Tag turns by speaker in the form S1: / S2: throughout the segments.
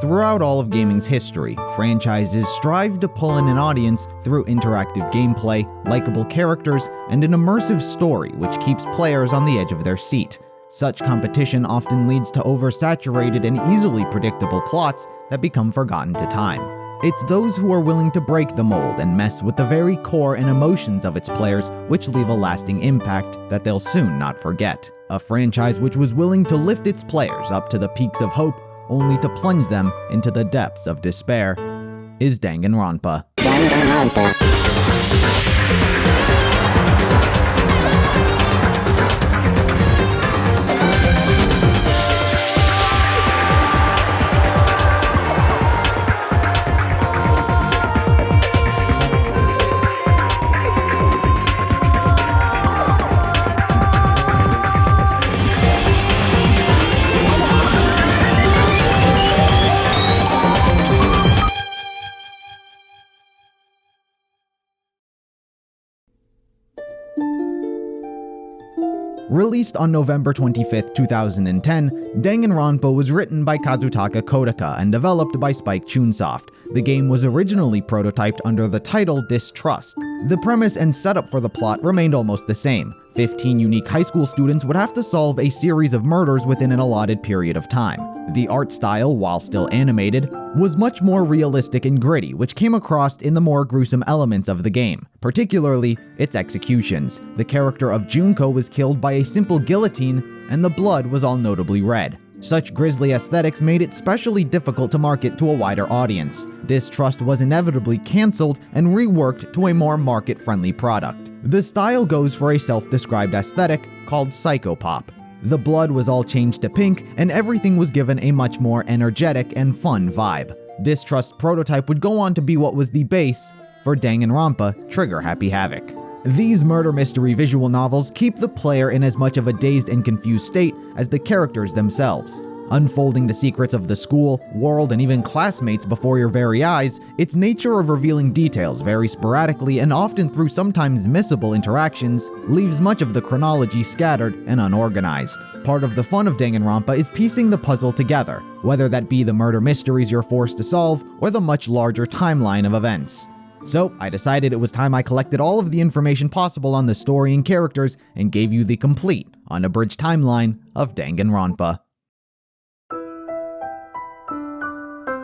S1: Throughout all of gaming's history, franchises strive to pull in an audience through interactive gameplay, likable characters, and an immersive story which keeps players on the edge of their seat. Such competition often leads to oversaturated and easily predictable plots that become forgotten to time. It's those who are willing to break the mold and mess with the very core and emotions of its players which leave a lasting impact that they'll soon not forget. A franchise which was willing to lift its players up to the peaks of hope only to plunge them into the depths of despair is Danganronpa. Released on November 25, 2010, Danganronpa was written by Kazutaka Kodaka and developed by Spike Chunsoft. The game was originally prototyped under the title Distrust. The premise and setup for the plot remained almost the same. 15 unique high school students would have to solve a series of murders within an allotted period of time. The art style, while still animated, was much more realistic and gritty, which came across in the more gruesome elements of the game, particularly its executions. The character of Junko was killed by a simple guillotine, and the blood was all notably red. Such grisly aesthetics made it specially difficult to market to a wider audience. Distrust was inevitably cancelled and reworked to a more market-friendly product. The style goes for a self-described aesthetic called psychopop. The blood was all changed to pink, and everything was given a much more energetic and fun vibe. Distrust prototype would go on to be what was the base for Danganronpa Trigger Happy Havoc. These murder mystery visual novels keep the player in as much of a dazed and confused state as the characters themselves. Unfolding the secrets of the school, world, and even classmates before your very eyes, its nature of revealing details very sporadically and often through sometimes missable interactions leaves much of the chronology scattered and unorganized. Part of the fun of Danganronpa is piecing the puzzle together, whether that be the murder mysteries you're forced to solve or the much larger timeline of events. So, I decided it was time I collected all of the information possible on the story and characters and gave you the complete, unabridged timeline of Danganronpa.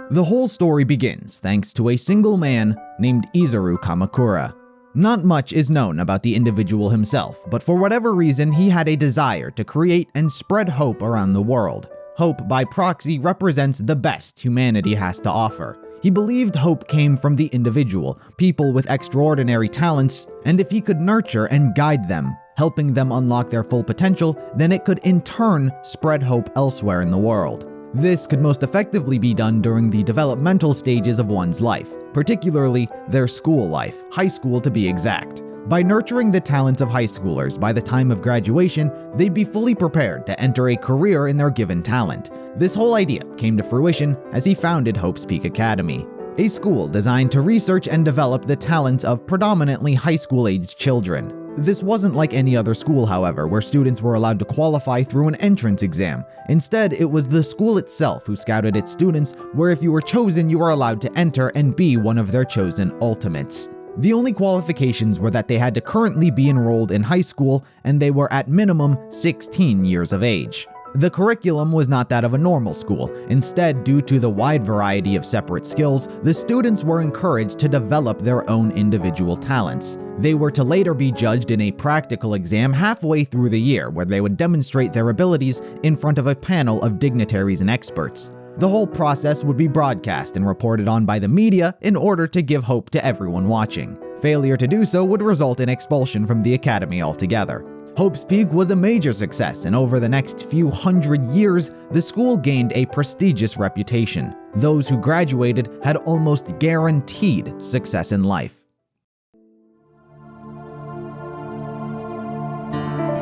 S1: The whole story begins thanks to a single man named Izuru Kamakura. Not much is known about the individual himself, but for whatever reason he had a desire to create and spread hope around the world. Hope by proxy represents the best humanity has to offer. He believed hope came from the individual, people with extraordinary talents, and if he could nurture and guide them, helping them unlock their full potential, then it could in turn spread hope elsewhere in the world. This could most effectively be done during the developmental stages of one's life, particularly their school life, high school to be exact. By nurturing the talents of high schoolers by the time of graduation, they'd be fully prepared to enter a career in their given talent. This whole idea came to fruition as he founded Hope's Peak Academy, a school designed to research and develop the talents of predominantly high school-aged children. This wasn't like any other school, however, where students were allowed to qualify through an entrance exam. Instead, it was the school itself who scouted its students, where if you were chosen, you were allowed to enter and be one of their chosen ultimates. The only qualifications were that they had to currently be enrolled in high school, and they were at minimum 16 years of age. The curriculum was not that of a normal school. Instead, due to the wide variety of separate skills, the students were encouraged to develop their own individual talents. They were to later be judged in a practical exam halfway through the year, where they would demonstrate their abilities in front of a panel of dignitaries and experts. The whole process would be broadcast and reported on by the media in order to give hope to everyone watching. Failure to do so would result in expulsion from the academy altogether. Hope's Peak was a major success, and over the next few hundred years, the school gained a prestigious reputation. Those who graduated had almost guaranteed success in life.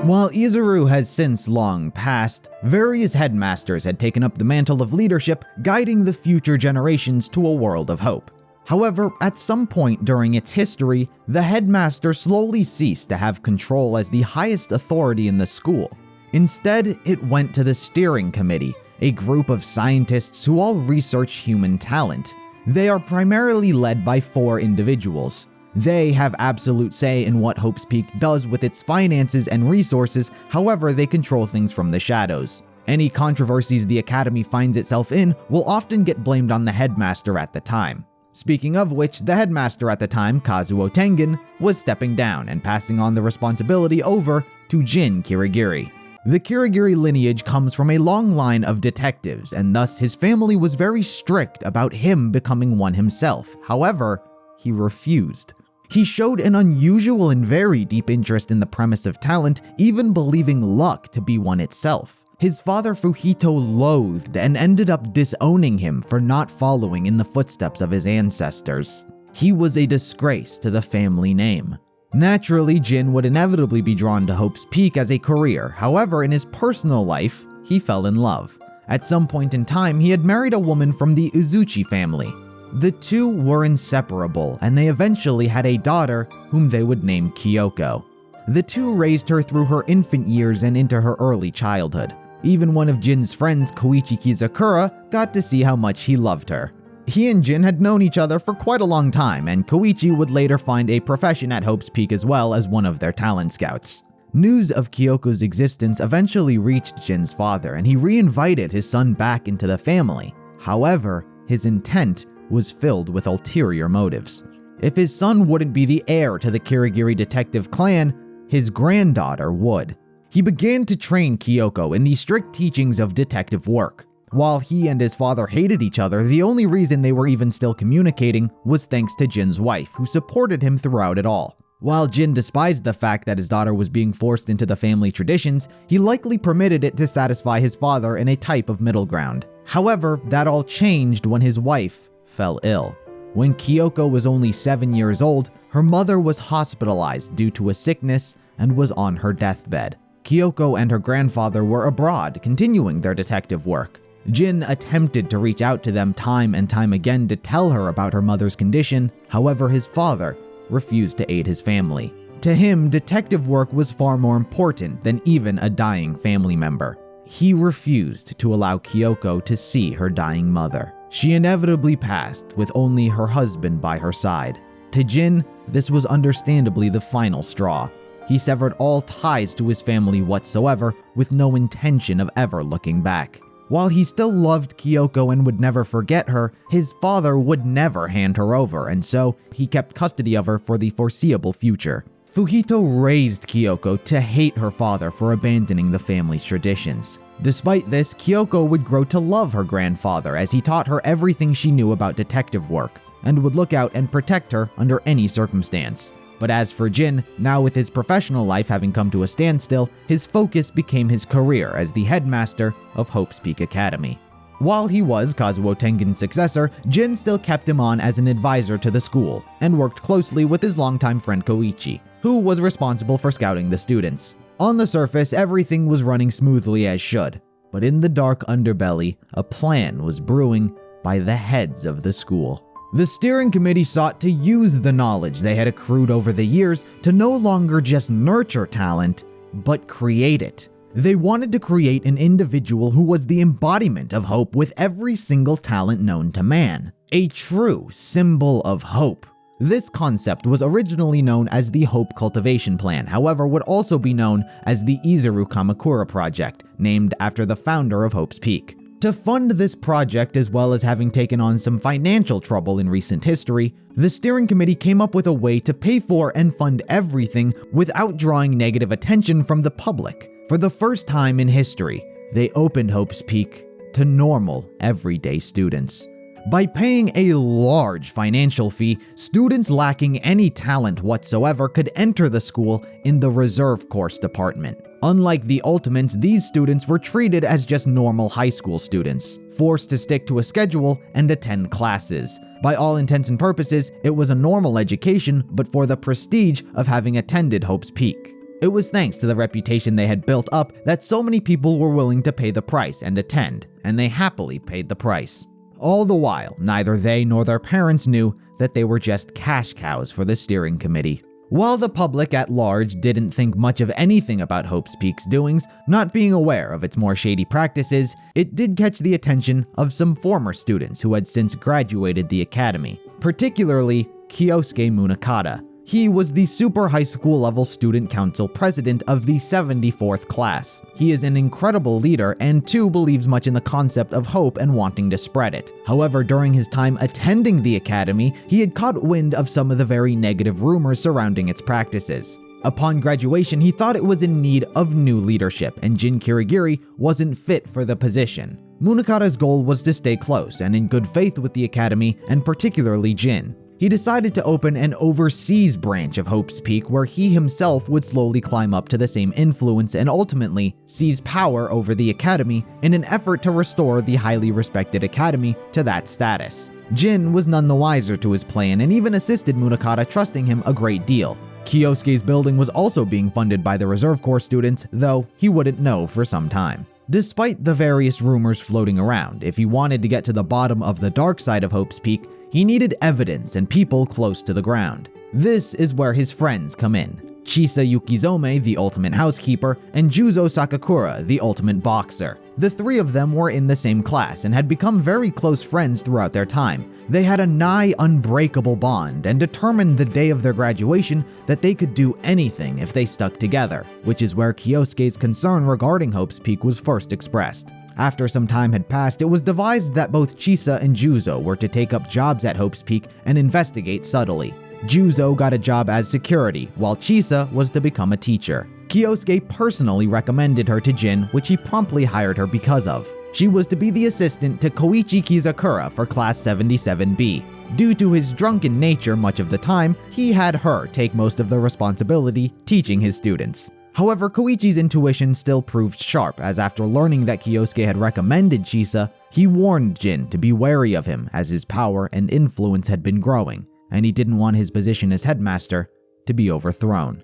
S1: While Izuru has since long passed, various headmasters had taken up the mantle of leadership, guiding the future generations to a world of hope. However, at some point during its history, the headmaster slowly ceased to have control as the highest authority in the school. Instead, it went to the steering committee, a group of scientists who all research human talent. They are primarily led by 4 individuals. They have absolute say in what Hope's Peak does with its finances and resources, however, they control things from the shadows. Any controversies the Academy finds itself in will often get blamed on the headmaster at the time. Speaking of which, the headmaster at the time, Kazuo Tengen, was stepping down and passing on the responsibility over to Jin Kirigiri. The Kirigiri lineage comes from a long line of detectives, and thus his family was very strict about him becoming one himself. However, he refused. He showed an unusual and very deep interest in the premise of talent, even believing luck to be one itself. His father Fuhito loathed and ended up disowning him for not following in the footsteps of his ancestors. He was a disgrace to the family name. Naturally, Jin would inevitably be drawn to Hope's Peak as a career. However, in his personal life, he fell in love. At some point in time, he had married a woman from the Uzuchi family. The two were inseparable, and they eventually had a daughter whom they would name Kyoko. The two raised her through her infant years and into her early childhood. Even one of Jin's friends, Koichi Kizakura, got to see how much he loved her. He and Jin had known each other for quite a long time, and Koichi would later find a profession at Hope's Peak as well as one of their talent scouts. News of Kyoko's existence eventually reached Jin's father, and he re-invited his son back into the family. However, his intent was filled with ulterior motives. If his son wouldn't be the heir to the Kirigiri detective clan, his granddaughter would. He began to train Kyoko in the strict teachings of detective work. While he and his father hated each other, the only reason they were even still communicating was thanks to Jin's wife, who supported him throughout it all. While Jin despised the fact that his daughter was being forced into the family traditions, he likely permitted it to satisfy his father in a type of middle ground. However, that all changed when his wife fell ill. When Kyoko was only 7 years old, her mother was hospitalized due to a sickness and was on her deathbed. Kyoko and her grandfather were abroad, continuing their detective work. Jin attempted to reach out to them time and time again to tell her about her mother's condition. However, his father refused to aid his family. To him, detective work was far more important than even a dying family member. He refused to allow Kyoko to see her dying mother. She inevitably passed with only her husband by her side. To Jin, this was understandably the final straw. He severed all ties to his family whatsoever, with no intention of ever looking back. While he still loved Kyoko and would never forget her, his father would never hand her over, and so he kept custody of her for the foreseeable future. Fuhito raised Kyoko to hate her father for abandoning the family's traditions. Despite this, Kyoko would grow to love her grandfather as he taught her everything she knew about detective work, and would look out and protect her under any circumstance. But as for Jin, now with his professional life having come to a standstill, his focus became his career as the headmaster of Hope's Peak Academy. While he was Kazuo Tengen's successor, Jin still kept him on as an advisor to the school, and worked closely with his longtime friend Koichi, who was responsible for scouting the students. On the surface, everything was running smoothly as should, but in the dark underbelly, a plan was brewing by the heads of the school. The steering committee sought to use the knowledge they had accrued over the years to no longer just nurture talent, but create it. They wanted to create an individual who was the embodiment of hope with every single talent known to man. A true symbol of hope. This concept was originally known as the Hope Cultivation Plan, however would also be known as the Izuru Kamakura Project, named after the founder of Hope's Peak. To fund this project, as well as having taken on some financial trouble in recent history, the steering committee came up with a way to pay for and fund everything without drawing negative attention from the public. For the first time in history, they opened Hope's Peak to normal, everyday students. By paying a large financial fee, students lacking any talent whatsoever could enter the school in the reserve course department. Unlike the Ultimates, these students were treated as just normal high school students, forced to stick to a schedule and attend classes. By all intents and purposes, it was a normal education, but for the prestige of having attended Hope's Peak. It was thanks to the reputation they had built up that so many people were willing to pay the price and attend, and they happily paid the price. All the while, neither they nor their parents knew that they were just cash cows for the steering committee. While the public at large didn't think much of anything about Hope's Peak's doings, not being aware of its more shady practices, it did catch the attention of some former students who had since graduated the academy, particularly Kyosuke Munakata. He was the super high school level student council president of the 74th class. He is an incredible leader and too believes much in the concept of hope and wanting to spread it. However, during his time attending the academy, he had caught wind of some of the very negative rumors surrounding its practices. Upon graduation, he thought it was in need of new leadership, and Jin Kirigiri wasn't fit for the position. Munakata's goal was to stay close and in good faith with the academy, and particularly Jin. He decided to open an overseas branch of Hope's Peak where he himself would slowly climb up to the same influence and ultimately seize power over the academy in an effort to restore the highly respected academy to that status. Jin was none the wiser to his plan and even assisted Munakata, trusting him a great deal. Kyosuke's building was also being funded by the Reserve Corps students, though he wouldn't know for some time. Despite the various rumors floating around, if he wanted to get to the bottom of the dark side of Hope's Peak, he needed evidence and people close to the ground. This is where his friends come in. Chisa Yukizome, the ultimate housekeeper, and Juzo Sakakura, the ultimate boxer. The three of them were in the same class and had become very close friends throughout their time. They had a nigh unbreakable bond and determined the day of their graduation that they could do anything if they stuck together, which is where Kyosuke's concern regarding Hope's Peak was first expressed. After some time had passed, it was devised that both Chisa and Juzo were to take up jobs at Hope's Peak and investigate subtly. Juzo got a job as security, while Chisa was to become a teacher. Kyosuke personally recommended her to Jin, which he promptly hired her because of. She was to be the assistant to Koichi Kizakura for Class 77B. Due to his drunken nature much of the time, he had her take most of the responsibility teaching his students. However, Koichi's intuition still proved sharp, as after learning that Kyosuke had recommended Chisa, he warned Jin to be wary of him as his power and influence had been growing, and he didn't want his position as headmaster to be overthrown.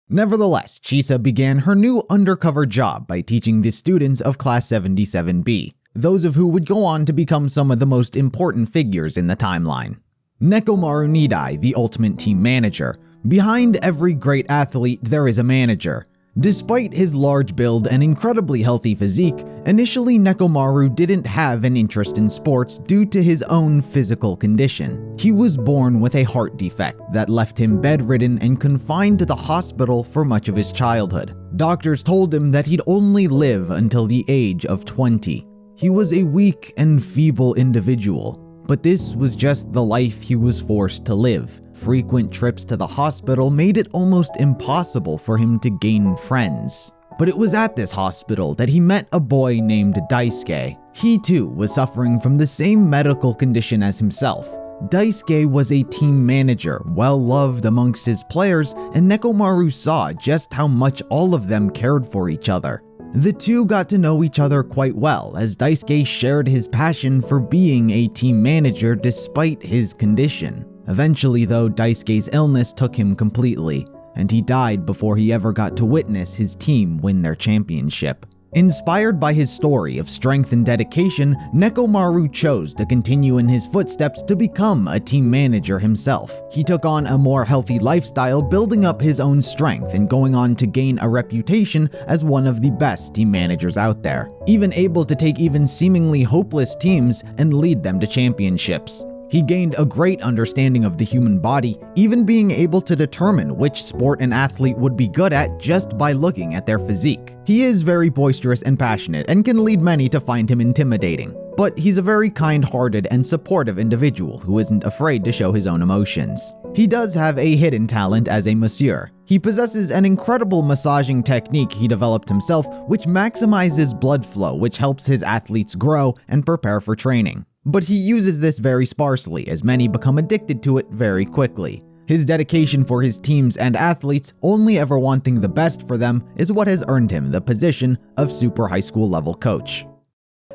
S1: Nevertheless, Chisa began her new undercover job by teaching the students of Class 77B, those of who would go on to become some of the most important figures in the timeline. Nekomaru Nidai, the ultimate team manager. Behind every great athlete, there is a manager. Despite his large build and incredibly healthy physique, initially Nekomaru didn't have an interest in sports due to his own physical condition. He was born with a heart defect that left him bedridden and confined to the hospital for much of his childhood. Doctors told him that he'd only live until the age of 20. He was a weak and feeble individual, but this was just the life he was forced to live. Frequent trips to the hospital made it almost impossible for him to gain friends. But it was at this hospital that he met a boy named Daisuke. He too was suffering from the same medical condition as himself. Daisuke was a team manager, well loved amongst his players, and Nekomaru saw just how much all of them cared for each other. The two got to know each other quite well, as Daisuke shared his passion for being a team manager despite his condition. Eventually though, Daisuke's illness took him completely, and he died before he ever got to witness his team win their championship. Inspired by his story of strength and dedication, Nekomaru chose to continue in his footsteps to become a team manager himself. He took on a more healthy lifestyle, building up his own strength and going on to gain a reputation as one of the best team managers out there, even able to take even seemingly hopeless teams and lead them to championships. He gained a great understanding of the human body, even being able to determine which sport an athlete would be good at just by looking at their physique. He is very boisterous and passionate and can lead many to find him intimidating, but he's a very kind-hearted and supportive individual who isn't afraid to show his own emotions. He does have a hidden talent as a masseur. He possesses an incredible massaging technique he developed himself, which maximizes blood flow, which helps his athletes grow and prepare for training. But he uses this very sparsely, as many become addicted to it very quickly. His dedication for his teams and athletes, only ever wanting the best for them, is what has earned him the position of super high school level coach.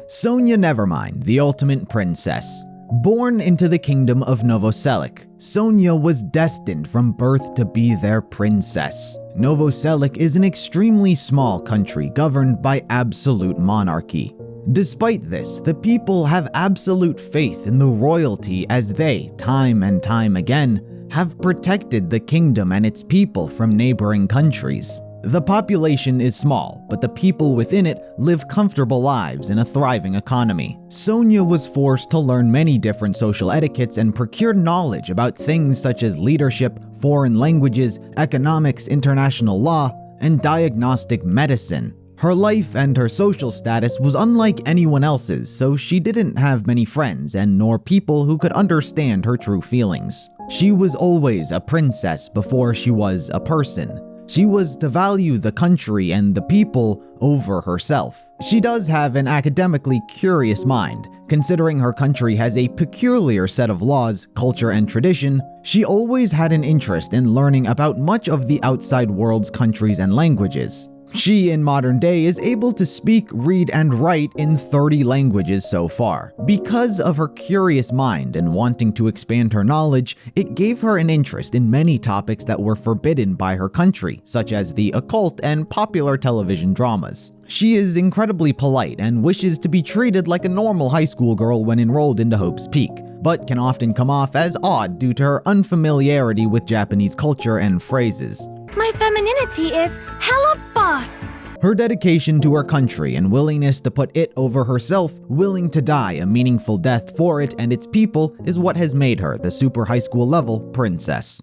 S1: Sonia Nevermind, the ultimate princess. Born into the kingdom of Novoselic, Sonia was destined from birth to be their princess. Novoselic is an extremely small country governed by absolute monarchy. Despite this, the people have absolute faith in the royalty as they, time and time again, have protected the kingdom and its people from neighboring countries. The population is small, but the people within it live comfortable lives in a thriving economy. Sonia was forced to learn many different social etiquettes and procured knowledge about things such as leadership, foreign languages, economics, international law, and diagnostic medicine. Her life and her social status was unlike anyone else's, so she didn't have many friends and nor people who could understand her true feelings. She was always a princess before she was a person. She was to value the country and the people over herself. She does have an academically curious mind. Considering her country has a peculiar set of laws, culture, and tradition, she always had an interest in learning about much of the outside world's countries and languages. She, in modern day, is able to speak, read, and write in 30 languages so far. Because of her curious mind and wanting to expand her knowledge, it gave her an interest in many topics that were forbidden by her country, such as the occult and popular television dramas. She is incredibly polite and wishes to be treated like a normal high school girl when enrolled into Hope's Peak, but can often come off as odd due to her unfamiliarity with Japanese culture and phrases.
S2: My femininity is hella boss.
S1: Her dedication to her country and willingness to put it over herself, willing to die a meaningful death for it and its people, is what has made her the super high school level princess.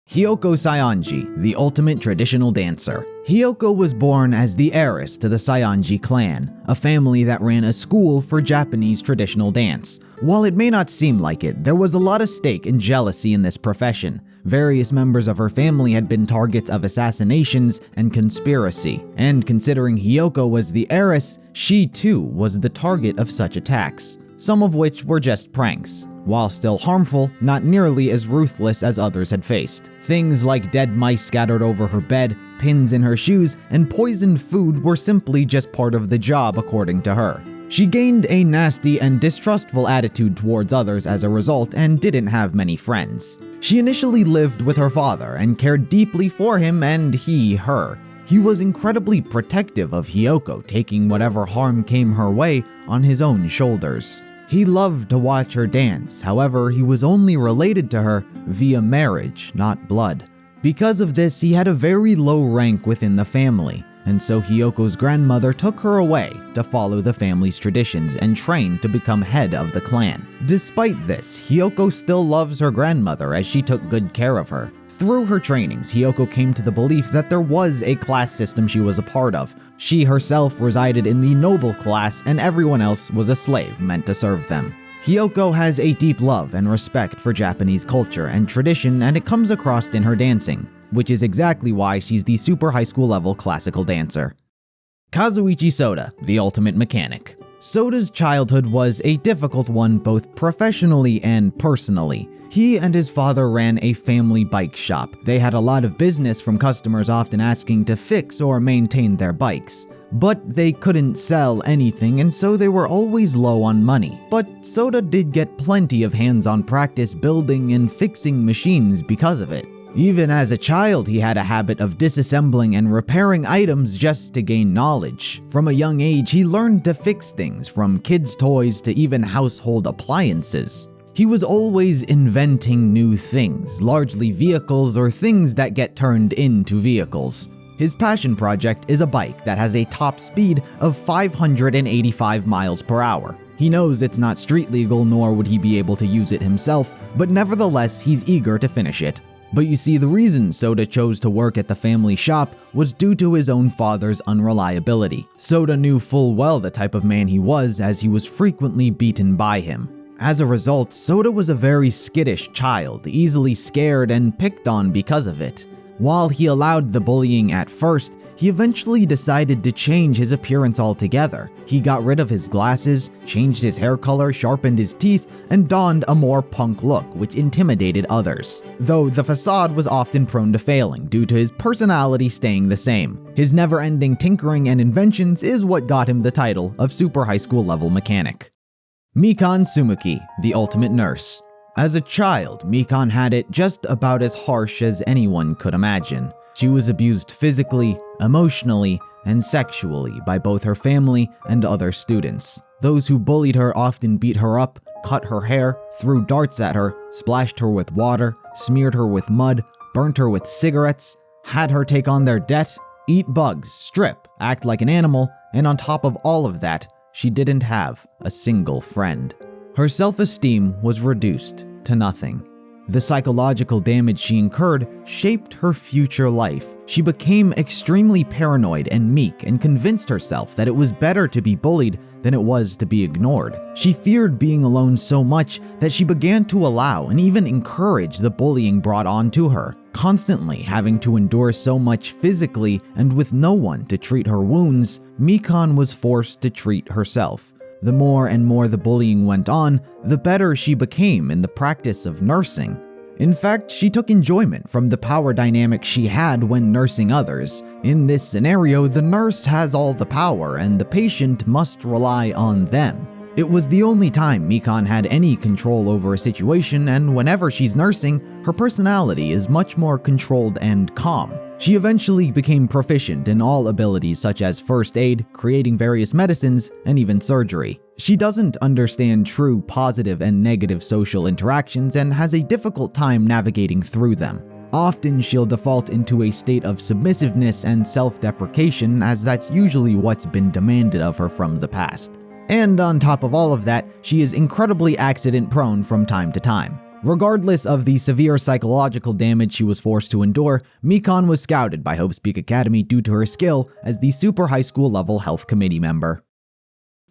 S1: Hiyoko Saionji, the ultimate traditional dancer. Hiyoko was born as the heiress to the Saionji clan, a family that ran a school for Japanese traditional dance. While it may not seem like it, there was a lot of stake and jealousy in this profession. Various members of her family had been targets of assassinations and conspiracy, and considering Hiyoko was the heiress, she too was the target of such attacks, some of which were just pranks. While still harmful, not nearly as ruthless as others had faced. Things like dead mice scattered over her bed, pins in her shoes, and poisoned food were simply just part of the job according to her. She gained a nasty and distrustful attitude towards others as a result and didn't have many friends. She initially lived with her father and cared deeply for him and he her. He was incredibly protective of Hiyoko, taking whatever harm came her way on his own shoulders. He loved to watch her dance, however, he was only related to her via marriage, not blood. Because of this, he had a very low rank within the family, and so Hiyoko's grandmother took her away to follow the family's traditions and train to become head of the clan. Despite this, Hiyoko still loves her grandmother as she took good care of her. Through her trainings, Hiyoko came to the belief that there was a class system she was a part of. She herself resided in the noble class and everyone else was a slave meant to serve them. Hiyoko has a deep love and respect for Japanese culture and tradition, and it comes across in her dancing, which is exactly why she's the super high school level classical dancer. Kazuichi Soda, the ultimate mechanic. Soda's childhood was a difficult one both professionally and personally. He and his father ran a family bike shop. They had a lot of business from customers often asking to fix or maintain their bikes. But they couldn't sell anything and so they were always low on money. But Soda did get plenty of hands-on practice building and fixing machines because of it. Even as a child, he had a habit of disassembling and repairing items just to gain knowledge. From a young age, he learned to fix things, from kids' toys to even household appliances. He was always inventing new things, largely vehicles or things that get turned into vehicles. His passion project is a bike that has a top speed of 585 miles per hour. He knows it's not street legal, nor would he be able to use it himself, but nevertheless, he's eager to finish it. But you see, the reason Soda chose to work at the family shop was due to his own father's unreliability. Soda knew full well the type of man he was, as he was frequently beaten by him. As a result, Soda was a very skittish child, easily scared and picked on because of it. While he allowed the bullying at first, he eventually decided to change his appearance altogether. He got rid of his glasses, changed his hair color, sharpened his teeth, and donned a more punk look, which intimidated others. Though the facade was often prone to failing due to his personality staying the same. His never-ending tinkering and inventions is what got him the title of super high school level mechanic. Mikan Sumuki, the ultimate nurse. As a child, Mikan had it just about as harsh as anyone could imagine. She was abused physically, emotionally, and sexually by both her family and other students. Those who bullied her often beat her up, cut her hair, threw darts at her, splashed her with water, smeared her with mud, burnt her with cigarettes, had her take on their debt, eat bugs, strip, act like an animal, and on top of all of that, she didn't have a single friend. Her self-esteem was reduced to nothing. The psychological damage she incurred shaped her future life. She became extremely paranoid and meek and convinced herself that it was better to be bullied than it was to be ignored. She feared being alone so much that she began to allow and even encourage the bullying brought on to her, constantly having to endure so much physically and with no one to treat her wounds. Mikan was forced to treat herself. The more and more the bullying went on, the better she became in the practice of nursing. In fact, she took enjoyment from the power dynamic she had when nursing others. In this scenario, the nurse has all the power and the patient must rely on them. It was the only time Mikan had any control over a situation, and whenever she's nursing, her personality is much more controlled and calm. She eventually became proficient in all abilities such as first aid, creating various medicines, and even surgery. She doesn't understand true positive and negative social interactions and has a difficult time navigating through them. Often she'll default into a state of submissiveness and self-deprecation, as that's usually what's been demanded of her from the past. And on top of all of that, she is incredibly accident-prone from time to time. Regardless of the severe psychological damage she was forced to endure, Mikan was scouted by Hope's Peak Academy due to her skill as the super high school level health committee member.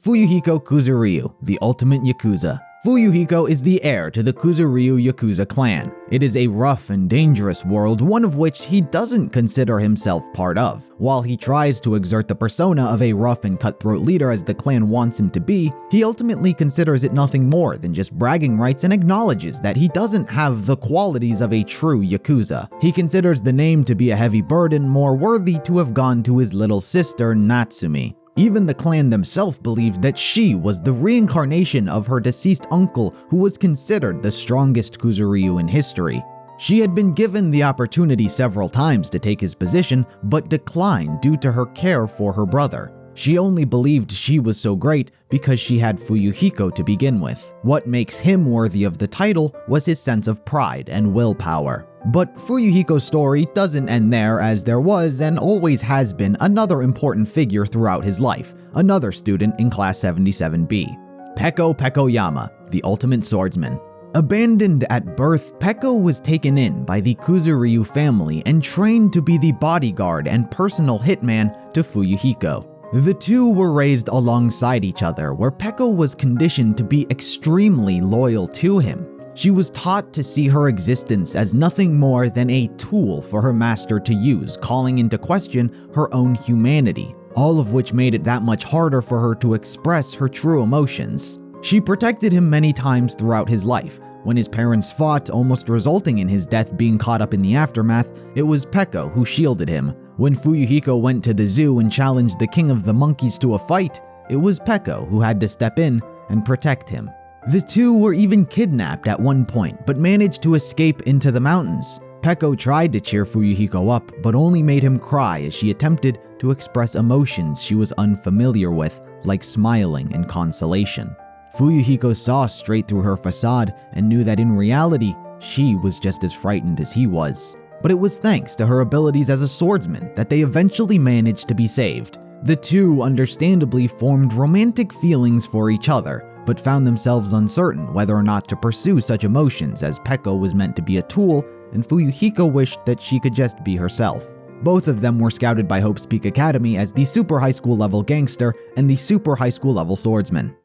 S1: Fuyuhiko Kuzuryu, the ultimate Yakuza. Fuyuhiko is the heir to the Kuzuryu Yakuza clan. It is a rough and dangerous world, one of which he doesn't consider himself part of. While he tries to exert the persona of a rough and cutthroat leader as the clan wants him to be, he ultimately considers it nothing more than just bragging rights and acknowledges that he doesn't have the qualities of a true Yakuza. He considers the name to be a heavy burden, more worthy to have gone to his little sister Natsumi. Even the clan themselves believed that she was the reincarnation of her deceased uncle, who was considered the strongest Kuzuryu in history. She had been given the opportunity several times to take his position, but declined due to her care for her brother. She only believed she was so great because she had Fuyuhiko to begin with. What makes him worthy of the title was his sense of pride and willpower. But Fuyuhiko's story doesn't end there, as there was and always has been another important figure throughout his life, another student in Class 77B. Peko Pekoyama, the ultimate swordsman. Abandoned at birth, Peko was taken in by the Kuzuryu family and trained to be the bodyguard and personal hitman to Fuyuhiko. The two were raised alongside each other, where Peko was conditioned to be extremely loyal to him. She was taught to see her existence as nothing more than a tool for her master to use, calling into question her own humanity, all of which made it that much harder for her to express her true emotions. She protected him many times throughout his life. When his parents fought, almost resulting in his death being caught up in the aftermath, it was Peko who shielded him. When Fuyuhiko went to the zoo and challenged the king of the monkeys to a fight, it was Peko who had to step in and protect him. The two were even kidnapped at one point, but managed to escape into the mountains. Peko tried to cheer Fuyuhiko up, but only made him cry as she attempted to express emotions she was unfamiliar with, like smiling and consolation. Fuyuhiko saw straight through her facade and knew that in reality, she was just as frightened as he was. But it was thanks to her abilities as a swordsman that they eventually managed to be saved. The two understandably formed romantic feelings for each other, but found themselves uncertain whether or not to pursue such emotions, as Peko was meant to be a tool and Fuyuhiko wished that she could just be herself. Both of them were scouted by Hope's Peak Academy as the super high school level gangster and the super high school level swordsman.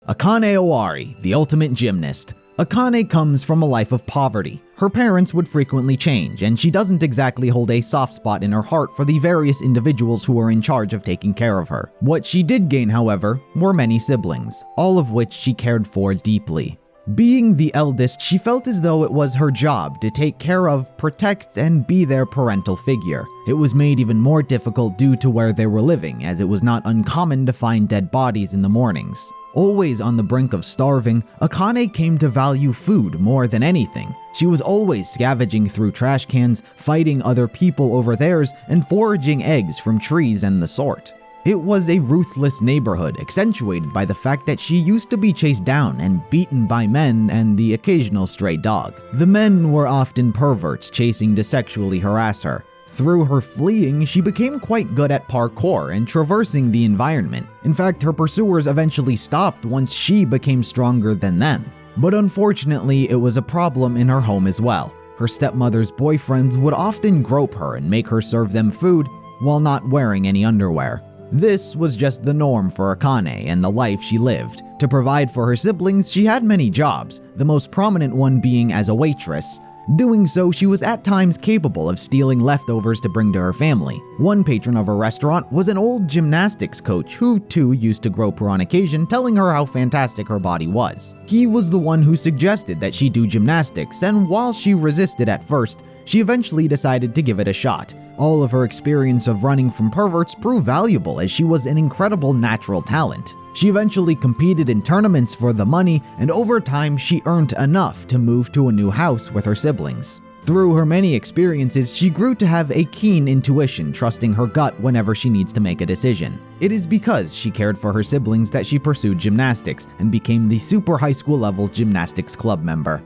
S1: Akane Owari, the ultimate gymnast. Akane comes from a life of poverty. Her parents would frequently change, and she doesn't exactly hold a soft spot in her heart for the various individuals who are in charge of taking care of her. What she did gain, however, were many siblings, all of which she cared for deeply. Being the eldest, she felt as though it was her job to take care of, protect, and be their parental figure. It was made even more difficult due to where they were living, as it was not uncommon to find dead bodies in the mornings. Always on the brink of starving, Akane came to value food more than anything. She was always scavenging through trash cans, fighting other people over theirs, and foraging eggs from trees and the sort. It was a ruthless neighborhood, accentuated by the fact that she used to be chased down and beaten by men and the occasional stray dog. The men were often perverts chasing to sexually harass her. Through her fleeing, she became quite good at parkour and traversing the environment. In fact, her pursuers eventually stopped once she became stronger than them. But unfortunately, it was a problem in her home as well. Her stepmother's boyfriends would often grope her and make her serve them food while not wearing any underwear. This was just the norm for Akane and the life she lived. To provide for her siblings, she had many jobs, the most prominent one being as a waitress. Doing so, she was at times capable of stealing leftovers to bring to her family. One patron of her restaurant was an old gymnastics coach who too used to grope her on occasion, telling her how fantastic her body was. He was the one who suggested that she do gymnastics, and while she resisted at first, she eventually decided to give it a shot. All of her experience of running from perverts proved valuable as she was an incredible natural talent. She eventually competed in tournaments for the money, and over time she earned enough to move to a new house with her siblings. Through her many experiences, she grew to have a keen intuition, trusting her gut whenever she needs to make a decision. It is because she cared for her siblings that she pursued gymnastics and became the super high school level gymnastics club member.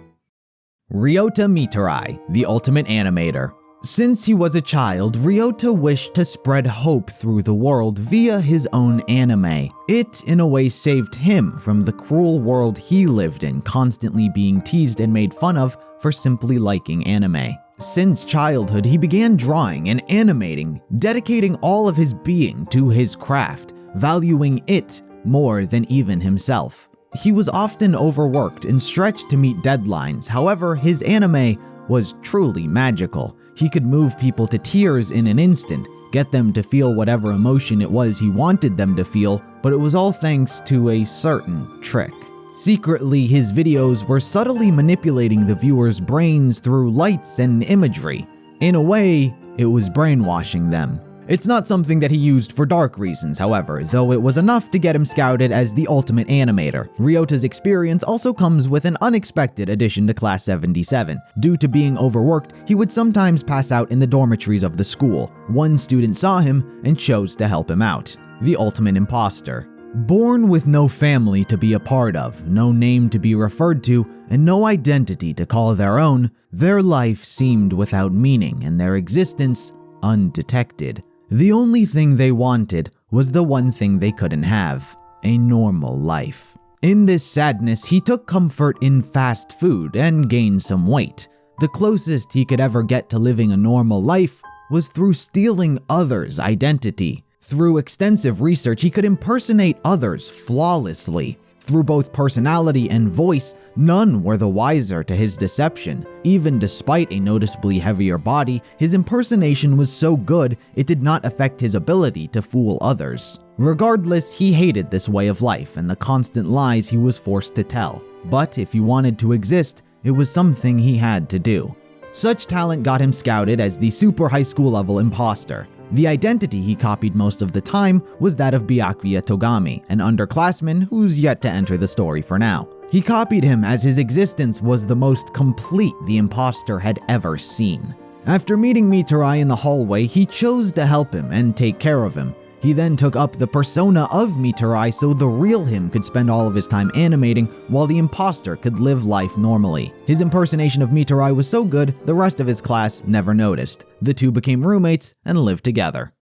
S1: Ryota Mitarai, the ultimate animator. Since he was a child, Ryota wished to spread hope through the world via his own anime. It, in a way, saved him from the cruel world he lived in, constantly being teased and made fun of for simply liking anime. Since childhood, he began drawing and animating, dedicating all of his being to his craft, valuing it more than even himself. He was often overworked and stretched to meet deadlines. However, his anime was truly magical. He could move people to tears in an instant, get them to feel whatever emotion it was he wanted them to feel, but it was all thanks to a certain trick. Secretly, his videos were subtly manipulating the viewer's brains through lights and imagery. In a way, it was brainwashing them. It's not something that he used for dark reasons, however, though it was enough to get him scouted as the ultimate animator. Ryota's experience also comes with an unexpected addition to Class 77. Due to being overworked, he would sometimes pass out in the dormitories of the school. One student saw him and chose to help him out. The ultimate imposter. Born with no family to be a part of, no name to be referred to, and no identity to call their own, their life seemed without meaning and their existence undetected. The only thing they wanted was the one thing they couldn't have, a normal life. In this sadness, he took comfort in fast food and gained some weight. The closest he could ever get to living a normal life was through stealing others' identity. Through extensive research, he could impersonate others flawlessly. Through both personality and voice, none were the wiser to his deception. Even despite a noticeably heavier body, his impersonation was so good it did not affect his ability to fool others. Regardless, he hated this way of life and the constant lies he was forced to tell. But if he wanted to exist, it was something he had to do. Such talent got him scouted as the super high school level imposter. The identity he copied most of the time was that of Byakuya Togami, an underclassman who's yet to enter the story for now. He copied him as his existence was the most complete the imposter had ever seen. After meeting Mitarai in the hallway, he chose to help him and take care of him. He then took up the persona of Mitarai so the real him could spend all of his time animating while the imposter could live life normally. His impersonation of Mitarai was so good, the rest of his class never noticed. The two became roommates and lived together.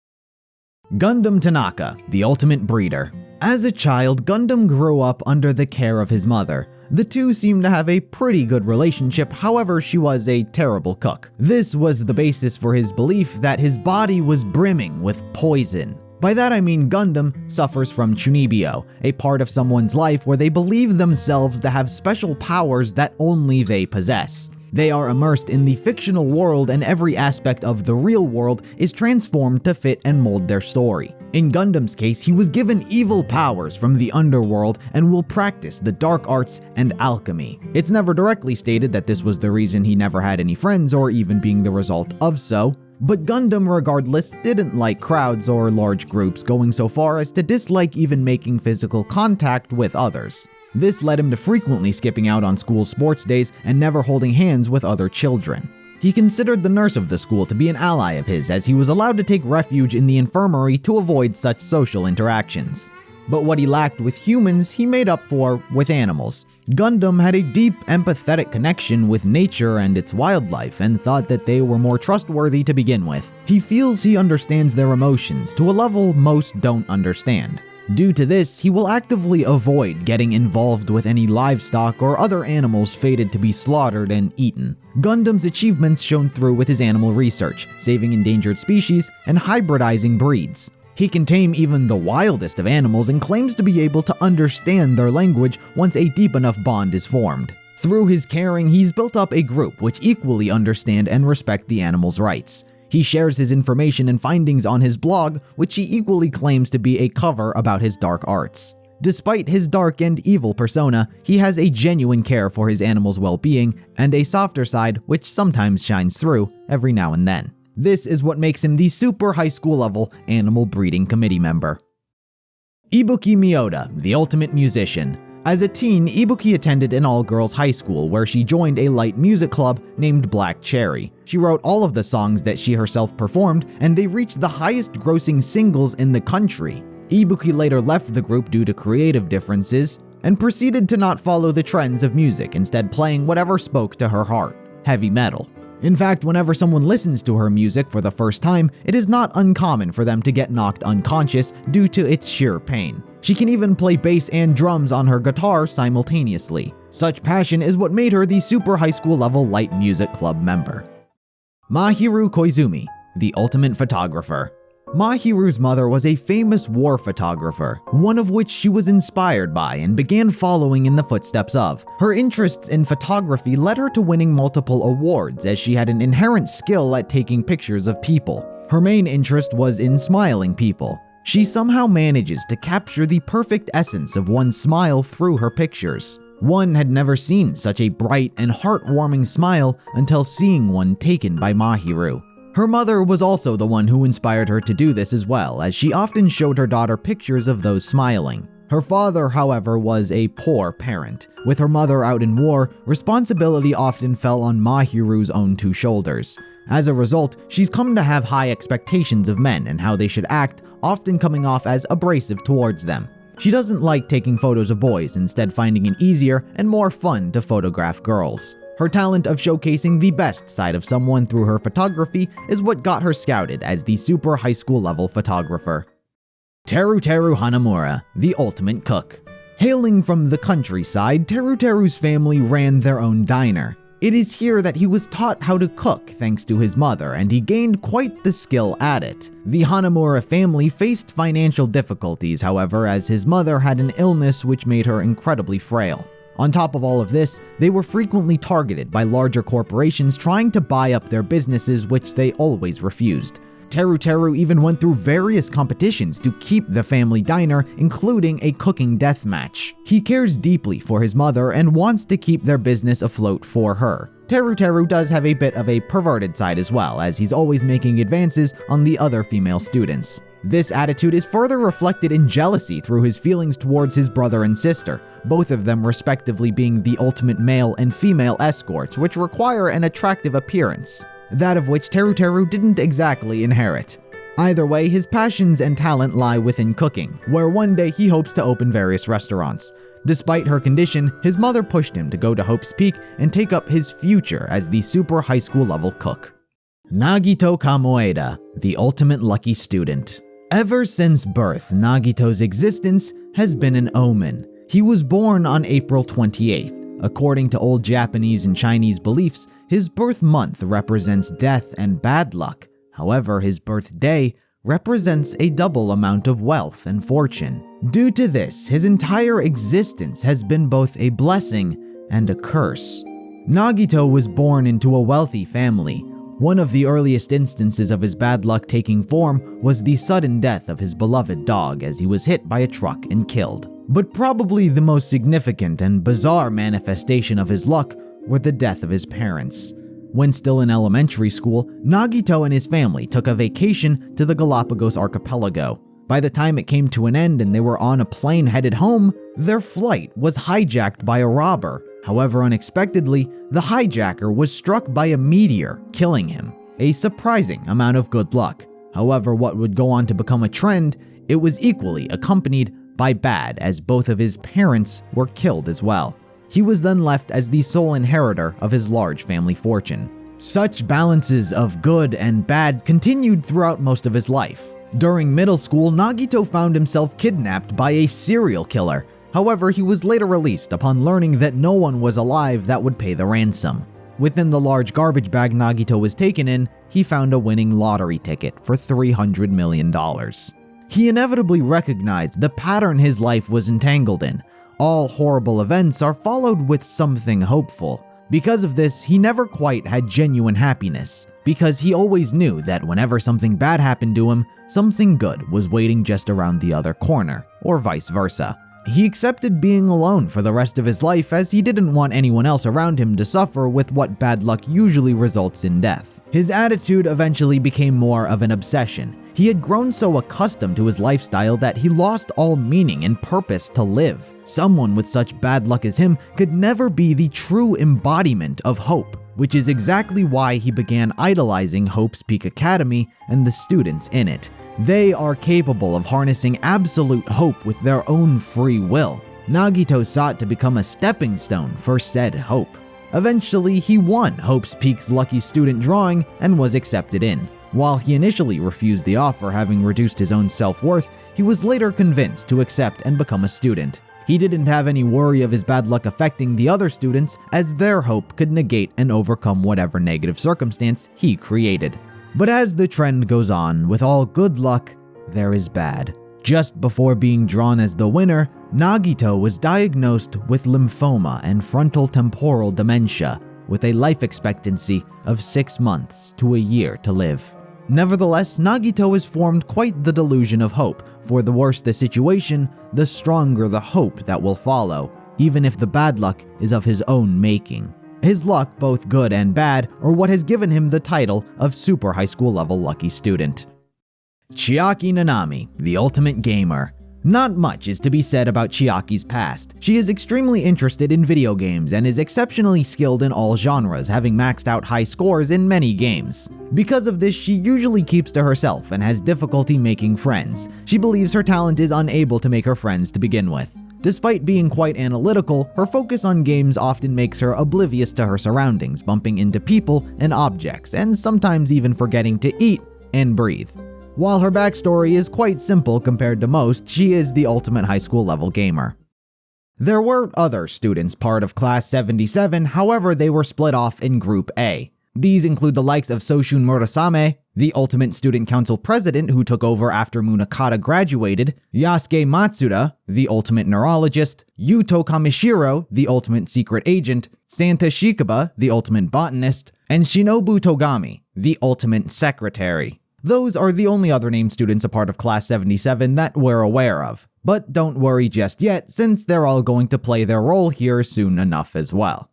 S1: Gundam Tanaka, the ultimate breeder. As a child, Gundam grew up under the care of his mother. The two seemed to have a pretty good relationship, however, she was a terrible cook. This was the basis for his belief that his body was brimming with poison. By that I mean Gundam suffers from chunibyo, a part of someone's life where they believe themselves to have special powers that only they possess. They are immersed in the fictional world and every aspect of the real world is transformed to fit and mold their story. In Gundam's case, he was given evil powers from the underworld and will practice the dark arts and alchemy. It's never directly stated that this was the reason he never had any friends or even being the result of so. But Gundam, regardless, didn't like crowds or large groups, going so far as to dislike even making physical contact with others. This led him to frequently skipping out on school sports days and never holding hands with other children. He considered the nurse of the school to be an ally of his, as he was allowed to take refuge in the infirmary to avoid such social interactions. But what he lacked with humans, he made up for with animals. Gundam had a deep, empathetic connection with nature and its wildlife, and thought that they were more trustworthy to begin with. He feels he understands their emotions to a level most don't understand. Due to this, he will actively avoid getting involved with any livestock or other animals fated to be slaughtered and eaten. Gundam's achievements shone through with his animal research, saving endangered species, and hybridizing breeds. He can tame even the wildest of animals and claims to be able to understand their language once a deep enough bond is formed. Through his caring, he's built up a group which equally understand and respect the animals' rights. He shares his information and findings on his blog, which he equally claims to be a cover about his dark arts. Despite his dark and evil persona, he has a genuine care for his animals' well-being and a softer side which sometimes shines through every now and then. This is what makes him the super high school level animal breeding committee member. Ibuki Miyoda, the ultimate musician. As a teen, Ibuki attended an all-girls high school where she joined a light music club named Black Cherry. She wrote all of the songs that she herself performed, and they reached the highest-grossing singles in the country. Ibuki later left the group due to creative differences, and proceeded to not follow the trends of music, instead playing whatever spoke to her heart, heavy metal. In fact, whenever someone listens to her music for the first time, it is not uncommon for them to get knocked unconscious due to its sheer pain. She can even play bass and drums on her guitar simultaneously. Such passion is what made her the super high school level light music club member. Mahiru Koizumi, the ultimate photographer. Mahiru's mother was a famous war photographer, one of which she was inspired by and began following in the footsteps of. Her interests in photography led her to winning multiple awards, as she had an inherent skill at taking pictures of people. Her main interest was in smiling people. She somehow manages to capture the perfect essence of one's smile through her pictures. One had never seen such a bright and heartwarming smile until seeing one taken by Mahiru. Her mother was also the one who inspired her to do this as well, as she often showed her daughter pictures of those smiling. Her father, however, was a poor parent. With her mother out in war, responsibility often fell on Mahiru's own two shoulders. As a result, she's come to have high expectations of men and how they should act, often coming off as abrasive towards them. She doesn't like taking photos of boys, instead finding it easier and more fun to photograph girls. Her talent of showcasing the best side of someone through her photography is what got her scouted as the super high school level photographer. Teruteru Hanamura, the ultimate cook. Hailing from the countryside, Teruteru's family ran their own diner. It is here that he was taught how to cook thanks to his mother, and he gained quite the skill at it. The Hanamura family faced financial difficulties, however, as his mother had an illness which made her incredibly frail. On top of all of this, they were frequently targeted by larger corporations trying to buy up their businesses, which they always refused. Teruteru even went through various competitions to keep the family diner, including a cooking deathmatch. He cares deeply for his mother and wants to keep their business afloat for her. Teruteru does have a bit of a perverted side as well, as he's always making advances on the other female students. This attitude is further reflected in jealousy through his feelings towards his brother and sister, both of them respectively being the ultimate male and female escorts, which require an attractive appearance, that of which Teruteru didn't exactly inherit. Either way, his passions and talent lie within cooking, where one day he hopes to open various restaurants. Despite her condition, his mother pushed him to go to Hope's Peak and take up his future as the super high school level cook. Nagito Kamoeda, the ultimate lucky student. Ever since birth, Nagito's existence has been an omen. He was born on April 28th. According to old Japanese and Chinese beliefs, his birth month represents death and bad luck. However, his birthday represents a double amount of wealth and fortune. Due to this, his entire existence has been both a blessing and a curse. Nagito was born into a wealthy family. One of the earliest instances of his bad luck taking form was the sudden death of his beloved dog as he was hit by a truck and killed. But probably the most significant and bizarre manifestation of his luck were the death of his parents. When still in elementary school, Nagito and his family took a vacation to the Galapagos archipelago. By the time it came to an end and they were on a plane headed home, their flight was hijacked by a robber. However, unexpectedly, the hijacker was struck by a meteor, killing him. A surprising amount of good luck. However, what would go on to become a trend, it was equally accompanied by bad, as both of his parents were killed as well. He was then left as the sole inheritor of his large family fortune. Such balances of good and bad continued throughout most of his life. During middle school, Nagito found himself kidnapped by a serial killer. However, he was later released upon learning that no one was alive that would pay the ransom. Within the large garbage bag Nagito was taken in, he found a winning lottery ticket for $300 million. He inevitably recognized the pattern his life was entangled in. All horrible events are followed with something hopeful. Because of this, he never quite had genuine happiness, because he always knew that whenever something bad happened to him, something good was waiting just around the other corner, or vice versa. He accepted being alone for the rest of his life, as he didn't want anyone else around him to suffer with what bad luck usually results in death. His attitude eventually became more of an obsession. He had grown so accustomed to his lifestyle that he lost all meaning and purpose to live. Someone with such bad luck as him could never be the true embodiment of hope, which is exactly why he began idolizing Hope's Peak Academy and the students in it. They are capable of harnessing absolute hope with their own free will. Nagito sought to become a stepping stone for said hope. Eventually, he won Hope's Peak's lucky student drawing and was accepted in. While he initially refused the offer, having reduced his own self-worth, he was later convinced to accept and become a student. He didn't have any worry of his bad luck affecting the other students, as their hope could negate and overcome whatever negative circumstance he created. But as the trend goes on, with all good luck, there is bad. Just before being drawn as the winner, Nagito was diagnosed with lymphoma and frontal temporal dementia, with a life expectancy of 6 months to a year to live. Nevertheless, Nagito has formed quite the delusion of hope. For the worse the situation, the stronger the hope that will follow, even if the bad luck is of his own making. His luck, both good and bad, are what has given him the title of Super High School Level Lucky Student. Chiaki Nanami, the ultimate gamer. Not much is to be said about Chiaki's past. She is extremely interested in video games and is exceptionally skilled in all genres, having maxed out high scores in many games. Because of this, she usually keeps to herself and has difficulty making friends. She believes her talent is unable to make her friends to begin with. Despite being quite analytical, her focus on games often makes her oblivious to her surroundings, bumping into people and objects, and sometimes even forgetting to eat and breathe. While her backstory is quite simple compared to most, she is the ultimate high school level gamer. There were other students part of Class 77, however they were split off in Group A. These include the likes of Soshun Murasame, the ultimate student council president who took over after Munakata graduated, Yasuke Matsuda, the ultimate neurologist, Yuto Kamishiro, the ultimate secret agent, Santa Shikaba, the ultimate botanist, and Shinobu Togami, the ultimate secretary. Those are the only other named students a part of Class 77 that we're aware of. But don't worry just yet, since they're all going to play their role here soon enough as well.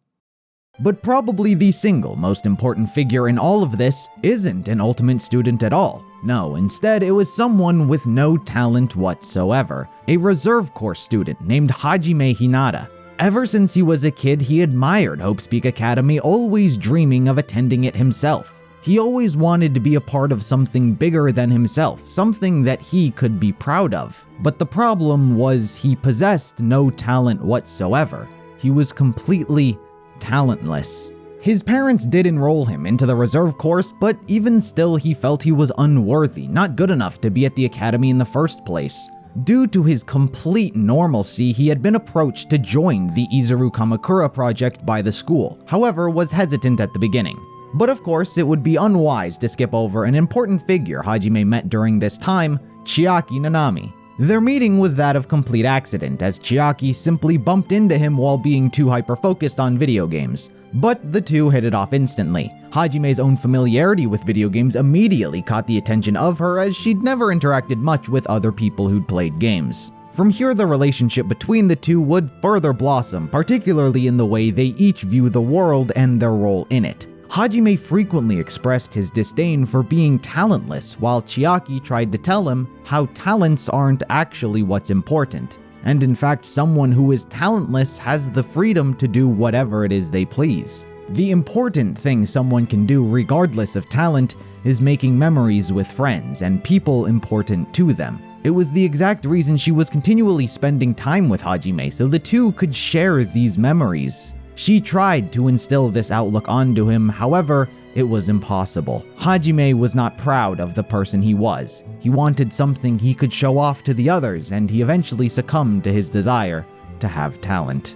S1: But probably the single most important figure in all of this isn't an ultimate student at all. No, instead it was someone with no talent whatsoever, a reserve course student named Hajime Hinata. Ever since he was a kid, he admired Hope's Peak Academy, always dreaming of attending it himself. He always wanted to be a part of something bigger than himself, something that he could be proud of. But the problem was he possessed no talent whatsoever. He was completely talentless. His parents did enroll him into the reserve course, but even still he felt he was unworthy, not good enough to be at the academy in the first place. Due to his complete normalcy, he had been approached to join the Izuru Kamakura project by the school, however was hesitant at the beginning. But of course, it would be unwise to skip over an important figure Hajime met during this time, Chiaki Nanami. Their meeting was that of complete accident, as Chiaki simply bumped into him while being too hyper-focused on video games. But the two hit it off instantly. Hajime's own familiarity with video games immediately caught the attention of her, as she'd never interacted much with other people who'd played games. From here, the relationship between the two would further blossom, particularly in the way they each view the world and their role in it. Hajime frequently expressed his disdain for being talentless, while Chiaki tried to tell him how talents aren't actually what's important. and in fact someone who is talentless has the freedom to do whatever it is they please. The important thing someone can do regardless of talent is making memories with friends and people important to them. It was the exact reason she was continually spending time with Hajime, so the two could share these memories. She tried to instill this outlook onto him, however, it was impossible. Hajime was not proud of the person he was. He wanted something he could show off to the others, and he eventually succumbed to his desire to have talent.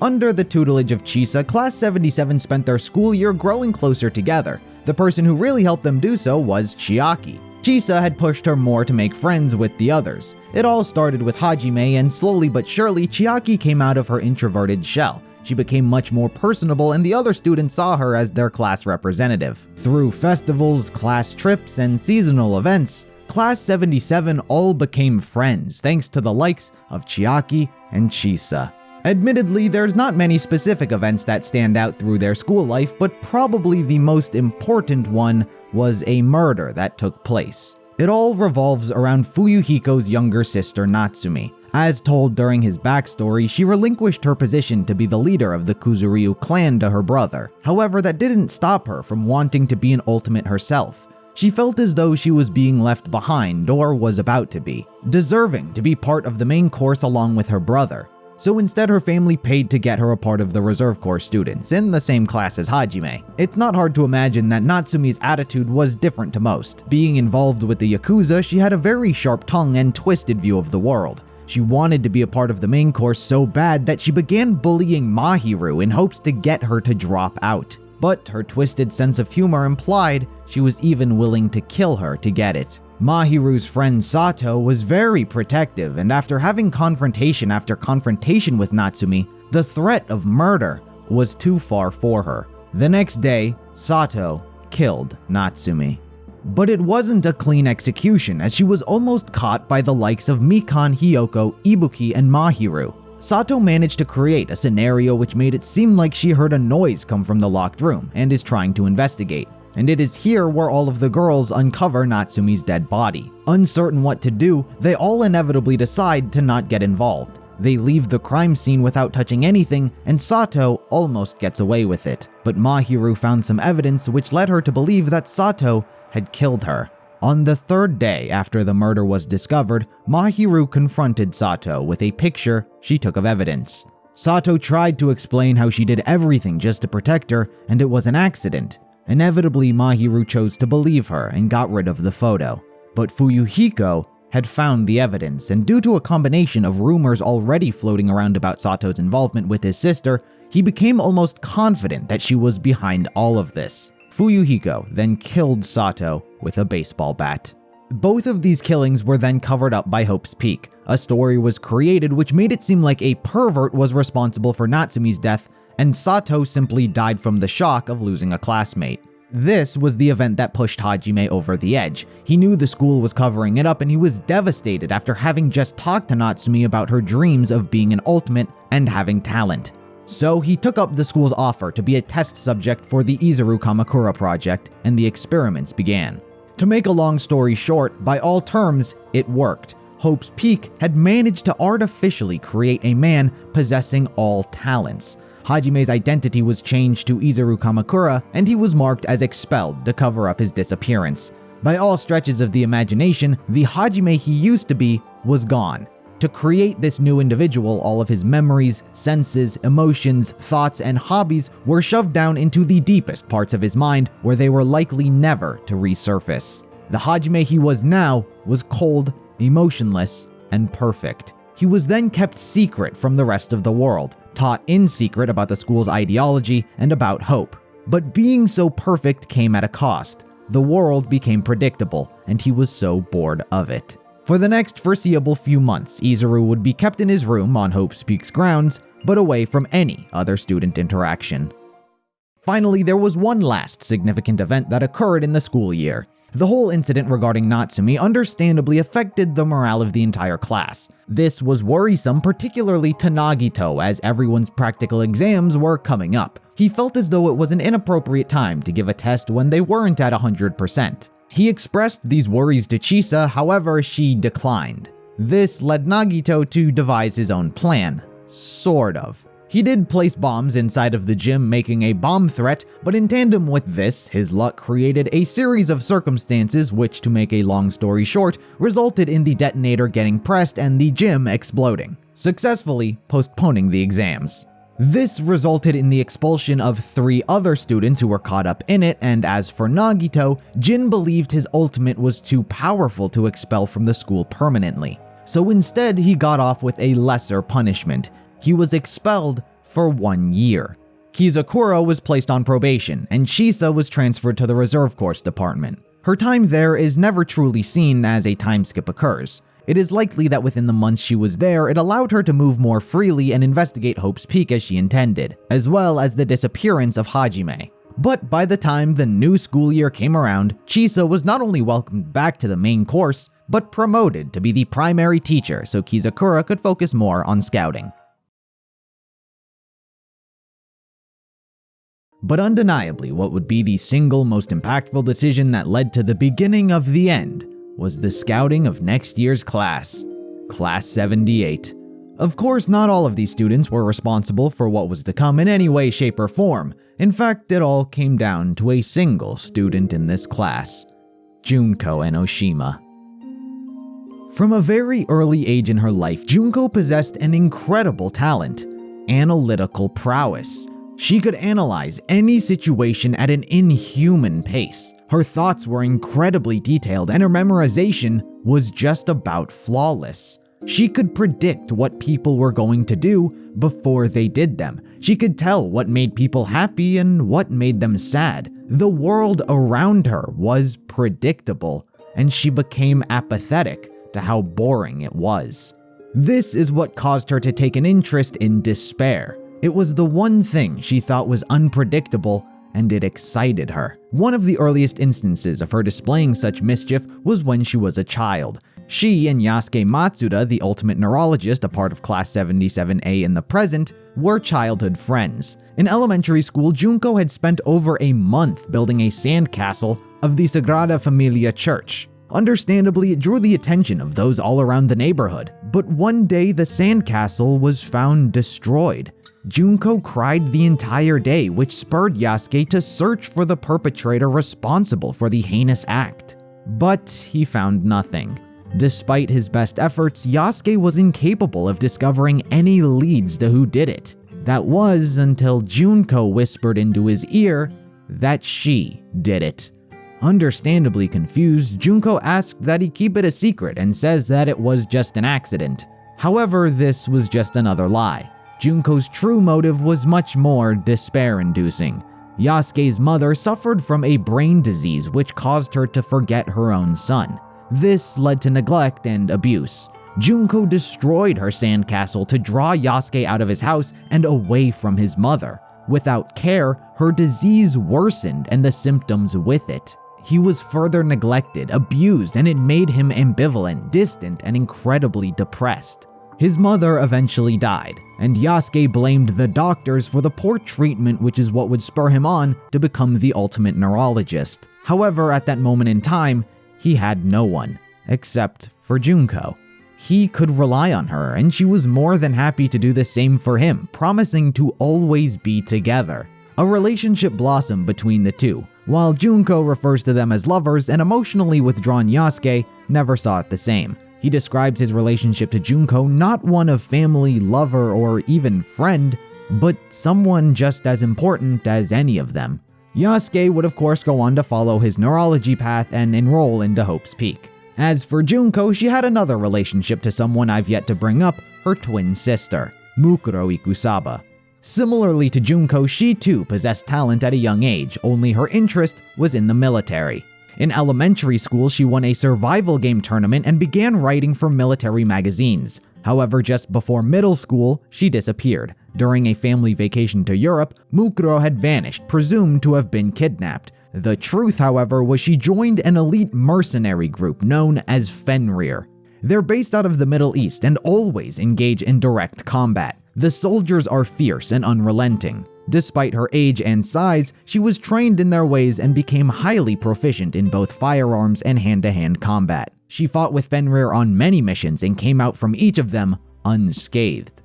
S1: Under the tutelage of Chisa, Class 77 spent their school year growing closer together. The person who really helped them do so was Chiaki. Chisa had pushed her more to make friends with the others. It all started with Hajime, and slowly but surely, Chiaki came out of her introverted shell. She became much more personable, and the other students saw her as their class representative. Through festivals, class trips, and seasonal events, Class 77 all became friends thanks to the likes of Chiaki and Chisa. Admittedly, there's not many specific events that stand out through their school life, but probably the most important one was a murder that took place. It all revolves around Fuyuhiko's younger sister Natsumi. As told during his backstory, she relinquished her position to be the leader of the Kuzuryu clan to her brother. However, that didn't stop her from wanting to be an ultimate herself. She felt as though she was being left behind, or was about to be, deserving to be part of the main course along with her brother. So instead, her family paid to get her a part of the Reserve Corps students, in the same class as Hajime. It's not hard to imagine that Natsumi's attitude was different to most. Being involved with the Yakuza, she had a very sharp tongue and twisted view of the world. She wanted to be a part of the main course so bad that she began bullying Mahiru in hopes to get her to drop out. But her twisted sense of humor implied she was even willing to kill her to get it. Mahiru's friend Sato was very protective, and after having confrontation after confrontation with Natsumi, the threat of murder was too far for her. The next day, Sato killed Natsumi. But it wasn't a clean execution, as she was almost caught by the likes of Mikan, Hiyoko, Ibuki, and Mahiru. Sato managed to create a scenario which made it seem like she heard a noise come from the locked room and is trying to investigate. And it is here where all of the girls uncover Natsumi's dead body. Uncertain what to do, they all inevitably decide to not get involved. They leave the crime scene without touching anything, and Sato almost gets away with it. But Mahiru found some evidence which led her to believe that Sato had killed her. On the third day after the murder was discovered, Mahiru confronted Sato with a picture she took of evidence. Sato tried to explain how she did everything just to protect her, and it was an accident. Inevitably, Mahiru chose to believe her and got rid of the photo. But Fuyuhiko had found the evidence, and due to a combination of rumors already floating around about Sato's involvement with his sister, he became almost confident that she was behind all of this. Fuyuhiko then killed Sato with a baseball bat. Both of these killings were then covered up by Hope's Peak. A story was created which made it seem like a pervert was responsible for Natsumi's death, and Sato simply died from the shock of losing a classmate. This was the event that pushed Hajime over the edge. He knew the school was covering it up, and he was devastated after having just talked to Natsumi about her dreams of being an ultimate and having talent. So he took up the school's offer to be a test subject for the Izuru Kamakura project, and the experiments began. To make a long story short, by all terms, it worked. Hope's Peak had managed to artificially create a man possessing all talents. Hajime's identity was changed to Izuru Kamakura, and he was marked as expelled to cover up his disappearance. By all stretches of the imagination, the Hajime he used to be was gone. To create this new individual, all of his memories, senses, emotions, thoughts, and hobbies were shoved down into the deepest parts of his mind, where they were likely never to resurface. The Hajime he was now was cold, emotionless, and perfect. He was then kept secret from the rest of the world, taught in secret about the school's ideology and about Hope. But being so perfect came at a cost. The world became predictable, and he was so bored of it. For the next foreseeable few months, Izuru would be kept in his room on Hope's Peak's grounds, but away from any other student interaction. Finally, there was one last significant event that occurred in the school year. The whole incident regarding Natsumi understandably affected the morale of the entire class. This was worrisome, particularly to Nagito, as everyone's practical exams were coming up. He felt as though it was an inappropriate time to give a test when they weren't at 100%. He expressed these worries to Chisa, however, she declined. This led Nagito to devise his own plan. Sort of. He did place bombs inside of the gym, making a bomb threat, but in tandem with this, his luck created a series of circumstances which, to make a long story short, resulted in the detonator getting pressed and the gym exploding, successfully postponing the exams. This resulted in the expulsion of 3 other students who were caught up in it, and as for Nagito, Jin believed his ultimate was too powerful to expel from the school permanently. So instead, he got off with a lesser punishment. He was expelled for 1 year. Kizakura was placed on probation, and Chisa was transferred to the Reserve Course Department. Her time there is never truly seen as a time skip occurs. It is likely that within the months she was there, it allowed her to move more freely and investigate Hope's Peak as she intended, as well as the disappearance of Hajime. But by the time the new school year came around, Chisa was not only welcomed back to the main course, but promoted to be the primary teacher so Kizakura could focus more on scouting. But undeniably, what would be the single most impactful decision that led to the beginning of the end was the scouting of next year's class, Class 78. Of course, not all of these students were responsible for what was to come in any way, shape, or form. In fact, it all came down to a single student in this class, Junko Enoshima. From a very early age in her life, Junko possessed an incredible talent, analytical prowess. She could analyze any situation at an inhuman pace. Her thoughts were incredibly detailed, and her memorization was just about flawless. She could predict what people were going to do before they did them. She could tell what made people happy and what made them sad. The world around her was predictable, and she became apathetic to how boring it was. This is what caused her to take an interest in despair. It was the one thing she thought was unpredictable, and it excited her. One of the earliest instances of her displaying such mischief was when she was a child. She and Yasuke Matsuda, the ultimate neurologist, a part of Class 77A in the present, were childhood friends. In elementary school, Junko had spent over a month building a sandcastle of the Sagrada Familia Church. Understandably, it drew the attention of those all around the neighborhood. But one day, the sandcastle was found destroyed. Junko cried the entire day, which spurred Yasuke to search for the perpetrator responsible for the heinous act. But he found nothing. Despite his best efforts, Yasuke was incapable of discovering any leads to who did it. That was until Junko whispered into his ear that she did it. Understandably confused, Junko asked that he keep it a secret and says that it was just an accident. However, this was just another lie. Junko's true motive was much more despair-inducing. Yasuke's mother suffered from a brain disease which caused her to forget her own son. This led to neglect and abuse. Junko destroyed her sandcastle to draw Yasuke out of his house and away from his mother. Without care, her disease worsened and the symptoms with it. He was further neglected, abused, and it made him ambivalent, distant, and incredibly depressed. His mother eventually died, and Yasuke blamed the doctors for the poor treatment, which is what would spur him on to become the ultimate neurologist. However, at that moment in time, he had no one, except for Junko. He could rely on her, and she was more than happy to do the same for him, promising to always be together. A relationship blossomed between the two, while Junko refers to them as lovers, and emotionally withdrawn Yasuke never saw it the same. He describes his relationship to Junko not one of family, lover, or even friend, but someone just as important as any of them. Yasuke would of course go on to follow his neurology path and enroll into Hope's Peak. As for Junko, she had another relationship to someone I've yet to bring up, her twin sister, Mukuro Ikusaba. Similarly to Junko, she too possessed talent at a young age, only her interest was in the military. In elementary school, she won a survival game tournament and began writing for military magazines. However, just before middle school, she disappeared. During a family vacation to Europe, Mukuro had vanished, presumed to have been kidnapped. The truth, however, was she joined an elite mercenary group known as Fenrir. They're based out of the Middle East and always engage in direct combat. The soldiers are fierce and unrelenting. Despite her age and size, she was trained in their ways and became highly proficient in both firearms and hand-to-hand combat. she fought with Fenrir on many missions and came out from each of them unscathed.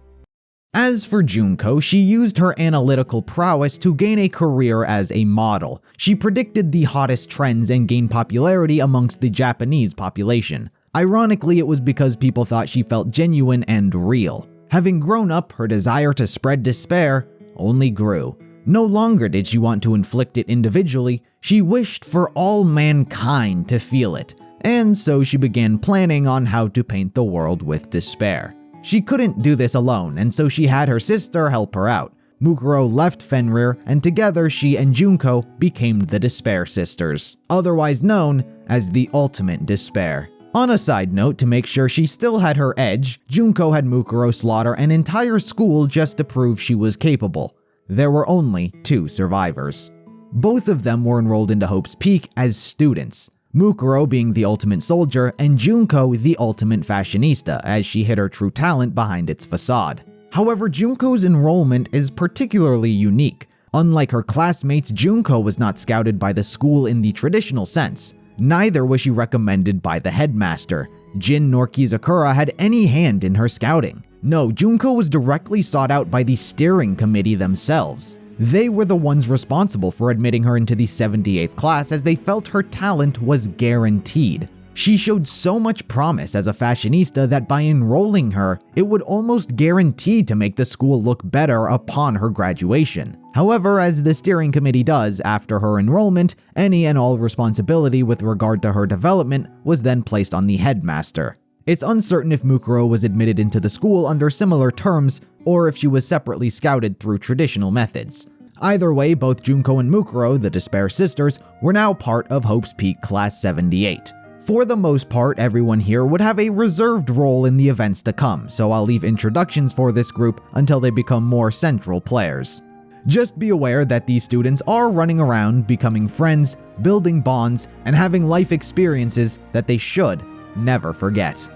S1: As for Junko, she used her analytical prowess to gain a career as a model. She predicted the hottest trends and gained popularity amongst the Japanese population. Ironically, it was because people thought she felt genuine and real. Having grown up, her desire to spread despair only grew. No longer did she want to inflict it individually, she wished for all mankind to feel it, and so she began planning on how to paint the world with despair. She couldn't do this alone, and so she had her sister help her out. Mukuro left Fenrir, and together she and Junko became the Despair Sisters, otherwise known as the Ultimate Despair. On a side note, to make sure she still had her edge, Junko had Mukuro slaughter an entire school just to prove she was capable. There were only 2 survivors. Both of them were enrolled into Hope's Peak as students, Mukuro being the ultimate soldier and Junko the ultimate fashionista, as she hid her true talent behind its facade. However, Junko's enrollment is particularly unique. Unlike her classmates, Junko was not scouted by the school in the traditional sense. Neither was she recommended by the headmaster. Jin nor Kizakura had any hand in her scouting. No, Junko was directly sought out by the steering committee themselves. They were the ones responsible for admitting her into the 78th class, as they felt her talent was guaranteed. She showed so much promise as a fashionista that by enrolling her, it would almost guarantee to make the school look better upon her graduation. However, as the steering committee does after her enrollment, any and all responsibility with regard to her development was then placed on the headmaster. It's uncertain if Mukuro was admitted into the school under similar terms, or if she was separately scouted through traditional methods. Either way, both Junko and Mukuro, the Despair Sisters, were now part of Hope's Peak Class 78. For the most part, everyone here would have a reserved role in the events to come, so I'll leave introductions for this group until they become more central players. Just be aware that these students are running around, becoming friends, building bonds, and having life experiences that they should never forget.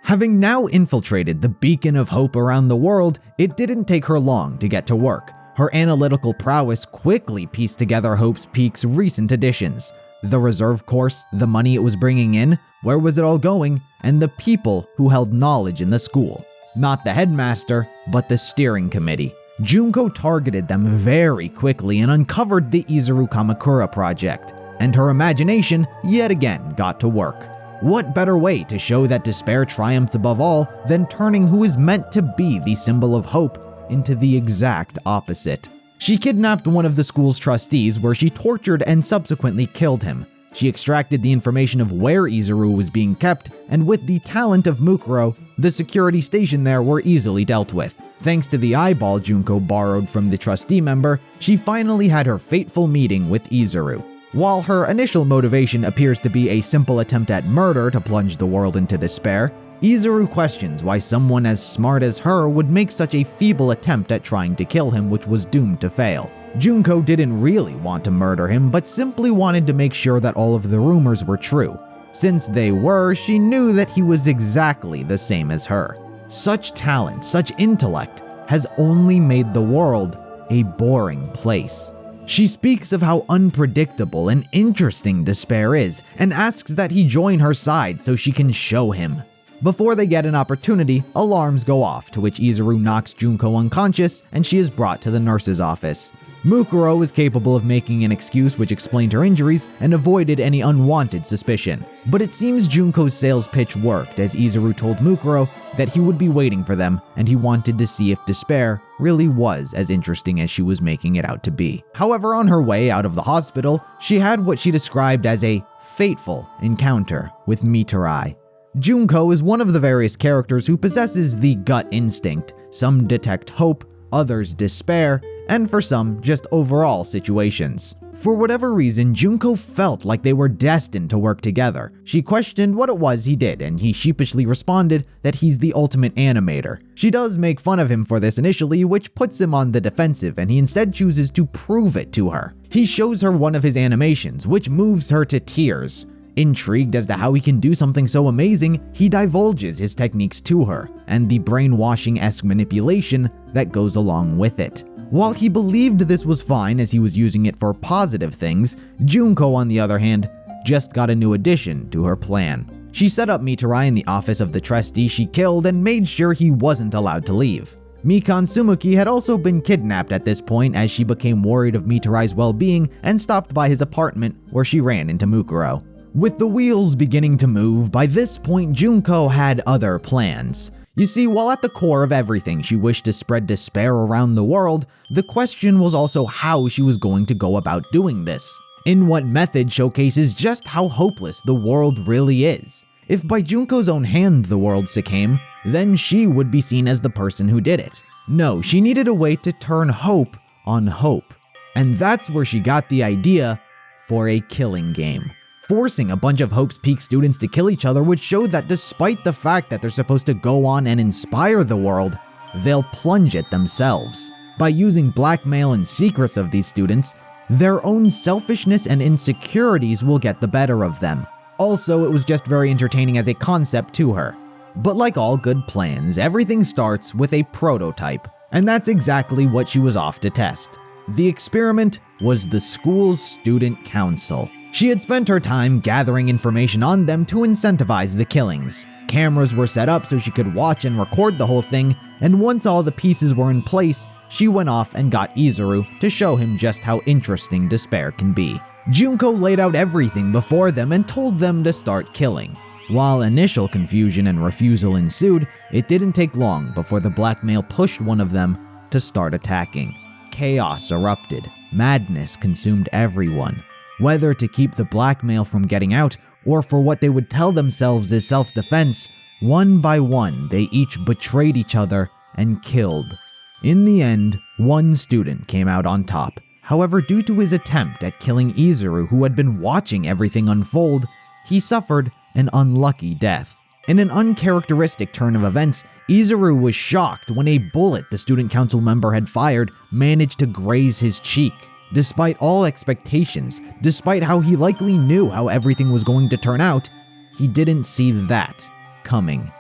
S1: Having now infiltrated the beacon of hope around the world, it didn't take her long to get to work. Her analytical prowess quickly pieced together Hope's Peak's recent additions. The reserve course, the money it was bringing in, where was it all going, and the people who held knowledge in the school. Not the headmaster, but the steering committee. Junko targeted them very quickly and uncovered the Izuru Kamakura project, and her imagination yet again got to work. What better way to show that despair triumphs above all than turning who is meant to be the symbol of hope into the exact opposite? She kidnapped one of the school's trustees, where she tortured and subsequently killed him. She extracted the information of where Izuru was being kept, and with the talent of Mukuro, the security station there were easily dealt with. Thanks to the eyeball Junko borrowed from the trustee member, she finally had her fateful meeting with Izuru. While her initial motivation appears to be a simple attempt at murder to plunge the world into despair, Izuru questions why someone as smart as her would make such a feeble attempt at trying to kill him, which was doomed to fail. Junko didn't really want to murder him, but simply wanted to make sure that all of the rumors were true. Since they were, she knew that he was exactly the same as her. Such talent, such intellect, has only made the world a boring place. She speaks of how unpredictable and interesting despair is, and asks that he join her side so she can show him. Before they get an opportunity, alarms go off, to which Izuru knocks Junko unconscious and she is brought to the nurse's office. Mukuro is capable of making an excuse which explained her injuries and avoided any unwanted suspicion. But it seems Junko's sales pitch worked, as Izuru told Mukuro that he would be waiting for them and he wanted to see if despair really was as interesting as she was making it out to be. However, on her way out of the hospital, she had what she described as a fateful encounter with Mitarai. Junko is one of the various characters who possesses the gut instinct. Some detect hope, others despair, and for some, just overall situations. For whatever reason, Junko felt like they were destined to work together. She questioned what it was he did, and he sheepishly responded that he's the ultimate animator. She does make fun of him for this initially, which puts him on the defensive, and he instead chooses to prove it to her. He shows her one of his animations, which moves her to tears. Intrigued as to how he can do something so amazing, he divulges his techniques to her, and the brainwashing-esque manipulation that goes along with it. While he believed this was fine as he was using it for positive things, Junko, on the other hand, just got a new addition to her plan. She set up Mitarai in the office of the trustee she killed and made sure he wasn't allowed to leave. Mikan Sumuki had also been kidnapped at this point as she became worried of Mitarai's well-being and stopped by his apartment where she ran into Mukuro. With the wheels beginning to move, by this point Junko had other plans. You see, while at the core of everything she wished to spread despair around the world, the question was also how she was going to go about doing this. In what method showcases just how hopeless the world really is. If by Junko's own hand the world succumbed, then she would be seen as the person who did it. No, she needed a way to turn hope on hope. And that's where she got the idea for a killing game. Forcing a bunch of Hope's Peak students to kill each other would show that despite the fact that they're supposed to go on and inspire the world, they'll plunge it themselves. By using blackmail and secrets of these students, their own selfishness and insecurities will get the better of them. Also, it was just very entertaining as a concept to her. But like all good plans, everything starts with a prototype, and that's exactly what she was off to test. The experiment was the school's student council. She had spent her time gathering information on them to incentivize the killings. Cameras were set up so she could watch and record the whole thing, and once all the pieces were in place, she went off and got Izuru to show him just how interesting despair can be. Junko laid out everything before them and told them to start killing. While initial confusion and refusal ensued, it didn't take long before the blackmail pushed one of them to start attacking. Chaos erupted. Madness consumed everyone. Whether to keep the blackmail from getting out or for what they would tell themselves is self-defense, one by one they each betrayed each other and killed. In the end, one student came out on top. However, due to his attempt at killing Izuru, who had been watching everything unfold, he suffered an unlucky death. In an uncharacteristic turn of events, Izuru was shocked when a bullet the student council member had fired managed to graze his cheek. Despite all expectations, despite how he likely knew how everything was going to turn out, he didn't see that coming.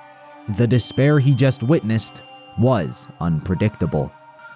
S1: The despair he just witnessed was unpredictable.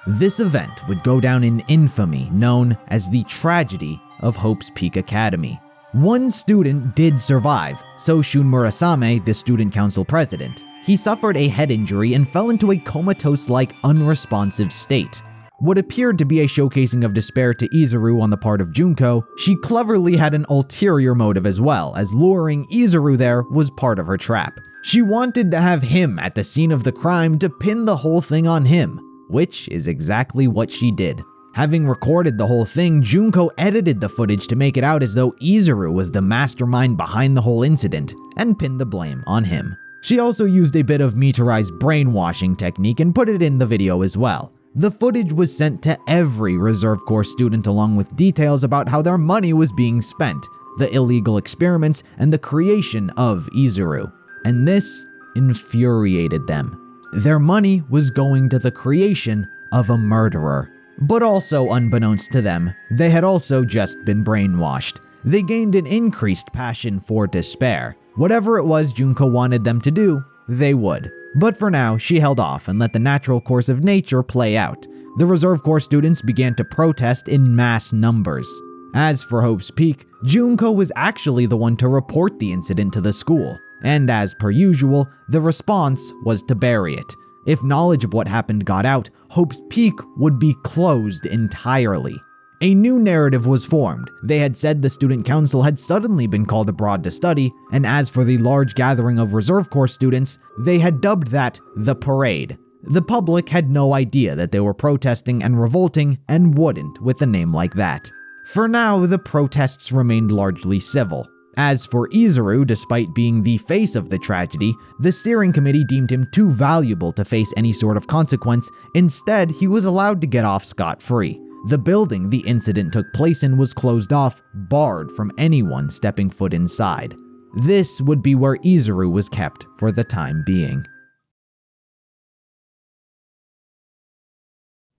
S1: This event would go down in infamy, known as the tragedy of Hope's Peak Academy. One student did survive, Soshun Murasame, the student council president. He suffered a head injury and fell into a comatose-like unresponsive state. What appeared to be a showcasing of despair to Izuru on the part of Junko, she cleverly had an ulterior motive as well, as luring Izuru there was part of her trap. She wanted to have him at the scene of the crime to pin the whole thing on him, which is exactly what she did. Having recorded the whole thing, Junko edited the footage to make it out as though Izuru was the mastermind behind the whole incident, and pinned the blame on him. She also used a bit of Mitarai's brainwashing technique and put it in the video as well. The footage was sent to every Reserve Corps student along with details about how their money was being spent, the illegal experiments, and the creation of Izuru. And this infuriated them. Their money was going to the creation of a murderer. But also, unbeknownst to them, they had also just been brainwashed. They gained an increased passion for despair. Whatever it was Junko wanted them to do, they would. But for now, she held off and let the natural course of nature play out. The Reserve Corps students began to protest in mass numbers. As for Hope's Peak, Junko was actually the one to report the incident to the school. And as per usual, the response was to bury it. If knowledge of what happened got out, Hope's Peak would be closed entirely. A new narrative was formed. They had said the student council had suddenly been called abroad to study, and as for the large gathering of Reserve Corps students, they had dubbed that the parade. The public had no idea that they were protesting and revolting and wouldn't with a name like that. For now, the protests remained largely civil. As for Izuru, despite being the face of the tragedy, the steering committee deemed him too valuable to face any sort of consequence. Instead, he was allowed to get off scot-free. The building the incident took place in was closed off, barred from anyone stepping foot inside. This would be where Izuru was kept for the time being.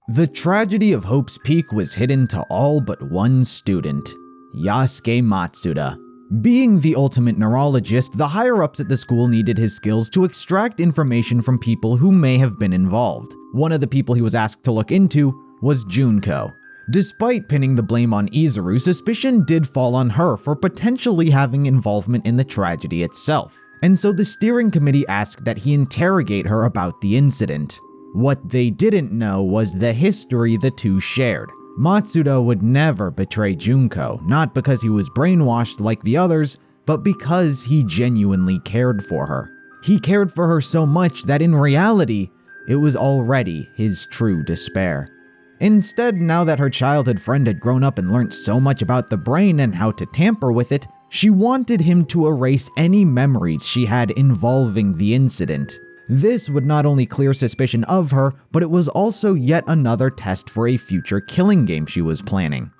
S1: The tragedy of Hope's Peak was hidden to all but one student, Yasuke Matsuda. Being the ultimate neurologist, the higher-ups at the school needed his skills to extract information from people who may have been involved. One of the people he was asked to look into was Junko. Despite pinning the blame on Izuru, suspicion did fall on her for potentially having involvement in the tragedy itself, and so the steering committee asked that he interrogate her about the incident. What they didn't know was the history the two shared. Matsuda would never betray Junko, not because he was brainwashed like the others, but because he genuinely cared for her. He cared for her so much that in reality, it was already his true despair. Instead, now that her childhood friend had grown up and learned so much about the brain and how to tamper with it, she wanted him to erase any memories she had involving the incident. This would not only clear suspicion of her, but it was also yet another test for a future killing game she was planning.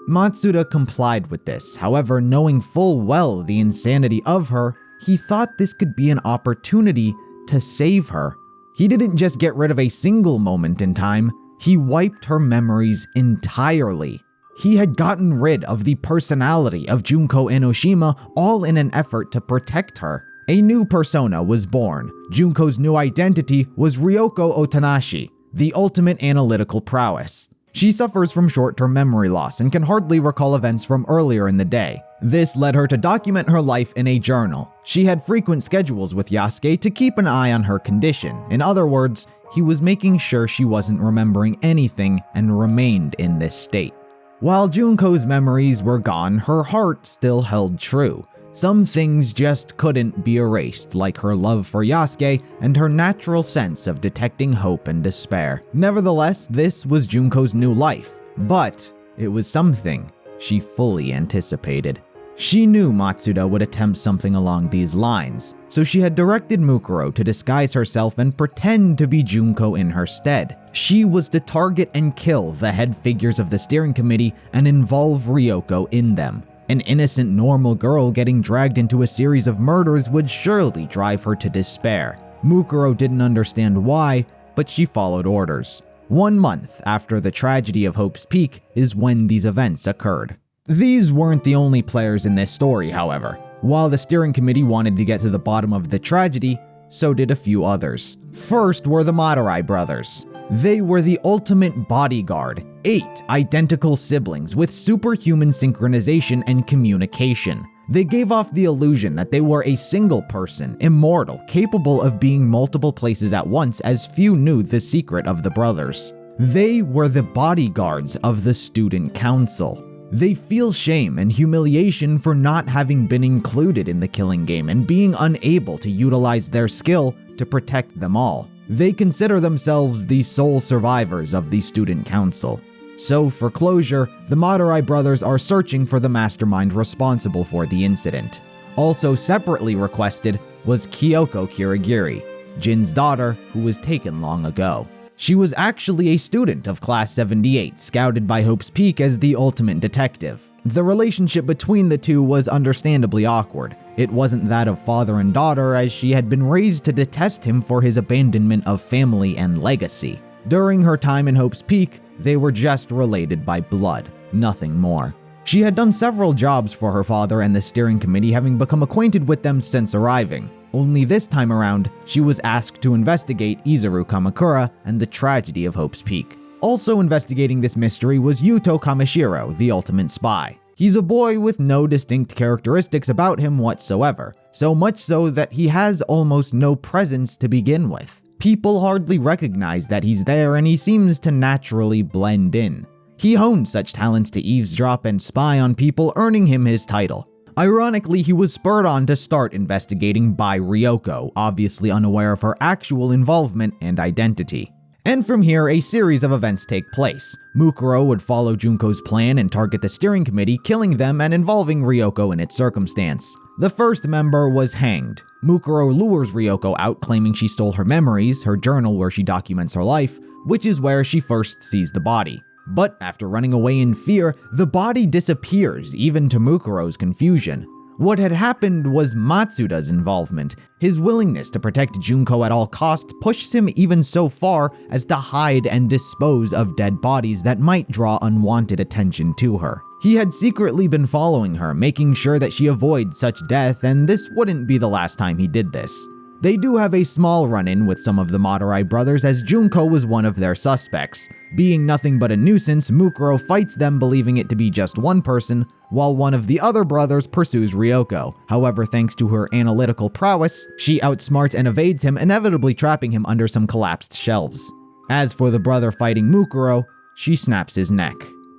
S1: Matsuda complied with this, however, knowing full well the insanity of her, he thought this could be an opportunity to save her. He didn't just get rid of a single moment in time, he wiped her memories entirely. He had gotten rid of the personality of Junko Enoshima, all in an effort to protect her. A new persona was born. Junko's new identity was Ryoko Otanashi, the ultimate analytical prowess. She suffers from short-term memory loss and can hardly recall events from earlier in the day. This led her to document her life in a journal. She had frequent schedules with Yasuke to keep an eye on her condition. In other words, he was making sure she wasn't remembering anything and remained in this state. While Junko's memories were gone, her heart still held true. Some things just couldn't be erased, like her love for Yasuke and her natural sense of detecting hope and despair. Nevertheless, this was Junko's new life, but it was something she fully anticipated. She knew Matsuda would attempt something along these lines, so she had directed Mukuro to disguise herself and pretend to be Junko in her stead. She was to target and kill the head figures of the steering committee and involve Ryoko in them. An innocent, normal girl getting dragged into a series of murders would surely drive her to despair. Mukuro didn't understand why, but she followed orders. 1 month after the tragedy of Hope's Peak is when these events occurred. These weren't the only players in this story, however. While the steering committee wanted to get to the bottom of the tragedy, so did a few others. First were the Madurai brothers. They were the ultimate bodyguard, 8 identical siblings with superhuman synchronization and communication. They gave off the illusion that they were a single person, immortal, capable of being multiple places at once, as few knew the secret of the brothers. They were the bodyguards of the student council. They feel shame and humiliation for not having been included in the killing game and being unable to utilize their skill to protect them all. They consider themselves the sole survivors of the student council. So for closure, the Madurai brothers are searching for the mastermind responsible for the incident. Also separately requested was Kyoko Kirigiri, Jin's daughter, who was taken long ago. She was actually a student of Class 78, scouted by Hope's Peak as the ultimate detective. The relationship between the two was understandably awkward. It wasn't that of father and daughter, as she had been raised to detest him for his abandonment of family and legacy. During her time in Hope's Peak, they were just related by blood, nothing more. She had done several jobs for her father and the steering committee, having become acquainted with them since arriving. Only this time around, she was asked to investigate Izuru Kamakura and the tragedy of Hope's Peak. Also investigating this mystery was Yuto Kamishiro, the ultimate spy. He's a boy with no distinct characteristics about him whatsoever, so much so that he has almost no presence to begin with. People hardly recognize that he's there, and he seems to naturally blend in. He honed such talents to eavesdrop and spy on people, earning him his title. Ironically, he was spurred on to start investigating by Ryoko, obviously unaware of her actual involvement and identity. And from here, a series of events take place. Mukuro would follow Junko's plan and target the steering committee, killing them and involving Ryoko in its circumstance. The first member was hanged. Mukuro lures Ryoko out, claiming she stole her memories, her journal where she documents her life, which is where she first sees the body. But after running away in fear, the body disappears, even to Mukuro's confusion. What had happened was Matsuda's involvement. His willingness to protect Junko at all costs pushed him even so far as to hide and dispose of dead bodies that might draw unwanted attention to her. He had secretly been following her, making sure that she avoids such death, and this wouldn't be the last time he did this. They do have a small run-in with some of the Madurai brothers, as Junko was one of their suspects. Being nothing but a nuisance, Mukuro fights them, believing it to be just one person, while one of the other brothers pursues Ryoko. However, thanks to her analytical prowess, she outsmarts and evades him, inevitably trapping him under some collapsed shelves. As for the brother fighting Mukuro, she snaps his neck.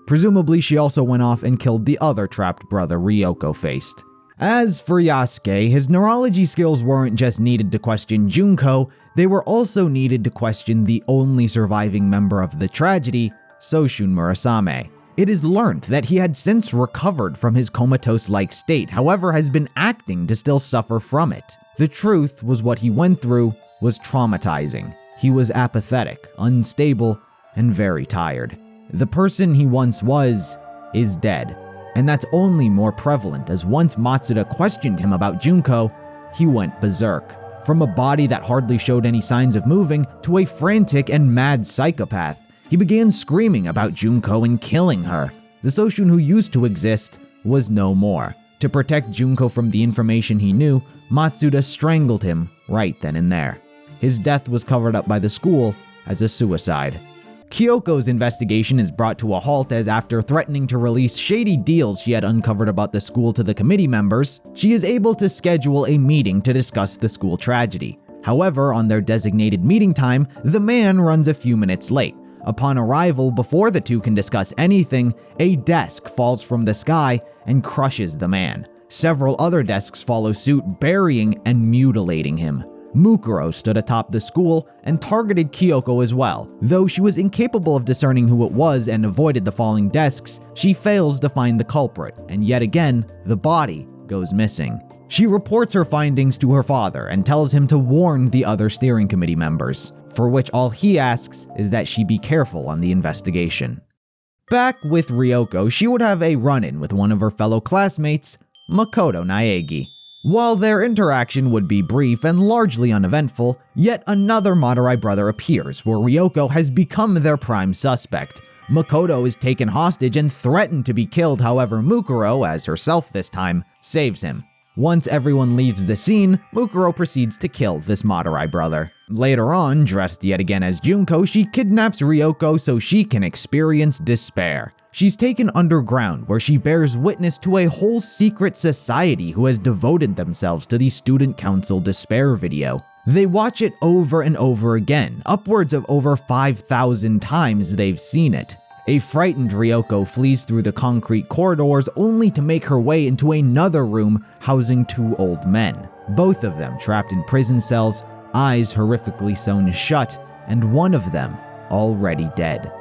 S1: Presumably, she also went off and killed the other trapped brother Ryoko faced. As for Yasuke, his neurology skills weren't just needed to question Junko, they were also needed to question the only surviving member of the tragedy, Soshun Murasame. It is learned that he had since recovered from his comatose-like state, however has been acting to still suffer from it. The truth was what he went through was traumatizing. He was apathetic, unstable, and very tired. The person he once was is dead. And that's only more prevalent, as once Matsuda questioned him about Junko, he went berserk. From a body that hardly showed any signs of moving to a frantic and mad psychopath, he began screaming about Junko and killing her. The Soshun who used to exist was no more. To protect Junko from the information he knew, Matsuda strangled him right then and there. His death was covered up by the school as a suicide. Kyoko's investigation is brought to a halt, as after threatening to release shady deals she had uncovered about the school to the committee members, she is able to schedule a meeting to discuss the school tragedy. However, on their designated meeting time, the man runs a few minutes late. Upon arrival, before the two can discuss anything, a desk falls from the sky and crushes the man. Several other desks follow suit, burying and mutilating him. Mukuro stood atop the school and targeted Kyoko as well. Though she was incapable of discerning who it was and avoided the falling desks, she fails to find the culprit, and yet again, the body goes missing. She reports her findings to her father and tells him to warn the other steering committee members, for which all he asks is that she be careful on the investigation. Back with Ryoko, she would have a run-in with one of her fellow classmates, Makoto Naegi. While their interaction would be brief and largely uneventful, yet another Madurai brother appears, for Ryoko has become their prime suspect. Makoto is taken hostage and threatened to be killed, however Mukuro, as herself this time, saves him. Once everyone leaves the scene, Mukuro proceeds to kill this Madurai brother. Later on, dressed yet again as Junko, she kidnaps Ryoko so she can experience despair. She's taken underground, where she bears witness to a whole secret society who has devoted themselves to the Student Council Despair video. They watch it over and over again, upwards of over 5,000 times they've seen it. A frightened Ryoko flees through the concrete corridors only to make her way into another room housing two old men. Both of them trapped in prison cells, eyes horrifically sewn shut, and one of them already dead.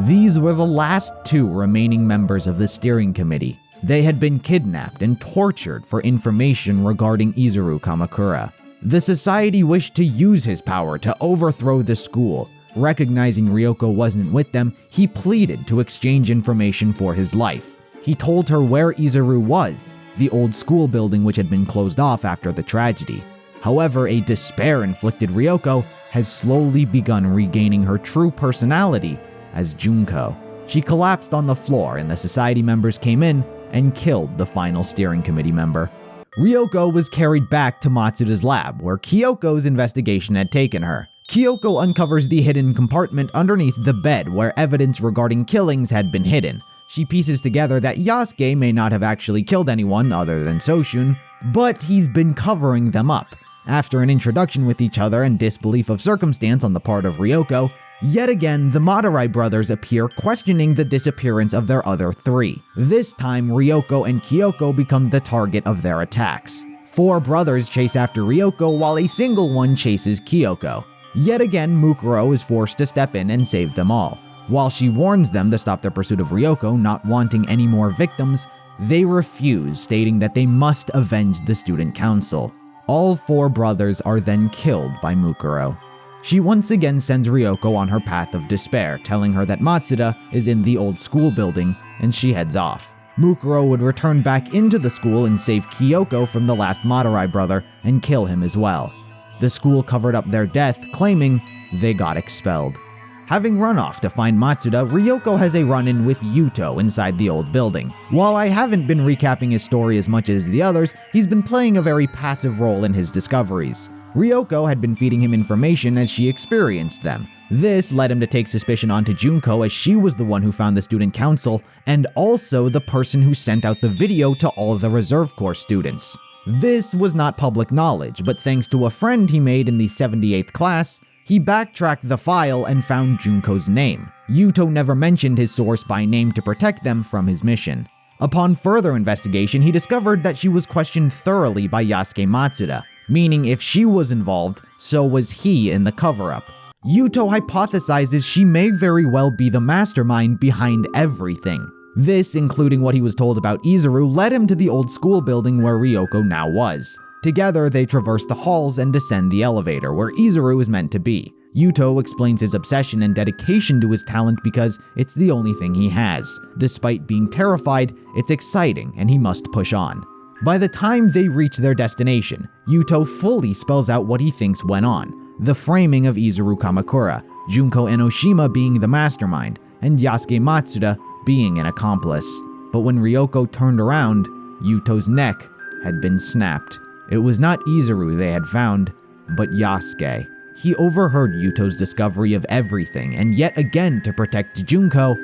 S1: These were the last two remaining members of the steering committee. They had been kidnapped and tortured for information regarding Izuru Kamakura. The society wished to use his power to overthrow the school. Recognizing Ryoko wasn't with them, he pleaded to exchange information for his life. He told her where Izuru was, the old school building which had been closed off after the tragedy. However, a despair-inflicted Ryoko has slowly begun regaining her true personality as Junko. She collapsed on the floor and the society members came in and killed the final steering committee member. Ryoko was carried back to Matsuda's lab, where Kyoko's investigation had taken her. Kyoko uncovers the hidden compartment underneath the bed where evidence regarding killings had been hidden. She pieces together that Yasuke may not have actually killed anyone other than Soshun, but he's been covering them up. After an introduction with each other and disbelief of circumstance on the part of Ryoko, yet again, the Madurai brothers appear, questioning the disappearance of their other three. This time, Ryoko and Kyoko become the target of their attacks. 4 brothers chase after Ryoko while a single one chases Kyoko. Yet again, Mukuro is forced to step in and save them all. While she warns them to stop their pursuit of Ryoko, not wanting any more victims, they refuse, stating that they must avenge the student council. All 4 brothers are then killed by Mukuro. She once again sends Ryoko on her path of despair, telling her that Matsuda is in the old school building, and she heads off. Mukuro would return back into the school and save Kyoko from the last Madurai brother and kill him as well. The school covered up their death, claiming they got expelled. Having run off to find Matsuda, Ryoko has a run-in with Yuto inside the old building. While I haven't been recapping his story as much as the others, he's been playing a very passive role in his discoveries. Ryoko had been feeding him information as she experienced them. This led him to take suspicion onto Junko, as she was the one who found the student council and also the person who sent out the video to all of the Reserve Corps students. This was not public knowledge, but thanks to a friend he made in the 78th class, he backtracked the file and found Junko's name. Yuto never mentioned his source by name to protect them from his mission. Upon further investigation, he discovered that she was questioned thoroughly by Yasuke Matsuda, meaning if she was involved, so was he in the cover-up. Yuto hypothesizes she may very well be the mastermind behind everything. This, including what he was told about Izuru, led him to the old school building where Ryoko now was. Together, they traverse the halls and descend the elevator, where Izuru is meant to be. Yuto explains his obsession and dedication to his talent because it's the only thing he has. Despite being terrified, it's exciting and he must push on. By the time they reach their destination, Yuto fully spells out what he thinks went on. The framing of Izuru Kamakura, Junko Enoshima being the mastermind, and Yasuke Matsuda being an accomplice. But when Ryoko turned around, Yuto's neck had been snapped. It was not Izuru they had found, but Yasuke. He overheard Yuto's discovery of everything, and yet again to protect Junko,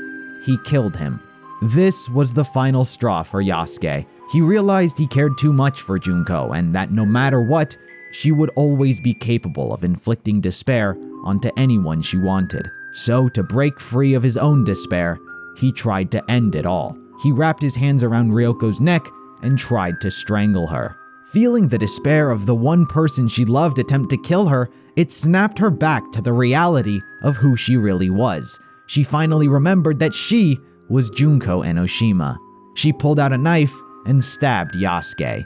S1: he killed him. This was the final straw for Yasuke. He realized he cared too much for Junko, and that no matter what, she would always be capable of inflicting despair onto anyone she wanted. So, to break free of his own despair, he tried to end it all. He wrapped his hands around Ryoko's neck and tried to strangle her. Feeling the despair of the one person she loved attempt to kill her, it snapped her back to the reality of who she really was. She finally remembered that she was Junko Enoshima. She pulled out a knife and stabbed Yasuke.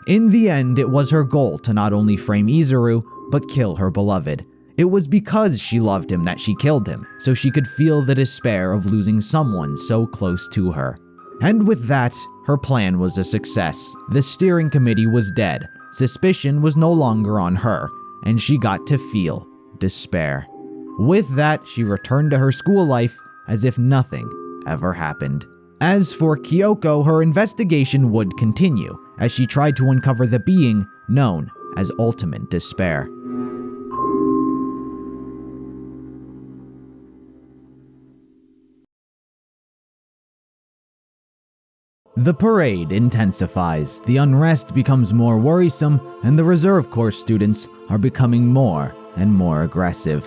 S1: In the end, it was her goal to not only frame Izuru, but kill her beloved. It was because she loved him that she killed him, so she could feel the despair of losing someone so close to her. And with that, her plan was a success. The steering committee was dead, suspicion was no longer on her, and she got to feel despair. With that, she returned to her school life as if nothing ever happened. As for Kyoko, her investigation would continue, as she tried to uncover the being known as Ultimate Despair. The parade intensifies, the unrest becomes more worrisome, and the Reserve Corps students are becoming more and more aggressive.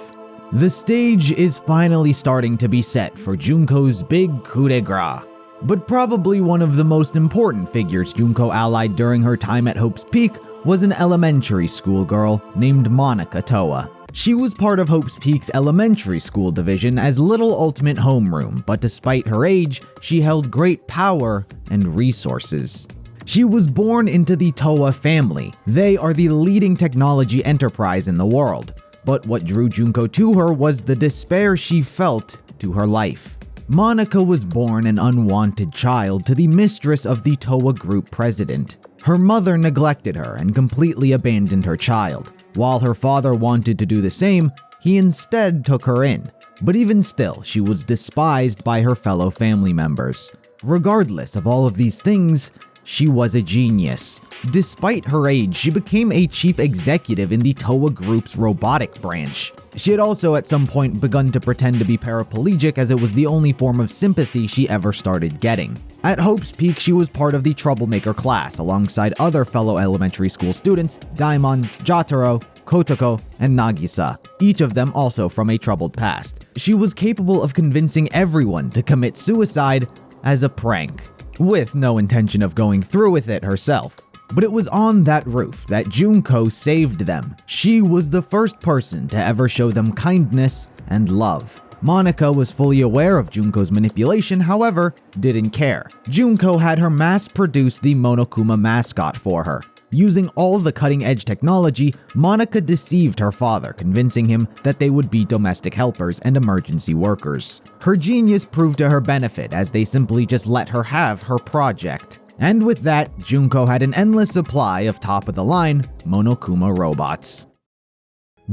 S1: The stage is finally starting to be set for Junko's big coup de grace. But probably one of the most important figures Junko allied during her time at Hope's Peak was an elementary school girl named Monica Toa. She was part of Hope's Peak's elementary school division as Little Ultimate Homeroom, but despite her age, she held great power and resources. She was born into the Toa family. They are the leading technology enterprise in the world. But what drew Junko to her was the despair she felt to her life. Monica was born an unwanted child to the mistress of the Toa Group president. Her mother neglected her and completely abandoned her child. While her father wanted to do the same, he instead took her in. But even still, she was despised by her fellow family members. Regardless of all of these things, she was a genius. Despite her age, she became a chief executive in the Toa Group's robotic branch. She had also at some point begun to pretend to be paraplegic, as it was the only form of sympathy she ever started getting. At Hope's Peak, she was part of the troublemaker class alongside other fellow elementary school students, Daimon, Jotaro, Kotoko, and Nagisa, each of them also from a troubled past. She was capable of convincing everyone to commit suicide as a prank, with no intention of going through with it herself. But it was on that roof that Junko saved them. She was the first person to ever show them kindness and love. Monica was fully aware of Junko's manipulation, however, didn't care. Junko had her mass-produce the Monokuma mascot for her. Using all the cutting-edge technology, Monica deceived her father, convincing him that they would be domestic helpers and emergency workers. Her genius proved to her benefit, as they simply just let her have her project. And with that, Junko had an endless supply of top-of-the-line Monokuma robots.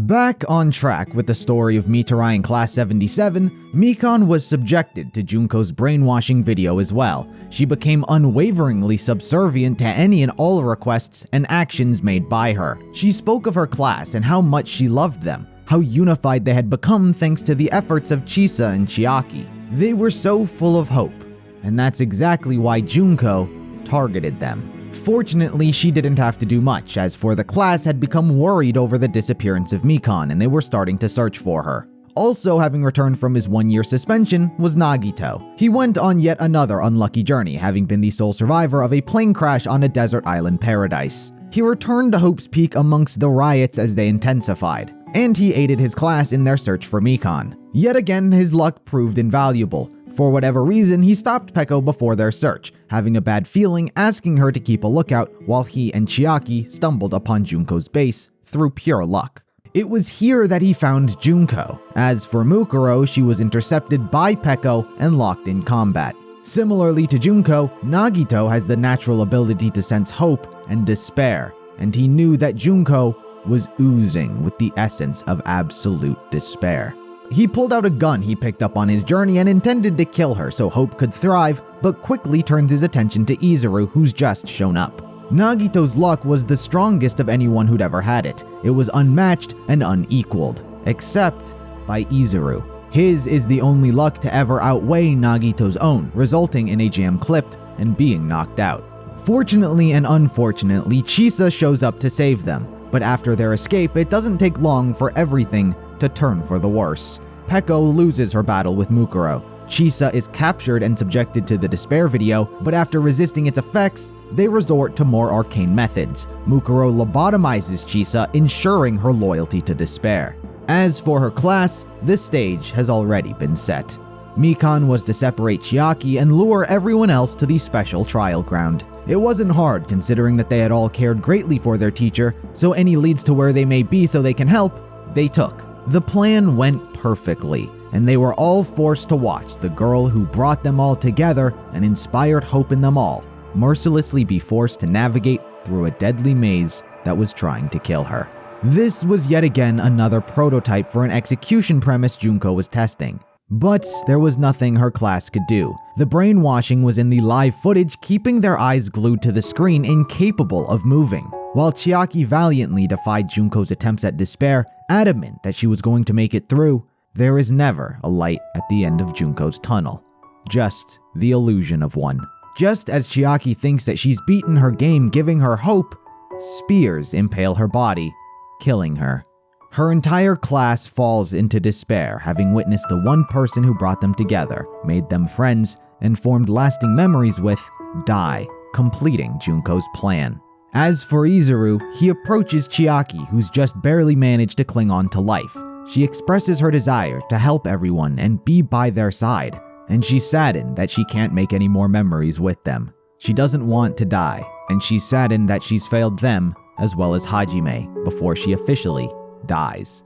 S1: Back on track with the story of Mitarai in Class 77, Mikan was subjected to Junko's brainwashing video as well. She became unwaveringly subservient to any and all requests and actions made by her. She spoke of her class and how much she loved them, how unified they had become thanks to the efforts of Chisa and Chiaki. They were so full of hope, and that's exactly why Junko targeted them. Fortunately, she didn't have to do much, as for the class had become worried over the disappearance of Mikan and they were starting to search for her. Also having returned from his 1-year suspension was Nagito. He went on yet another unlucky journey, having been the sole survivor of a plane crash on a desert island paradise. He returned to Hope's Peak amongst the riots as they intensified, and he aided his class in their search for Mikan. Yet again, his luck proved invaluable. For whatever reason, he stopped Peko before their search, having a bad feeling, asking her to keep a lookout while he and Chiaki stumbled upon Junko's base through pure luck. It was here that he found Junko. As for Mukuro, she was intercepted by Peko and locked in combat. Similarly to Junko, Nagito has the natural ability to sense hope and despair, and he knew that Junko was oozing with the essence of absolute despair. He pulled out a gun he picked up on his journey and intended to kill her so Hope could thrive, but quickly turns his attention to Izuru, who's just shown up. Nagito's luck was the strongest of anyone who'd ever had it. It was unmatched and unequaled, except by Izuru. His is the only luck to ever outweigh Nagito's own, resulting in a jam clipped and being knocked out. Fortunately and unfortunately, Chisa shows up to save them, but after their escape, it doesn't take long for everything to turn for the worse. Peko loses her battle with Mukuro. Chisa is captured and subjected to the despair video, but after resisting its effects, they resort to more arcane methods. Mukuro lobotomizes Chisa, ensuring her loyalty to despair. As for her class, the stage has already been set. Mikan was to separate Chiaki and lure everyone else to the special trial ground. It wasn't hard considering that they had all cared greatly for their teacher, so any leads to where they may be so they can help, they took. The plan went perfectly, and they were all forced to watch the girl who brought them all together and inspired hope in them all mercilessly be forced to navigate through a deadly maze that was trying to kill her. This was yet again another prototype for an execution premise Junko was testing. But there was nothing her class could do. The brainwashing was in the live footage, keeping their eyes glued to the screen, incapable of moving. While Chiaki valiantly defied Junko's attempts at despair, adamant that she was going to make it through, there is never a light at the end of Junko's tunnel. Just the illusion of one. Just as Chiaki thinks that she's beaten her game, giving her hope, spears impale her body, killing her. Her entire class falls into despair, having witnessed the one person who brought them together, made them friends, and formed lasting memories with, die, completing Junko's plan. As for Izuru, he approaches Chiaki, who's just barely managed to cling on to life. She expresses her desire to help everyone and be by their side, and she's saddened that she can't make any more memories with them. She doesn't want to die, and she's saddened that she's failed them as well as Hajime before she officially dies.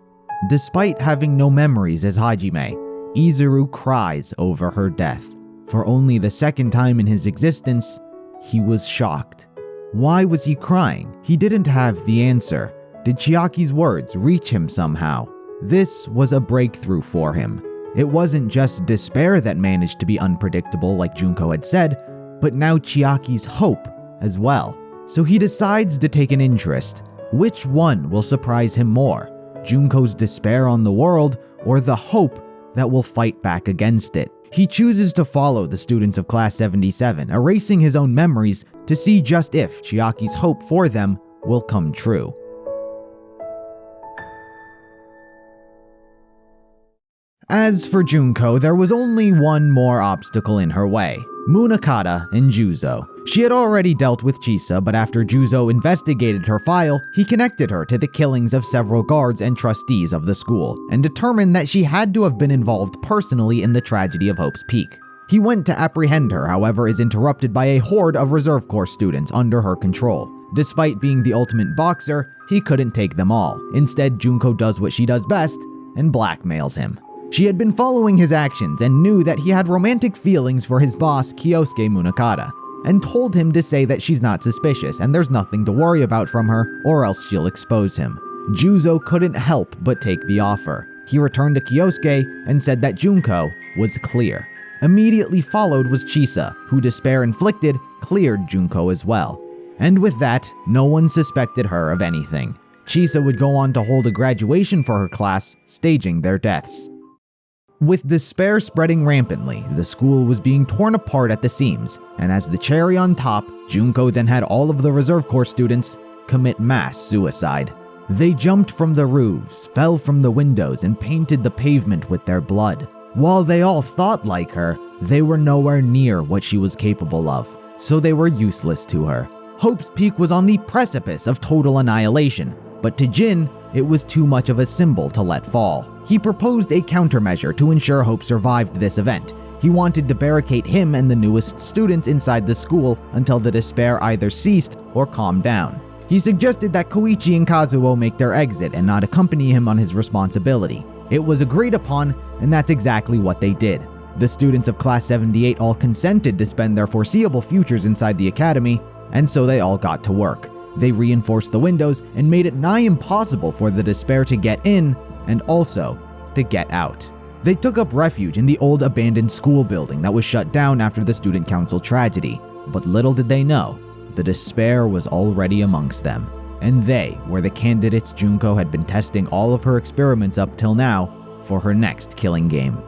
S1: Despite having no memories as Hajime, Izuru cries over her death. For only the second time in his existence, he was shocked. Why was he crying? He didn't have the answer. Did Chiaki's words reach him somehow? This was a breakthrough for him. It wasn't just despair that managed to be unpredictable like Junko had said, but now Chiaki's hope as well. So he decides to take an interest. Which one will surprise him more? Junko's despair on the world, or the hope that will fight back against it? He chooses to follow the students of Class 77, erasing his own memories to see just if Chiaki's hope for them will come true. As for Junko, there was only one more obstacle in her way: Munakata and Juzo. She had already dealt with Chisa, but after Juzo investigated her file, he connected her to the killings of several guards and trustees of the school, and determined that she had to have been involved personally in the tragedy of Hope's Peak. He went to apprehend her, however, is interrupted by a horde of Reserve Corps students under her control. Despite being the ultimate boxer, he couldn't take them all. Instead, Junko does what she does best and blackmails him. She had been following his actions and knew that he had romantic feelings for his boss, Kyosuke Munakata, and told him to say that she's not suspicious and there's nothing to worry about from her, or else she'll expose him. Juzo couldn't help but take the offer. He returned to Kyosuke and said that Junko was clear. Immediately followed was Chisa, who despair inflicted cleared Junko as well. And with that, no one suspected her of anything. Chisa would go on to hold a graduation for her class, staging their deaths. With despair spreading rampantly, the school was being torn apart at the seams, and as the cherry on top, Junko then had all of the Reserve Corps students commit mass suicide. They jumped from the roofs, fell from the windows, and painted the pavement with their blood. While they all thought like her, they were nowhere near what she was capable of, so they were useless to her. Hope's Peak was on the precipice of total annihilation, but to Jin, it was too much of a symbol to let fall. He proposed a countermeasure to ensure Hope survived this event. He wanted to barricade him and the newest students inside the school until the despair either ceased or calmed down. He suggested that Koichi and Kazuo make their exit and not accompany him on his responsibility. It was agreed upon, and that's exactly what they did. The students of Class 78 all consented to spend their foreseeable futures inside the academy, and so they all got to work. They reinforced the windows and made it nigh impossible for the despair to get in and also to get out. They took up refuge in the old abandoned school building that was shut down after the student council tragedy. But little did they know, the despair was already amongst them. And they were the candidates Junko had been testing all of her experiments up till now for her next killing game.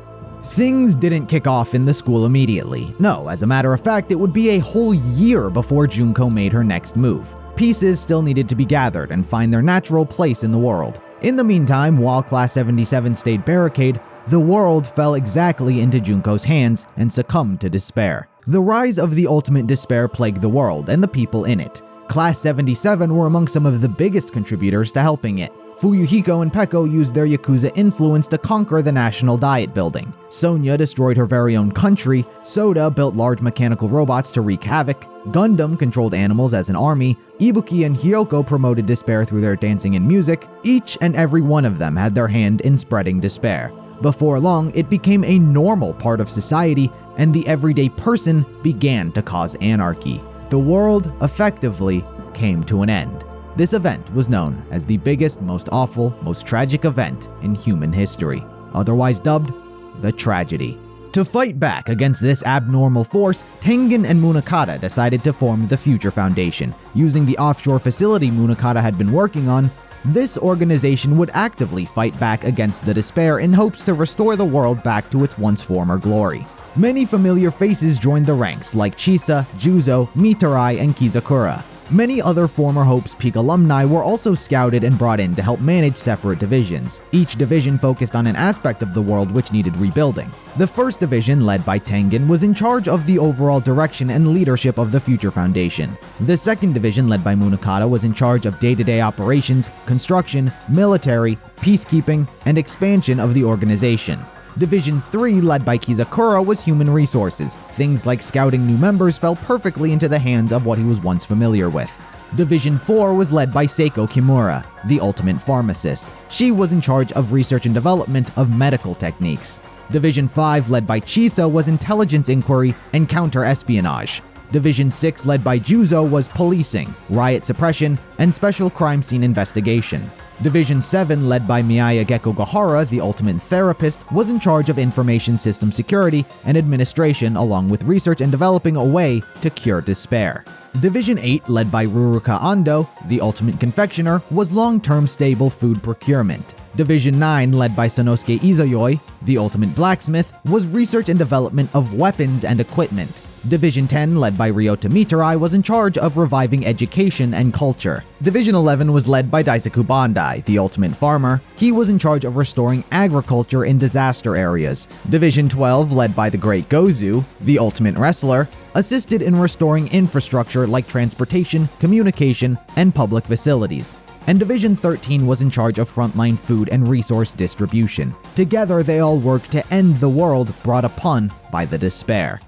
S1: Things didn't kick off in the school immediately. No, as a matter of fact, it would be a whole year before Junko made her next move. Pieces still needed to be gathered and find their natural place in the world. In the meantime, while Class 77 stayed barricaded, the world fell exactly into Junko's hands and succumbed to despair. The rise of the ultimate despair plagued the world and the people in it. Class 77 were among some of the biggest contributors to helping it. Fuyuhiko and Peko used their Yakuza influence to conquer the national diet building. Sonya destroyed her very own country, Soda built large mechanical robots to wreak havoc, Gundam controlled animals as an army, Ibuki and Hyoko promoted despair through their dancing and music. Each and every one of them had their hand in spreading despair. Before long, it became a normal part of society, and the everyday person began to cause anarchy. The world, effectively, came to an end. This event was known as the biggest, most awful, most tragic event in human history, otherwise dubbed the Tragedy. To fight back against this abnormal force, Tengen and Munakata decided to form the Future Foundation. Using the offshore facility Munakata had been working on, this organization would actively fight back against the despair in hopes to restore the world back to its once former glory. Many familiar faces joined the ranks like Chisa, Juzo, Mitarai, and Kizakura. Many other former Hope's Peak alumni were also scouted and brought in to help manage separate divisions. Each division focused on an aspect of the world which needed rebuilding. The first division, led by Tengen, was in charge of the overall direction and leadership of the Future Foundation. The second division, led by Munakata, was in charge of day-to-day operations, construction, military, peacekeeping, and expansion of the organization. Division 3, led by Kizakura, was human resources. Things like scouting new members fell perfectly into the hands of what he was once familiar with. Division 4 was led by Seiko Kimura, the ultimate pharmacist. She was in charge of research and development of medical techniques. Division 5, led by Chisa, was intelligence inquiry and counter-espionage. Division 6, led by Juzo, was policing, riot suppression, and special crime scene investigation. Division 7, led by Miyaya Gekogahara, the ultimate therapist, was in charge of information system security and administration, along with research and developing a way to cure despair. Division 8, led by Ruruka Ando, the ultimate confectioner, was long-term stable food procurement. Division 9, led by Sanosuke Izayoi, the ultimate blacksmith, was research and development of weapons and equipment. Division 10, led by Ryota Mitarai, was in charge of reviving education and culture. Division 11 was led by Daisaku Bandai, the ultimate farmer. He was in charge of restoring agriculture in disaster areas. Division 12, led by the Great Gozu, the ultimate wrestler, assisted in restoring infrastructure like transportation, communication, and public facilities. And Division 13 was in charge of frontline food and resource distribution. Together, they all worked to end the world brought upon by the despair.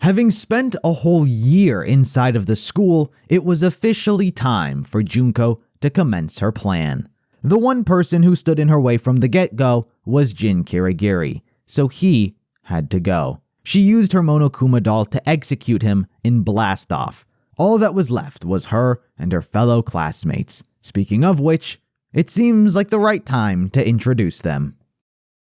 S1: Having spent a whole year inside of the school, it was officially time for Junko to commence her plan. The one person who stood in her way from the get-go was Jin Kirigiri, so he had to go. She used her Monokuma doll to execute him in blast-off. All that was left was her and her fellow classmates. Speaking of which, it seems like the right time to introduce them.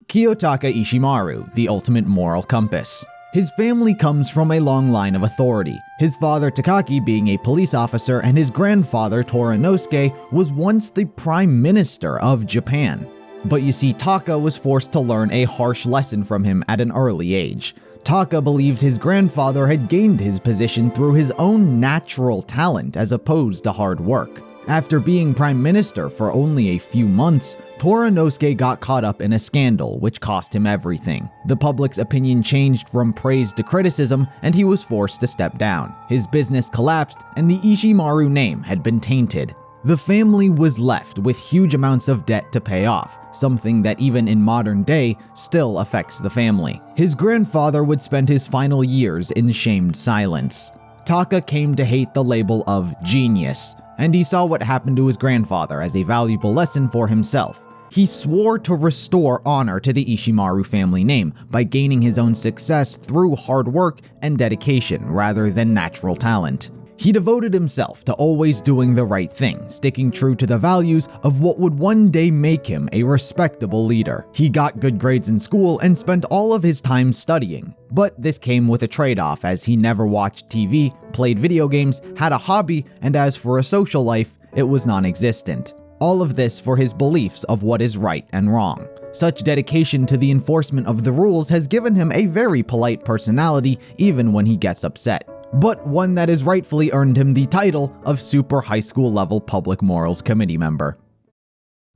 S1: Kiyotaka Ishimaru, the ultimate moral compass. His family comes from a long line of authority, his father Takaki being a police officer and his grandfather Toranosuke was once the prime minister of Japan. But you see, Taka was forced to learn a harsh lesson from him at an early age. Taka believed his grandfather had gained his position through his own natural talent as opposed to hard work. After being prime minister for only a few months, Toranosuke got caught up in a scandal which cost him everything. The public's opinion changed from praise to criticism and he was forced to step down. His business collapsed and the Ishimaru name had been tainted. The family was left with huge amounts of debt to pay off, something that even in modern day still affects the family. His grandfather would spend his final years in shamed silence. Taka came to hate the label of genius, and he saw what happened to his grandfather as a valuable lesson for himself. He swore to restore honor to the Ishimaru family name by gaining his own success through hard work and dedication rather than natural talent. He devoted himself to always doing the right thing, sticking true to the values of what would one day make him a respectable leader. He got good grades in school and spent all of his time studying. But this came with a trade-off as he never watched TV, played video games, had a hobby, and as for a social life, it was non-existent. All of this for his beliefs of what is right and wrong. Such dedication to the enforcement of the rules has given him a very polite personality even when he gets upset, but one that has rightfully earned him the title of Super High School Level Public Morals Committee member.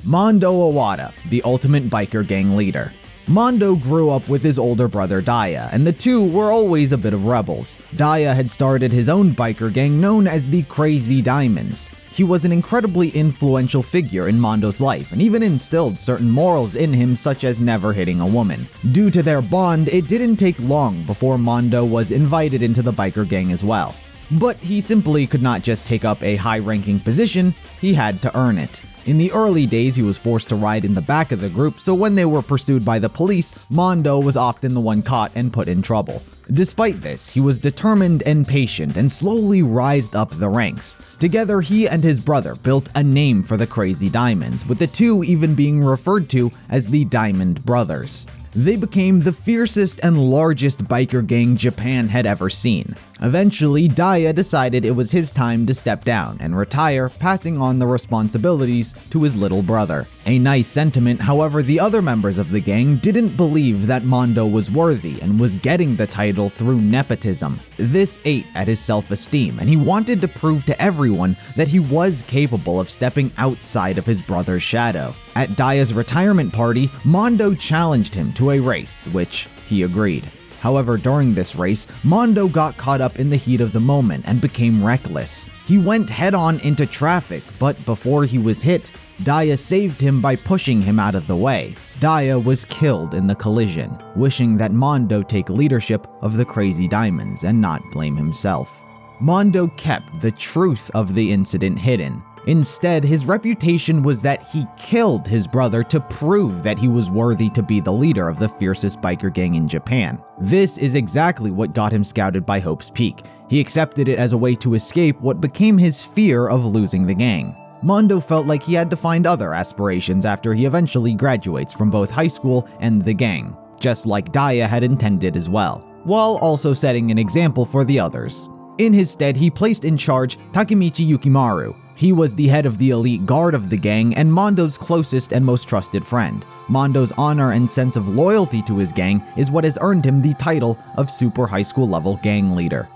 S1: Mondo Owada, the ultimate biker gang leader. Mondo grew up with his older brother Daya, and the two were always a bit of rebels. Daya had started his own biker gang known as the Crazy Diamonds. He was an incredibly influential figure in Mondo's life and even instilled certain morals in him, such as never hitting a woman. Due to their bond, it didn't take long before Mondo was invited into the biker gang as well. But he simply could not just take up a high-ranking position, he had to earn it. In the early days, he was forced to ride in the back of the group, so when they were pursued by the police, Mondo was often the one caught and put in trouble. Despite this, he was determined and patient and slowly rised up the ranks. Together, he and his brother built a name for the Crazy Diamonds, with the two even being referred to as the Diamond Brothers. They became the fiercest and largest biker gang Japan had ever seen. Eventually, Daya decided it was his time to step down and retire, passing on the responsibilities to his little brother. A nice sentiment, however, the other members of the gang didn't believe that Mondo was worthy and was getting the title through nepotism. This ate at his self-esteem, and he wanted to prove to everyone that he was capable of stepping outside of his brother's shadow. At Daya's retirement party, Mondo challenged him to a race, which he agreed. However, during this race, Mondo got caught up in the heat of the moment and became reckless. He went head-on into traffic, but before he was hit, Daya saved him by pushing him out of the way. Daya was killed in the collision, wishing that Mondo take leadership of the Crazy Diamonds and not blame himself. Mondo kept the truth of the incident hidden. Instead, his reputation was that he killed his brother to prove that he was worthy to be the leader of the fiercest biker gang in Japan. This is exactly what got him scouted by Hope's Peak. He accepted it as a way to escape what became his fear of losing the gang. Mondo felt like he had to find other aspirations after he eventually graduates from both high school and the gang, just like Daya had intended as well, while also setting an example for the others. In his stead, he placed in charge Takemichi Yukimaru. He was the head of the elite guard of the gang and Mondo's closest and most trusted friend. Mondo's honor and sense of loyalty to his gang is what has earned him the title of Super High School Level Gang Leader.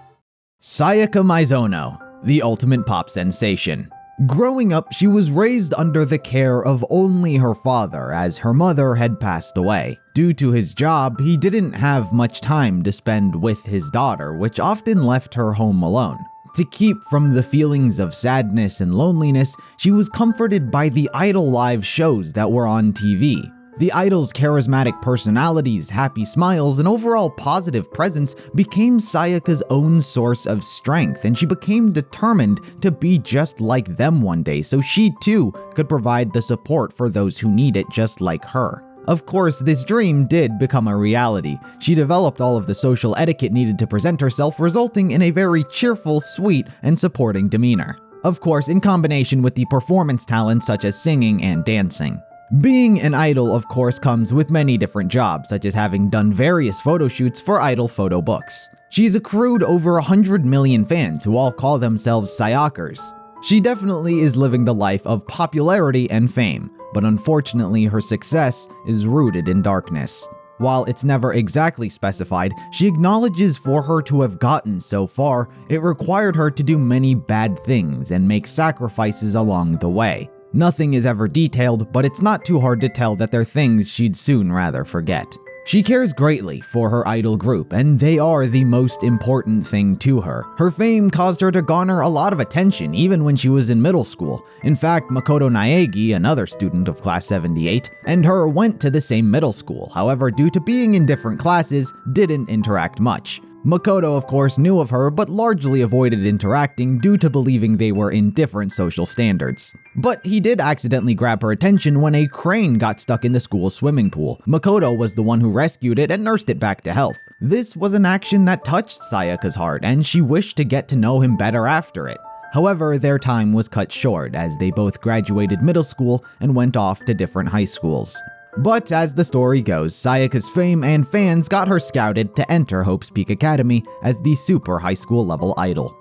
S1: Sayaka Maizono, the ultimate pop sensation. Growing up, she was raised under the care of only her father, as her mother had passed away. Due to his job, he didn't have much time to spend with his daughter, which often left her home alone. To keep from the feelings of sadness and loneliness, she was comforted by the Idol live shows that were on TV. The Idol's charismatic personalities, happy smiles, and overall positive presence became Sayaka's own source of strength, and she became determined to be just like them one day so she too could provide the support for those who need it just like her. Of course, this dream did become a reality. She developed all of the social etiquette needed to present herself, resulting in a very cheerful, sweet, and supporting demeanor. Of course, in combination with the performance talents such as singing and dancing. Being an idol, of course, comes with many different jobs, such as having done various photo shoots for idol photo books. She's accrued over 100 million fans who all call themselves Sayakers. She definitely is living the life of popularity and fame, but unfortunately her success is rooted in darkness. While it's never exactly specified, she acknowledges for her to have gotten so far, it required her to do many bad things and make sacrifices along the way. Nothing is ever detailed, but it's not too hard to tell that they're things she'd soon rather forget. She cares greatly for her idol group, and they are the most important thing to her. Her fame caused her to garner a lot of attention even when she was in middle school. In fact, Makoto Naegi, another student of class 78, and her went to the same middle school. However, due to being in different classes, didn't interact much. Makoto, of course, knew of her, but largely avoided interacting due to believing they were in different social standards. But he did accidentally grab her attention when a crane got stuck in the school's swimming pool. Makoto was the one who rescued it and nursed it back to health. This was an action that touched Sayaka's heart, and she wished to get to know him better after it. However, their time was cut short as they both graduated middle school and went off to different high schools. But as the story goes, Sayaka's fame and fans got her scouted to enter Hope's Peak Academy as the super high school level idol.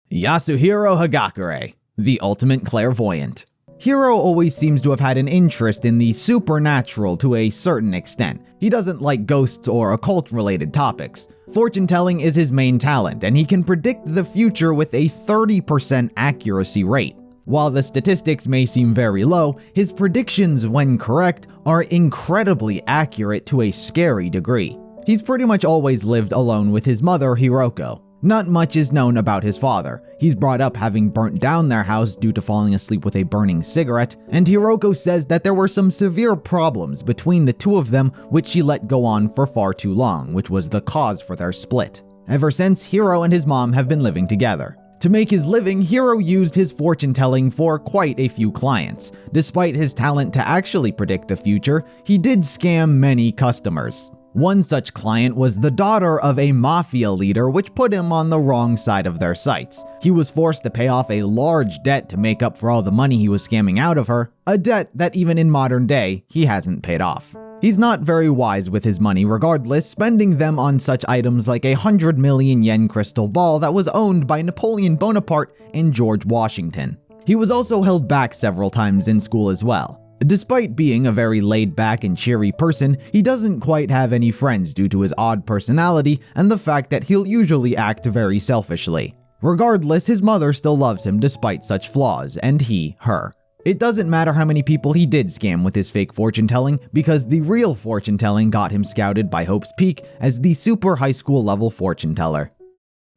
S1: Yasuhiro Hagakure, the ultimate clairvoyant. Hiro always seems to have had an interest in the supernatural to a certain extent. He doesn't like ghosts or occult-related topics. Fortune-telling is his main talent, and he can predict the future with a 30% accuracy rate. While the statistics may seem very low, his predictions, when correct, are incredibly accurate to a scary degree. He's pretty much always lived alone with his mother, Hiroko. Not much is known about his father. He's brought up having burnt down their house due to falling asleep with a burning cigarette, and Hiroko says that there were some severe problems between the two of them which she let go on for far too long, which was the cause for their split. Ever since, Hiro and his mom have been living together. To make his living, Hiro used his fortune-telling for quite a few clients. Despite his talent to actually predict the future, he did scam many customers. One such client was the daughter of a mafia leader, which put him on the wrong side of their sights. He was forced to pay off a large debt to make up for all the money he was scamming out of her, a debt that even in modern day, he hasn't paid off. He's not very wise with his money regardless, spending them on such items like a 100 million yen crystal ball that was owned by Napoleon Bonaparte and George Washington. He was also held back several times in school as well. Despite being a very laid-back and cheery person, he doesn't quite have any friends due to his odd personality and the fact that he'll usually act very selfishly. Regardless, his mother still loves him despite such flaws, and he, her. It doesn't matter how many people he did scam with his fake fortune-telling, because the real fortune-telling got him scouted by Hope's Peak as the super high school level fortune-teller.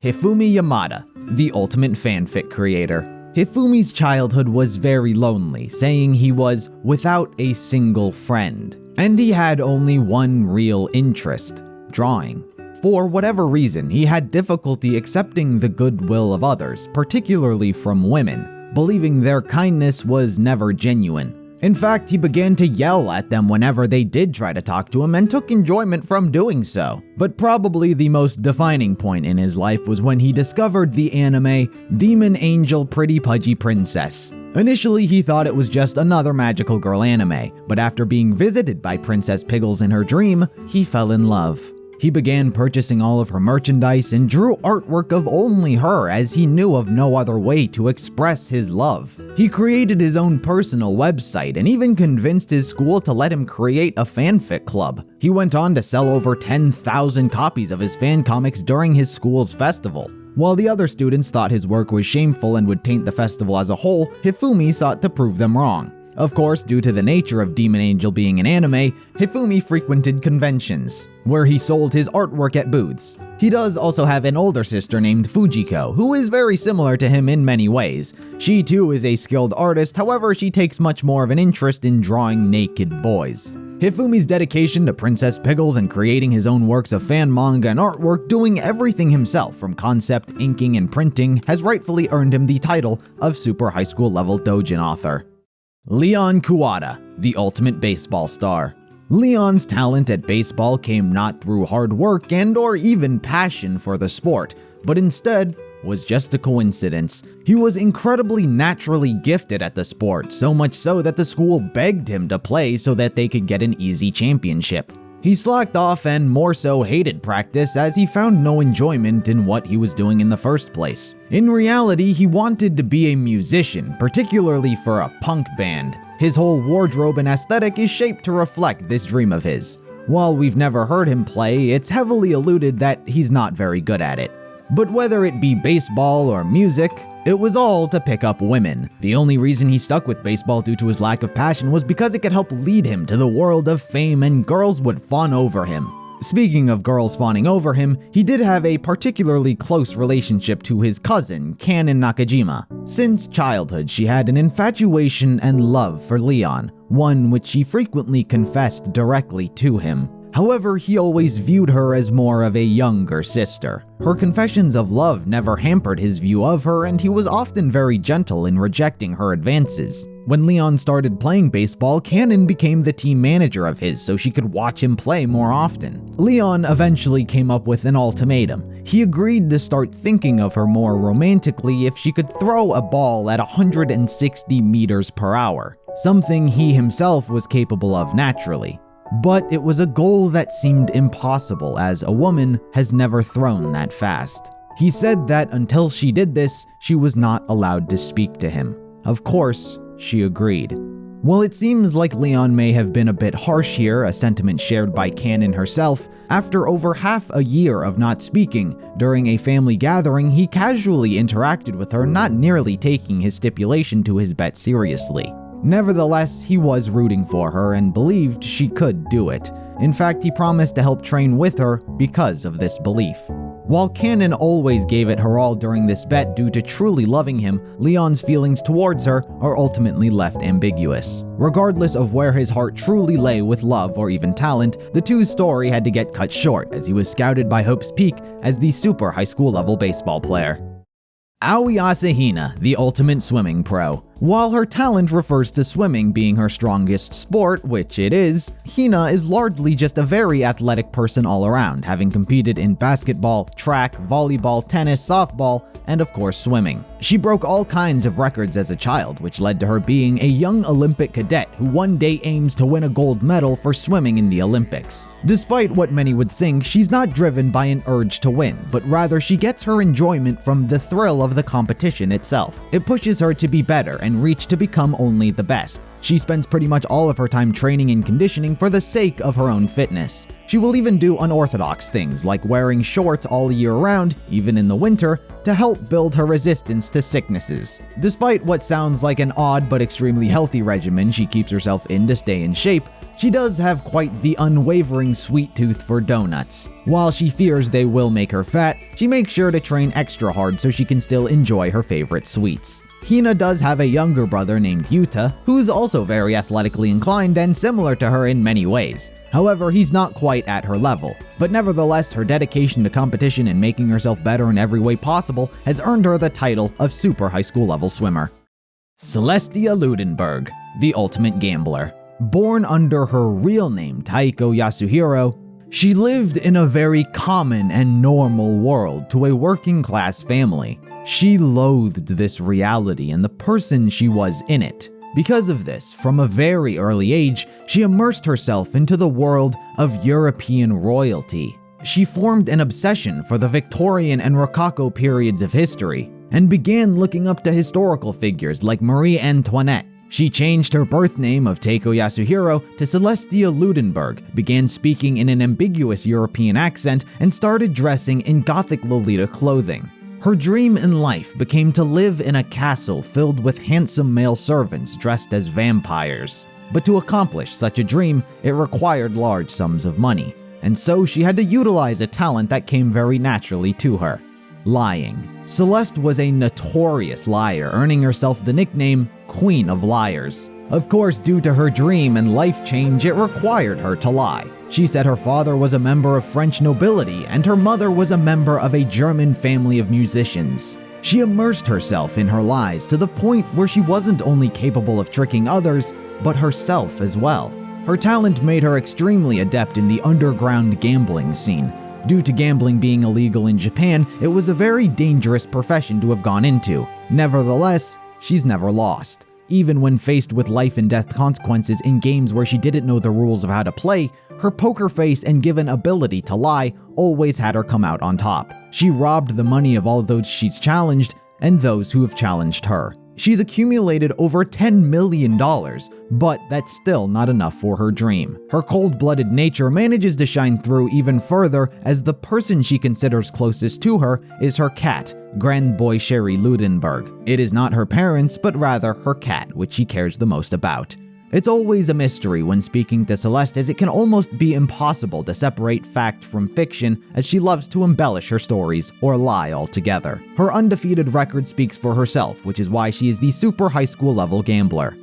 S1: Hifumi Yamada, the ultimate fanfic creator. Hifumi's childhood was very lonely, saying he was without a single friend, and he had only one real interest: drawing. For whatever reason, he had difficulty accepting the goodwill of others, particularly from women, believing their kindness was never genuine. In fact, he began to yell at them whenever they did try to talk to him and took enjoyment from doing so. But probably the most defining point in his life was when he discovered the anime Demon Angel Pretty Pudgy Princess. Initially, he thought it was just another magical girl anime, but after being visited by Princess Piggles in her dream, he fell in love. He began purchasing all of her merchandise and drew artwork of only her as he knew of no other way to express his love. He created his own personal website and even convinced his school to let him create a fanfic club. He went on to sell over 10,000 copies of his fan comics during his school's festival. While the other students thought his work was shameful and would taint the festival as a whole, Hifumi sought to prove them wrong. Of course, due to the nature of Demon Angel being an anime, Hifumi frequented conventions, where he sold his artwork at booths. He does also have an older sister named Fujiko, who is very similar to him in many ways. She too is a skilled artist, however she takes much more of an interest in drawing naked boys. Hifumi's dedication to Princess Piggles and creating his own works of fan manga and artwork, doing everything himself from concept, inking, and printing, has rightfully earned him the title of Super High School Level Doujin Author. Leon Kuwata, the ultimate baseball star. Leon's talent at baseball came not through hard work and or even passion for the sport, but instead was just a coincidence. He was incredibly naturally gifted at the sport, so much so that the school begged him to play so that they could get an easy championship. He slacked off and more so hated practice as he found no enjoyment in what he was doing in the first place. In reality, he wanted to be a musician, particularly for a punk band. His whole wardrobe and aesthetic is shaped to reflect this dream of his. While we've never heard him play, it's heavily alluded that he's not very good at it. But whether it be baseball or music, it was all to pick up women. The only reason he stuck with baseball due to his lack of passion was because it could help lead him to the world of fame and girls would fawn over him. Speaking of girls fawning over him, he did have a particularly close relationship to his cousin, Kanon Nakajima. Since childhood, she had an infatuation and love for Leon, one which she frequently confessed directly to him. However, he always viewed her as more of a younger sister. Her confessions of love never hampered his view of her, and he was often very gentle in rejecting her advances. When Leon started playing baseball, Kanon became the team manager of his so she could watch him play more often. Leon eventually came up with an ultimatum. He agreed to start thinking of her more romantically if she could throw a ball at 160 meters per hour, something he himself was capable of naturally. But it was a goal that seemed impossible as a woman has never thrown that fast. He said that until she did this, she was not allowed to speak to him. Of course, she agreed. While it seems like Leon may have been a bit harsh here, a sentiment shared by Kanon herself, after over half a year of not speaking, during a family gathering, he casually interacted with her, not nearly taking his stipulation to his bet seriously. Nevertheless, he was rooting for her and believed she could do it. In fact, he promised to help train with her because of this belief. While Kanon always gave it her all during this bet due to truly loving him, Leon's feelings towards her are ultimately left ambiguous. Regardless of where his heart truly lay with love or even talent, the two's story had to get cut short as he was scouted by Hope's Peak as the super high school level baseball player. Aoi Asahina, the ultimate swimming pro. While her talent refers to swimming being her strongest sport, which it is, Hina is largely just a very athletic person all around, having competed in basketball, track, volleyball, tennis, softball, and of course swimming. She broke all kinds of records as a child, which led to her being a young Olympic cadet who one day aims to win a gold medal for swimming in the Olympics. Despite what many would think, she's not driven by an urge to win, but rather she gets her enjoyment from the thrill of the competition itself. It pushes her to be better and reach to become only the best. She spends pretty much all of her time training and conditioning for the sake of her own fitness. She will even do unorthodox things like wearing shorts all year round, even in the winter, to help build her resistance to sicknesses. Despite what sounds like an odd but extremely healthy regimen she keeps herself in to stay in shape, she does have quite the unwavering sweet tooth for donuts. While she fears they will make her fat, she makes sure to train extra hard so she can still enjoy her favorite sweets. Hina does have a younger brother named Yuta, who's also very athletically inclined and similar to her in many ways. However, he's not quite at her level, but nevertheless, her dedication to competition and making herself better in every way possible has earned her the title of super high school level swimmer. Celestia Ludenberg, the ultimate gambler. Born under her real name Taiko Yasuhiro, she lived in a very common and normal world to a working class family. She loathed this reality and the person she was in it. Because of this, from a very early age, she immersed herself into the world of European royalty. She formed an obsession for the Victorian and Rococo periods of history, and began looking up to historical figures like Marie Antoinette. She changed her birth name of Taiko Yasuhiro to Celestia Ludenberg, began speaking in an ambiguous European accent, and started dressing in Gothic Lolita clothing. Her dream in life became to live in a castle filled with handsome male servants dressed as vampires. But to accomplish such a dream, it required large sums of money. And so she had to utilize a talent that came very naturally to her: lying. Celeste was a notorious liar, earning herself the nickname Queen of Liars. Of course, due to her dream and life change, it required her to lie. She said her father was a member of French nobility and her mother was a member of a German family of musicians. She immersed herself in her lies to the point where she wasn't only capable of tricking others, but herself as well. Her talent made her extremely adept in the underground gambling scene. Due to gambling being illegal in Japan, it was a very dangerous profession to have gone into. Nevertheless, she's never lost. Even when faced with life and death consequences in games where she didn't know the rules of how to play, her poker face and given ability to lie always had her come out on top. She robbed the money of all those she's challenged and those who have challenged her. She's accumulated over $10 million, but that's still not enough for her dream. Her cold-blooded nature manages to shine through even further as the person she considers closest to her is her cat, Grand Boy Sherry Ludenberg. It is not her parents, but rather her cat, which she cares the most about. It's always a mystery when speaking to Celeste, as it can almost be impossible to separate fact from fiction, as she loves to embellish her stories or lie altogether. Her undefeated record speaks for herself, which is why she is the super high school level gambler.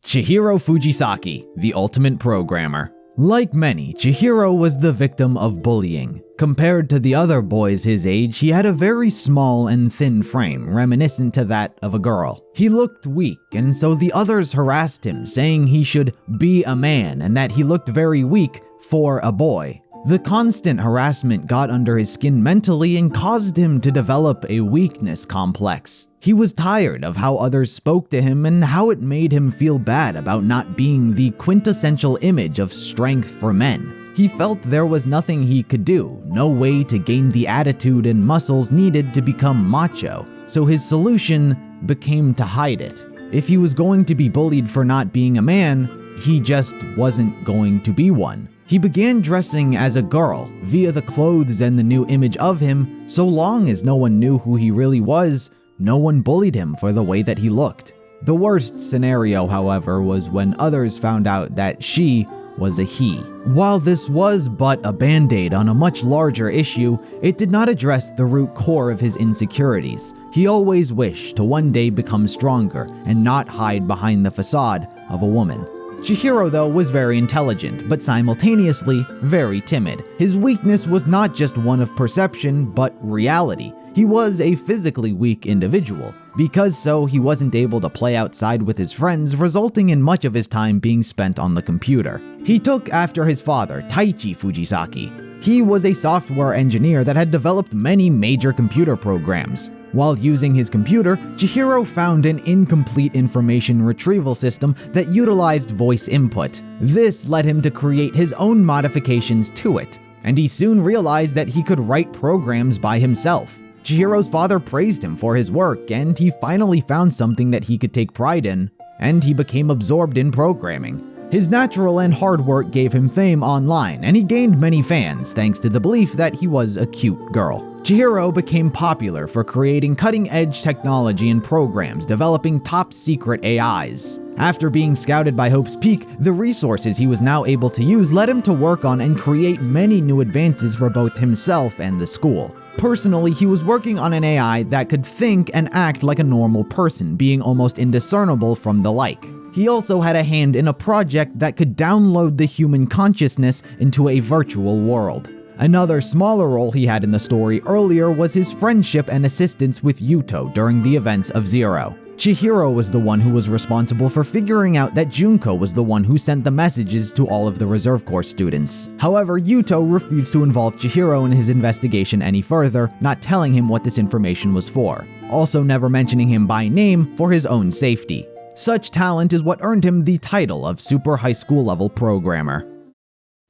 S1: Chihiro Fujisaki, the ultimate programmer. Like many, Chihiro was the victim of bullying. Compared to the other boys his age, he had a very small and thin frame, reminiscent to that of a girl. He looked weak, and so the others harassed him, saying he should be a man and that he looked very weak for a boy. The constant harassment got under his skin mentally and caused him to develop a weakness complex. He was tired of how others spoke to him and how it made him feel bad about not being the quintessential image of strength for men. He felt there was nothing he could do, no way to gain the attitude and muscles needed to become macho, so his solution became to hide it. If he was going to be bullied for not being a man, he just wasn't going to be one. He began dressing as a girl via the clothes and the new image of him. So long as no one knew who he really was, no one bullied him for the way that he looked. The worst scenario, however, was when others found out that she was a he. While this was but a band-aid on a much larger issue, it did not address the root core of his insecurities. He always wished to one day become stronger and not hide behind the facade of a woman. Chihiro, though, was very intelligent, but simultaneously very timid. His weakness was not just one of perception, but reality. He was a physically weak individual. Because so, he wasn't able to play outside with his friends, resulting in much of his time being spent on the computer. He took after his father, Taichi Fujisaki. He was a software engineer that had developed many major computer programs. While using his computer, Chihiro found an incomplete information retrieval system that utilized voice input. This led him to create his own modifications to it, and he soon realized that he could write programs by himself. Chihiro's father praised him for his work, and he finally found something that he could take pride in, and he became absorbed in programming. His natural and hard work gave him fame online, and he gained many fans thanks to the belief that he was a cute girl. Chihiro became popular for creating cutting-edge technology and programs, developing top-secret AIs. After being scouted by Hope's Peak, the resources he was now able to use led him to work on and create many new advances for both himself and the school. Personally, he was working on an AI that could think and act like a normal person, being almost indiscernible from the like. He also had a hand in a project that could download the human consciousness into a virtual world. Another smaller role he had in the story earlier was his friendship and assistance with Yuto during the events of Zero. Chihiro was the one who was responsible for figuring out that Junko was the one who sent the messages to all of the Reserve Corps students. However, Yuto refused to involve Chihiro in his investigation any further, not telling him what this information was for, also never mentioning him by name for his own safety. Such talent is what earned him the title of Super High School Level Programmer.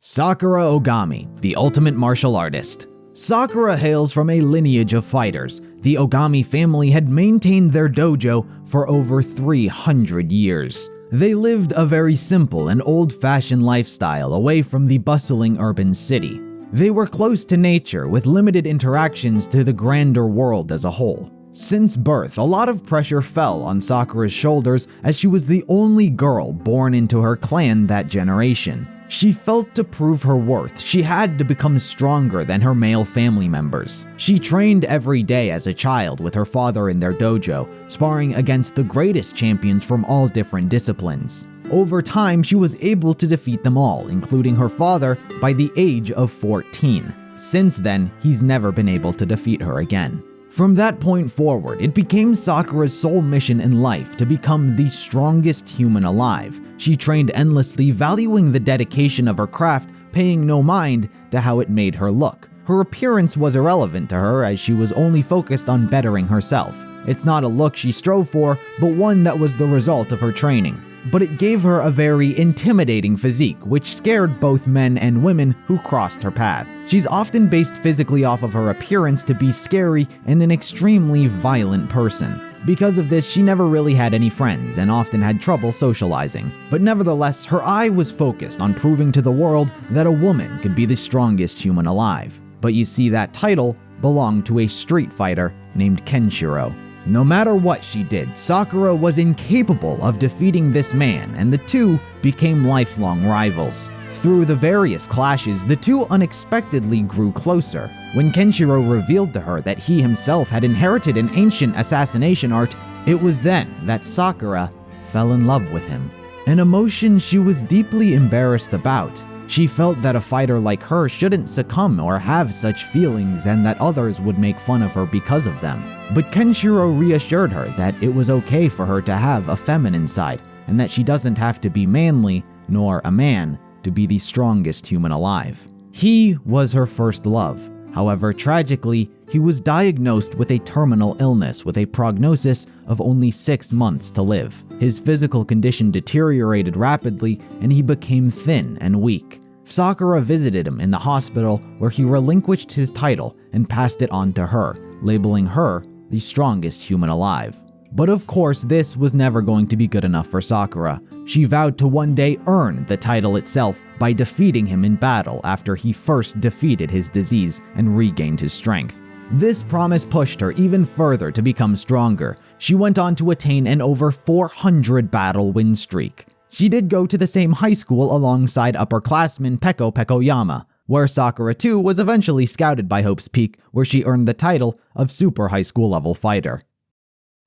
S1: Sakura Ogami, the ultimate martial artist. Sakura hails from a lineage of fighters. The Ogami family had maintained their dojo for over 300 years. They lived a very simple and old-fashioned lifestyle away from the bustling urban city. They were close to nature with limited interactions to the grander world as a whole. Since birth, a lot of pressure fell on Sakura's shoulders as she was the only girl born into her clan that generation. She felt to prove her worth, she had to become stronger than her male family members. She trained every day as a child with her father in their dojo, sparring against the greatest champions from all different disciplines. Over time, she was able to defeat them all, including her father, by the age of 14. Since then, he's never been able to defeat her again. From that point forward, it became Sakura's sole mission in life to become the strongest human alive. She trained endlessly, valuing the dedication of her craft, paying no mind to how it made her look. Her appearance was irrelevant to her as she was only focused on bettering herself. It's not a look she strove for, but one that was the result of her training. But it gave her a very intimidating physique, which scared both men and women who crossed her path. She's often based physically off of her appearance to be scary and an extremely violent person. Because of this, she never really had any friends and often had trouble socializing. But nevertheless, her eye was focused on proving to the world that a woman could be the strongest human alive. But you see, that title belonged to a street fighter named Kenshiro. No matter what she did, Sakura was incapable of defeating this man, and the two became lifelong rivals. Through the various clashes, the two unexpectedly grew closer. When Kenshiro revealed to her that he himself had inherited an ancient assassination art, it was then that Sakura fell in love with him. An emotion she was deeply embarrassed about. She felt that a fighter like her shouldn't succumb or have such feelings, and that others would make fun of her because of them. But Kenshiro reassured her that it was okay for her to have a feminine side, and that she doesn't have to be manly, nor a man, to be the strongest human alive. He was her first love. However, tragically, he was diagnosed with a terminal illness with a prognosis of only 6 months to live. His physical condition deteriorated rapidly, and he became thin and weak. Sakura visited him in the hospital, where he relinquished his title and passed it on to her, labeling her the strongest human alive. But of course, this was never going to be good enough for Sakura. She vowed to one day earn the title itself by defeating him in battle after he first defeated his disease and regained his strength. This promise pushed her even further to become stronger. She went on to attain an over 400 battle win streak. She did go to the same high school alongside upperclassman Peko Pekoyama, where Sakura too was eventually scouted by Hope's Peak, where she earned the title of Super High School Level Fighter.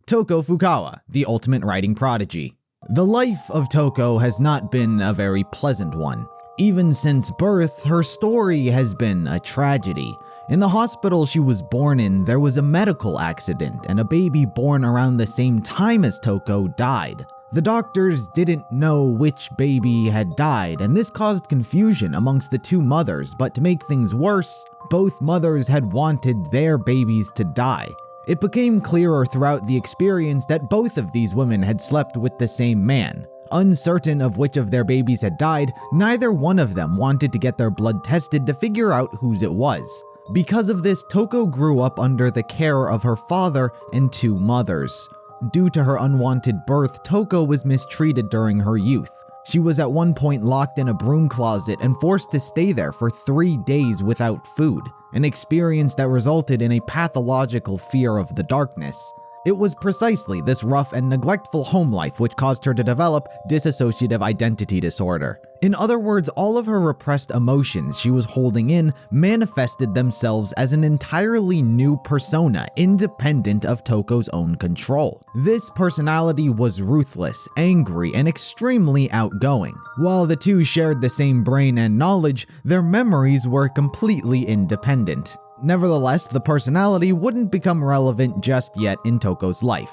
S1: Toko Fukawa, the ultimate writing prodigy. The life of Toko has not been a very pleasant one. Even since birth, her story has been a tragedy. In the hospital she was born in, there was a medical accident, and a baby born around the same time as Toko died. The doctors didn't know which baby had died, and this caused confusion amongst the two mothers, but to make things worse, both mothers had wanted their babies to die. It became clearer throughout the experience that both of these women had slept with the same man. Uncertain of which of their babies had died, neither one of them wanted to get their blood tested to figure out whose it was. Because of this, Toko grew up under the care of her father and two mothers. Due to her unwanted birth, Toko was mistreated during her youth. She was at one point locked in a broom closet and forced to stay there for 3 days without food, an experience that resulted in a pathological fear of the darkness. It was precisely this rough and neglectful home life which caused her to develop dissociative identity disorder. In other words, all of her repressed emotions she was holding in manifested themselves as an entirely new persona, independent of Toko's own control. This personality was ruthless, angry, and extremely outgoing. While the two shared the same brain and knowledge, their memories were completely independent. Nevertheless, the personality wouldn't become relevant just yet in Toko's life.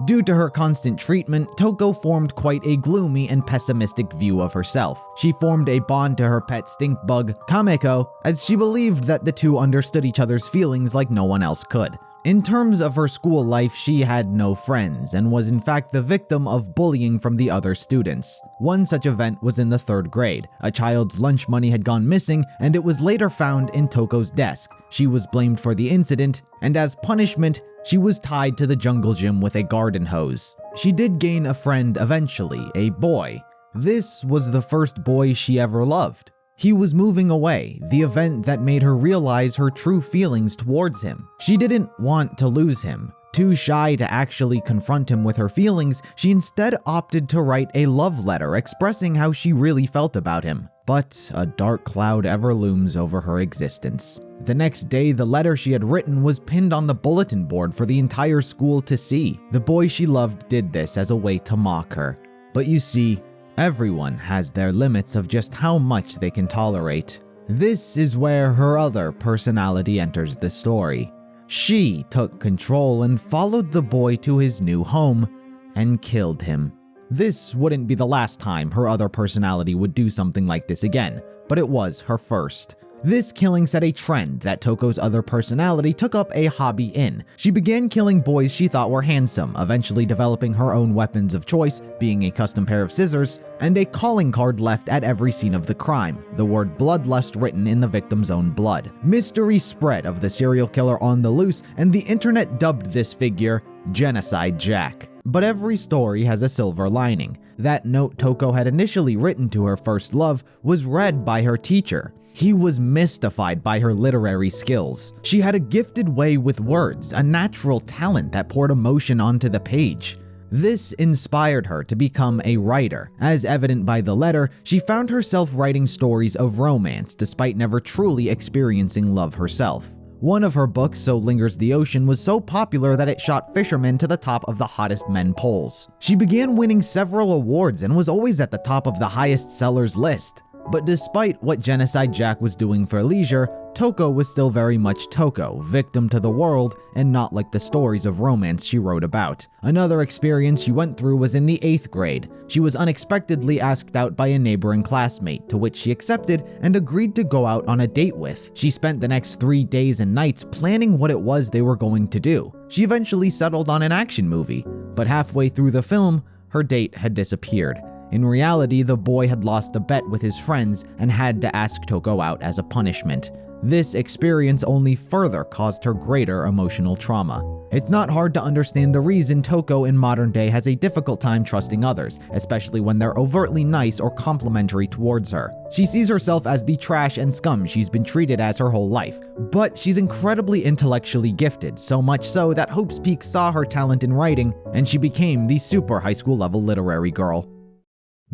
S1: Due to her constant treatment, Toko formed quite a gloomy and pessimistic view of herself. She formed a bond to her pet stink bug, Kameko, as she believed that the two understood each other's feelings like no one else could. In terms of her school life, she had no friends and was in fact the victim of bullying from the other students. One such event was in the 3rd grade. A child's lunch money had gone missing, and it was later found in Toko's desk. She was blamed for the incident, and as punishment, she was tied to the jungle gym with a garden hose. She did gain a friend eventually, a boy. This was the first boy she ever loved. He was moving away, the event that made her realize her true feelings towards him. She didn't want to lose him. Too shy to actually confront him with her feelings, she instead opted to write a love letter expressing how she really felt about him. But a dark cloud ever looms over her existence. The next day, the letter she had written was pinned on the bulletin board for the entire school to see. The boy she loved did this as a way to mock her. But you see, everyone has their limits of just how much they can tolerate. This is where her other personality enters the story. She took control and followed the boy to his new home and killed him. This wouldn't be the last time her other personality would do something like this again, but it was her first. This killing set a trend that Toko's other personality took up a hobby in. She began killing boys she thought were handsome, eventually developing her own weapons of choice, being a custom pair of scissors, and a calling card left at every scene of the crime, the word bloodlust written in the victim's own blood. Mystery spread of the serial killer on the loose, and the internet dubbed this figure Genocide Jack. But every story has a silver lining. That note Toko had initially written to her first love was read by her teacher. He was mystified by her literary skills. She had a gifted way with words, a natural talent that poured emotion onto the page. This inspired her to become a writer. As evident by the letter, she found herself writing stories of romance despite never truly experiencing love herself. One of her books, So Lingers the Ocean, was so popular that it shot fishermen to the top of the hottest men polls. She began winning several awards and was always at the top of the highest sellers list. But despite what Genocide Jack was doing for leisure, Toko was still very much Toko, victim to the world, and not like the stories of romance she wrote about. Another experience she went through was in the 8th grade. She was unexpectedly asked out by a neighboring classmate, to which she accepted and agreed to go out on a date with. She spent the next 3 days and nights planning what it was they were going to do. She eventually settled on an action movie, but halfway through the film, her date had disappeared. In reality, the boy had lost a bet with his friends and had to ask Toko out as a punishment. This experience only further caused her greater emotional trauma. It's not hard to understand the reason Toko in modern day has a difficult time trusting others, especially when they're overtly nice or complimentary towards her. She sees herself as the trash and scum she's been treated as her whole life, but she's incredibly intellectually gifted, so much so that Hope's Peak saw her talent in writing, and she became the super high school level literary girl.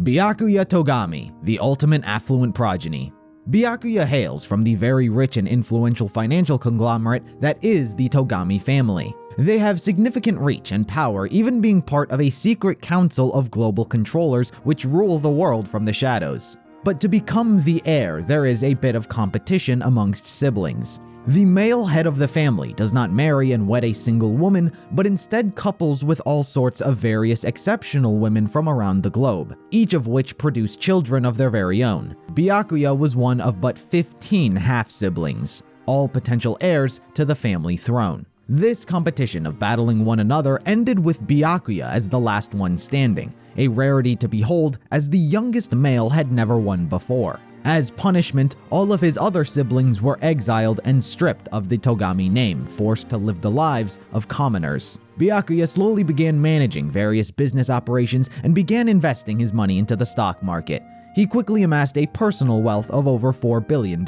S1: Byakuya Togami, the ultimate affluent progeny. Byakuya hails from the very rich and influential financial conglomerate that is the Togami family. They have significant reach and power, even being part of a secret council of global controllers which rule the world from the shadows. But to become the heir, there is a bit of competition amongst siblings. The male head of the family does not marry and wed a single woman, but instead couples with all sorts of various exceptional women from around the globe, each of which produce children of their very own. Byakuya was one of but 15 half-siblings, all potential heirs to the family throne. This competition of battling one another ended with Byakuya as the last one standing, a rarity to behold as the youngest male had never won before. As punishment, all of his other siblings were exiled and stripped of the Togami name, forced to live the lives of commoners. Byakuya slowly began managing various business operations and began investing his money into the stock market. He quickly amassed a personal wealth of over $4 billion.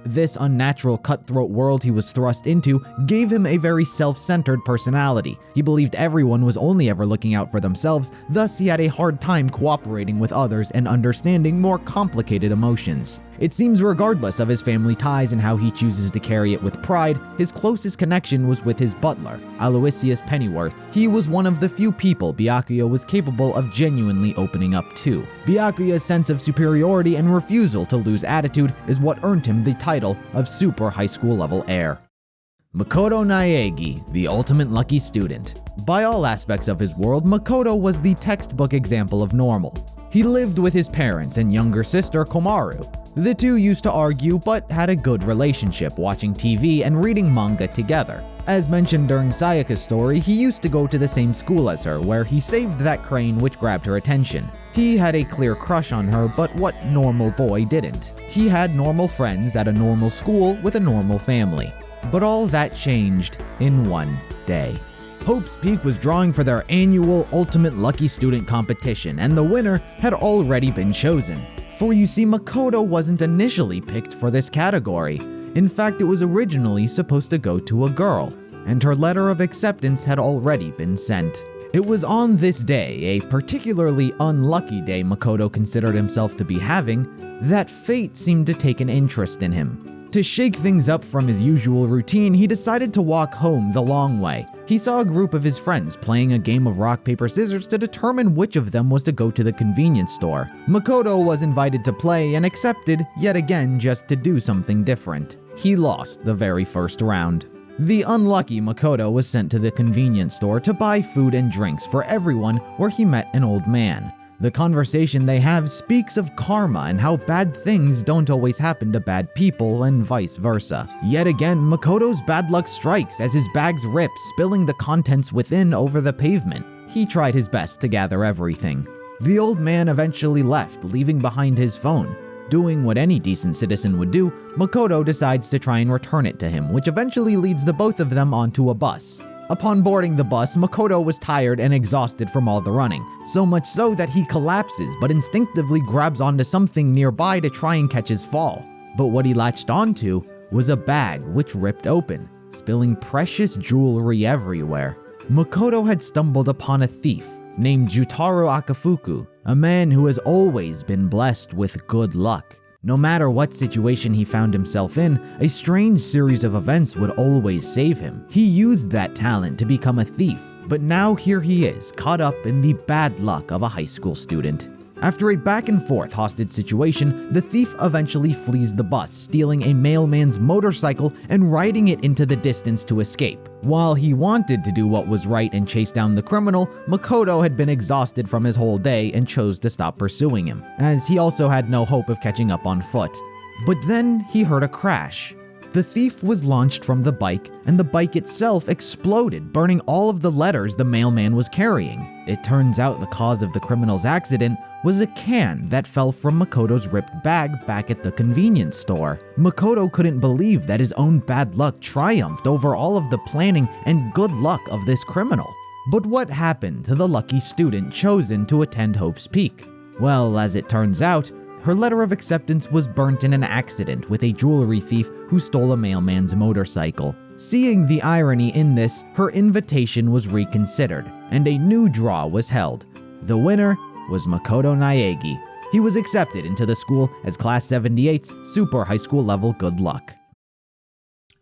S1: This unnatural cutthroat world he was thrust into gave him a very self-centered personality. He believed everyone was only ever looking out for themselves, thus he had a hard time cooperating with others and understanding more complicated emotions. It seems regardless of his family ties and how he chooses to carry it with pride, his closest connection was with his butler, Aloysius Pennyworth. He was one of the few people Byakuya was capable of genuinely opening up to. Byakuya's sense of superiority and refusal to lose attitude is what earned him the title of super high school level heir. Makoto Naegi, the ultimate lucky student. By all aspects of his world, Makoto was the textbook example of normal. He lived with his parents and younger sister Komaru. The two used to argue but had a good relationship, watching TV and reading manga together. As mentioned during Sayaka's story, he used to go to the same school as her, where he saved that crane which grabbed her attention. He had a clear crush on her, but what normal boy didn't? He had normal friends at a normal school with a normal family. But all that changed in one day. Hope's Peak was drawing for their annual Ultimate Lucky Student competition, and the winner had already been chosen. For you see, Makoto wasn't initially picked for this category. In fact, it was originally supposed to go to a girl, and her letter of acceptance had already been sent. It was on this day, a particularly unlucky day Makoto considered himself to be having, that fate seemed to take an interest in him. To shake things up from his usual routine, he decided to walk home the long way. He saw a group of his friends playing a game of rock, paper, scissors to determine which of them was to go to the convenience store. Makoto was invited to play and accepted, yet again just to do something different. He lost the very first round. The unlucky Makoto was sent to the convenience store to buy food and drinks for everyone, where he met an old man. The conversation they have speaks of karma and how bad things don't always happen to bad people and vice versa. Yet again, Makoto's bad luck strikes as his bags rip, spilling the contents within over the pavement. He tried his best to gather everything. The old man eventually left, leaving behind his phone. Doing what any decent citizen would do, Makoto decides to try and return it to him, which eventually leads the both of them onto a bus. Upon boarding the bus, Makoto was tired and exhausted from all the running, so much so that he collapses but instinctively grabs onto something nearby to try and catch his fall. But what he latched onto was a bag which ripped open, spilling precious jewelry everywhere. Makoto had stumbled upon a thief named Jutaro Akafuku, a man who has always been blessed with good luck. No matter what situation he found himself in, a strange series of events would always save him. He used that talent to become a thief, but now here he is, caught up in the bad luck of a high school student. After a back-and-forth hostage situation, the thief eventually flees the bus, stealing a mailman's motorcycle and riding it into the distance to escape. While he wanted to do what was right and chase down the criminal, Makoto had been exhausted from his whole day and chose to stop pursuing him, as he also had no hope of catching up on foot. But then he heard a crash. The thief was launched from the bike, and the bike itself exploded, burning all of the letters the mailman was carrying. It turns out the cause of the criminal's accident was a can that fell from Makoto's ripped bag back at the convenience store. Makoto couldn't believe that his own bad luck triumphed over all of the planning and good luck of this criminal. But what happened to the lucky student chosen to attend Hope's Peak? Well, as it turns out, her letter of acceptance was burnt in an accident with a jewelry thief who stole a mailman's motorcycle. Seeing the irony in this, her invitation was reconsidered, and a new draw was held. The winner was Makoto Naegi. He was accepted into the school as Class 78's super high school level good luck.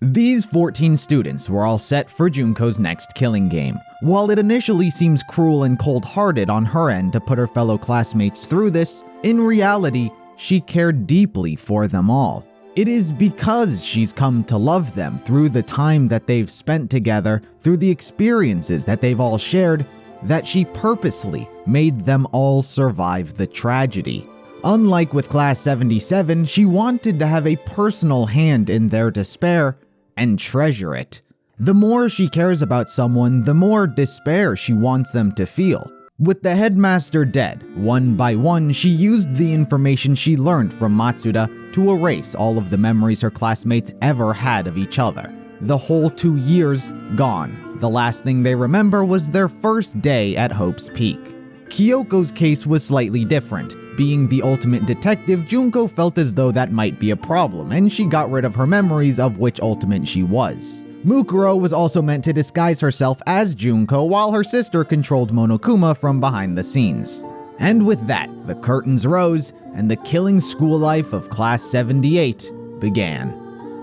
S1: These 14 students were all set for Junko's next killing game. While it initially seems cruel and cold-hearted on her end to put her fellow classmates through this, in reality, she cared deeply for them all. It is because she's come to love them through the time that they've spent together, through the experiences that they've all shared, that she purposely made them all survive the tragedy. Unlike with Class 77, she wanted to have a personal hand in their despair and treasure it. The more she cares about someone, the more despair she wants them to feel. With the headmaster dead, one by one, she used the information she learned from Matsuda to erase all of the memories her classmates ever had of each other. The whole 2 years gone. The last thing they remember was their first day at Hope's Peak. Kyoko's case was slightly different. Being the ultimate detective, Junko felt as though that might be a problem, and she got rid of her memories of which ultimate she was. Mukuro was also meant to disguise herself as Junko while her sister controlled Monokuma from behind the scenes. And with that, the curtains rose, and the killing school life of Class 78 began.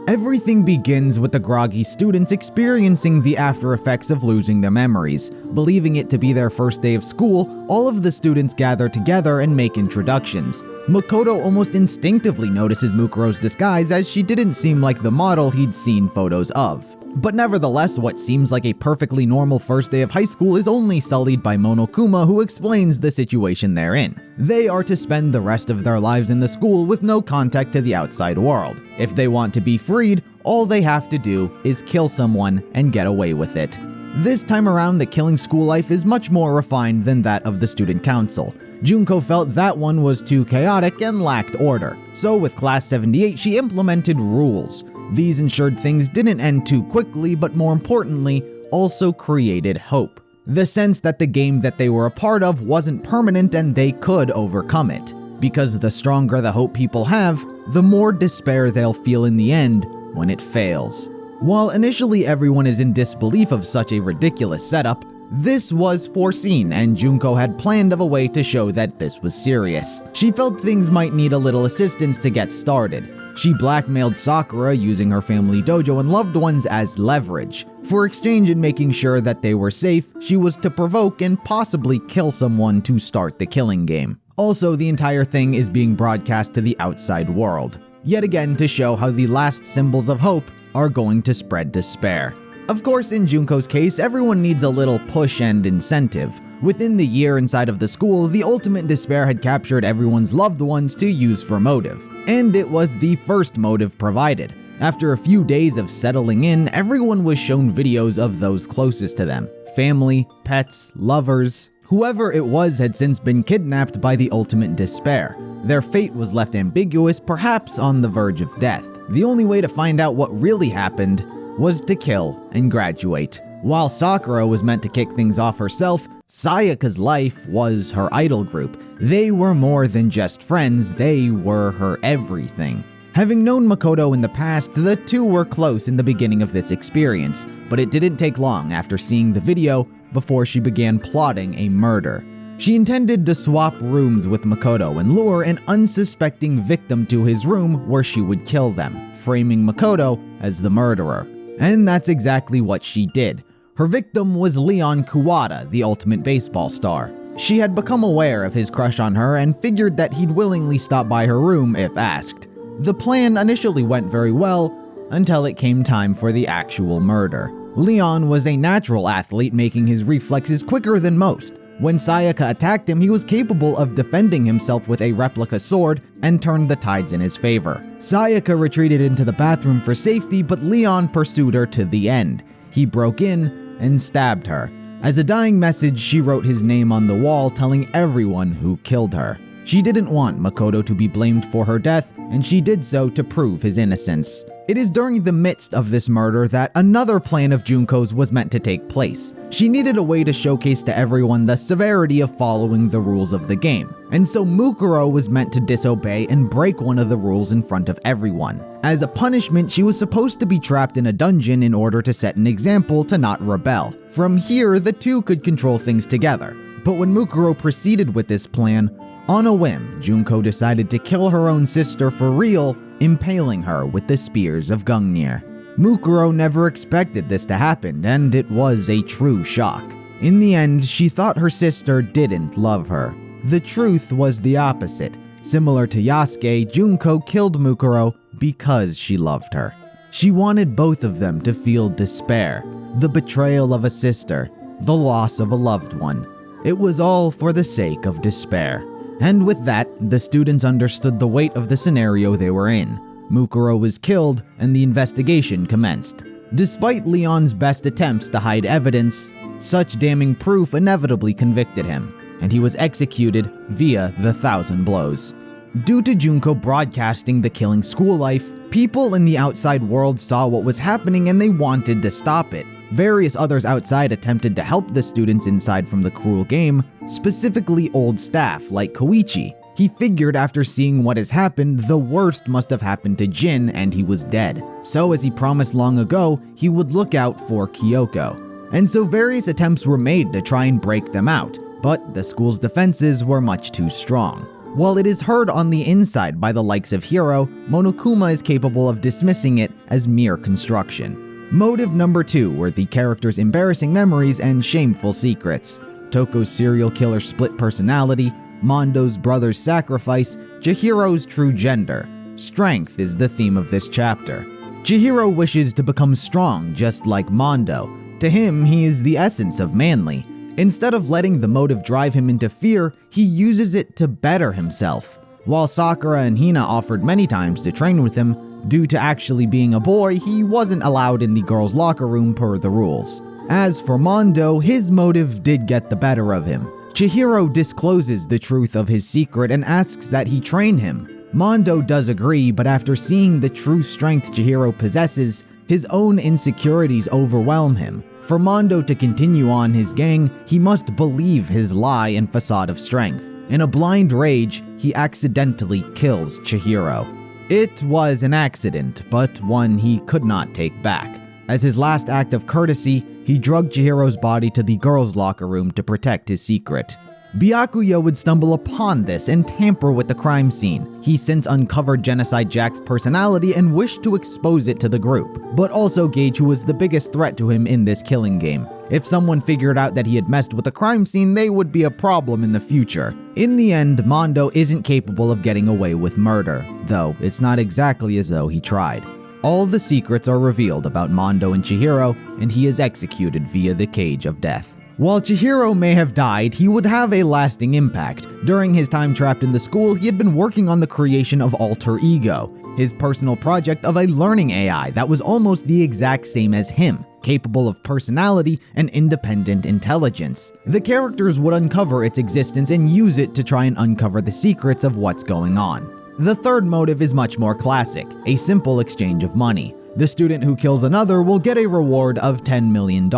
S1: Everything begins with the groggy students experiencing the after effects of losing their memories. Believing it to be their first day of school, all of the students gather together and make introductions. Makoto almost instinctively notices Mukuro's disguise, as she didn't seem like the model he'd seen photos of. But nevertheless, what seems like a perfectly normal first day of high school is only sullied by Monokuma, who explains the situation they're in. They are to spend the rest of their lives in the school with no contact to the outside world. If they want to be freed, all they have to do is kill someone and get away with it. This time around, the killing school life is much more refined than that of the student council. Junko felt that one was too chaotic and lacked order. So with Class 78, she implemented rules. These ensured things didn't end too quickly, but more importantly, also created hope. The sense that the game that they were a part of wasn't permanent and they could overcome it. Because the stronger the hope people have, the more despair they'll feel in the end when it fails. While initially everyone is in disbelief of such a ridiculous setup, this was foreseen, and Junko had planned of a way to show that this was serious. She felt things might need a little assistance to get started. She blackmailed Sakura using her family dojo and loved ones as leverage. For exchange in making sure that they were safe, she was to provoke and possibly kill someone to start the killing game. Also, the entire thing is being broadcast to the outside world. Yet again to show how the last symbols of hope are going to spread despair. Of course, in Junko's case, everyone needs a little push and incentive. Within the year inside of the school, the ultimate despair had captured everyone's loved ones to use for motive, and it was the first motive provided. After a few days of settling in, everyone was shown videos of those closest to them. Family, pets, lovers, whoever it was had since been kidnapped by the ultimate despair. Their fate was left ambiguous, perhaps on the verge of death. The only way to find out what really happened was to kill and graduate. While Sakura was meant to kick things off herself, Sayaka's life was her idol group. They were more than just friends, they were her everything. Having known Makoto in the past, the two were close in the beginning of this experience, but it didn't take long after seeing the video before she began plotting a murder. She intended to swap rooms with Makoto and lure an unsuspecting victim to his room where she would kill them, framing Makoto as the murderer. And that's exactly what she did. Her victim was Leon Kuwata, the ultimate baseball star. She had become aware of his crush on her and figured that he'd willingly stop by her room if asked. The plan initially went very well until it came time for the actual murder. Leon was a natural athlete, making his reflexes quicker than most. When Sayaka attacked him, he was capable of defending himself with a replica sword and turned the tides in his favor. Sayaka retreated into the bathroom for safety, but Leon pursued her to the end. He broke in and stabbed her. As a dying message, she wrote his name on the wall, telling everyone who killed her. She didn't want Makoto to be blamed for her death, and she did so to prove his innocence. It is during the midst of this murder that another plan of Junko's was meant to take place. She needed a way to showcase to everyone the severity of following the rules of the game, and so Mukuro was meant to disobey and break one of the rules in front of everyone. As a punishment, she was supposed to be trapped in a dungeon in order to set an example to not rebel. From here, the two could control things together. But when Mukuro proceeded with this plan, on a whim, Junko decided to kill her own sister for real, impaling her with the spears of Gungnir. Mukuro never expected this to happen, and it was a true shock. In the end, she thought her sister didn't love her. The truth was the opposite. Similar to Yasuke, Junko killed Mukuro because she loved her. She wanted both of them to feel despair, the betrayal of a sister, the loss of a loved one. It was all for the sake of despair. And with that, the students understood the weight of the scenario they were in. Mukuro was killed, and the investigation commenced. Despite Leon's best attempts to hide evidence, such damning proof inevitably convicted him, and he was executed via the 1,000 blows. Due to Junko broadcasting the killing school life, people in the outside world saw what was happening and they wanted to stop it. Various others outside attempted to help the students inside from the cruel game, specifically old staff like Koichi. He figured after seeing what has happened, the worst must have happened to Jin and he was dead. So as he promised long ago, he would look out for Kyoko. And so various attempts were made to try and break them out, but the school's defenses were much too strong. While it is heard on the inside by the likes of Hiro, Monokuma is capable of dismissing it as mere construction. Motive number 2 were the character's embarrassing memories and shameful secrets. Toko's serial killer split personality, Mondo's brother's sacrifice, Chihiro's true gender. Strength is the theme of this chapter. Chihiro wishes to become strong just like Mondo. To him, he is the essence of manly. Instead of letting the motive drive him into fear, he uses it to better himself. While Sakura and Hina offered many times to train with him, due to actually being a boy, he wasn't allowed in the girls' locker room per the rules. As for Mondo, his motive did get the better of him. Chihiro discloses the truth of his secret and asks that he train him. Mondo does agree, but after seeing the true strength Chihiro possesses, his own insecurities overwhelm him. For Mondo to continue on his gang, he must believe his lie and facade of strength. In a blind rage, he accidentally kills Chihiro. It was an accident, but one he could not take back. As his last act of courtesy, he drugged Chihiro's body to the girls' locker room to protect his secret. Byakuya would stumble upon this and tamper with the crime scene. He since uncovered Genocide Jack's personality and wished to expose it to the group, but also gauge who was the biggest threat to him in this killing game. If someone figured out that he had messed with the crime scene, they would be a problem in the future. In the end, Mondo isn't capable of getting away with murder, though it's not exactly as though he tried. all the secrets are revealed about Mondo and Chihiro, and he is executed via the Cage of Death. While Chihiro may have died, he would have a lasting impact. During his time trapped in the school, he had been working on the creation of Alter Ego, his personal project of a learning AI that was almost the exact same as him, capable of personality and independent intelligence. The characters would uncover its existence and use it to try and uncover the secrets of what's going on. The third motive is much more classic, a simple exchange of money. The student who kills another will get a reward of $10 million.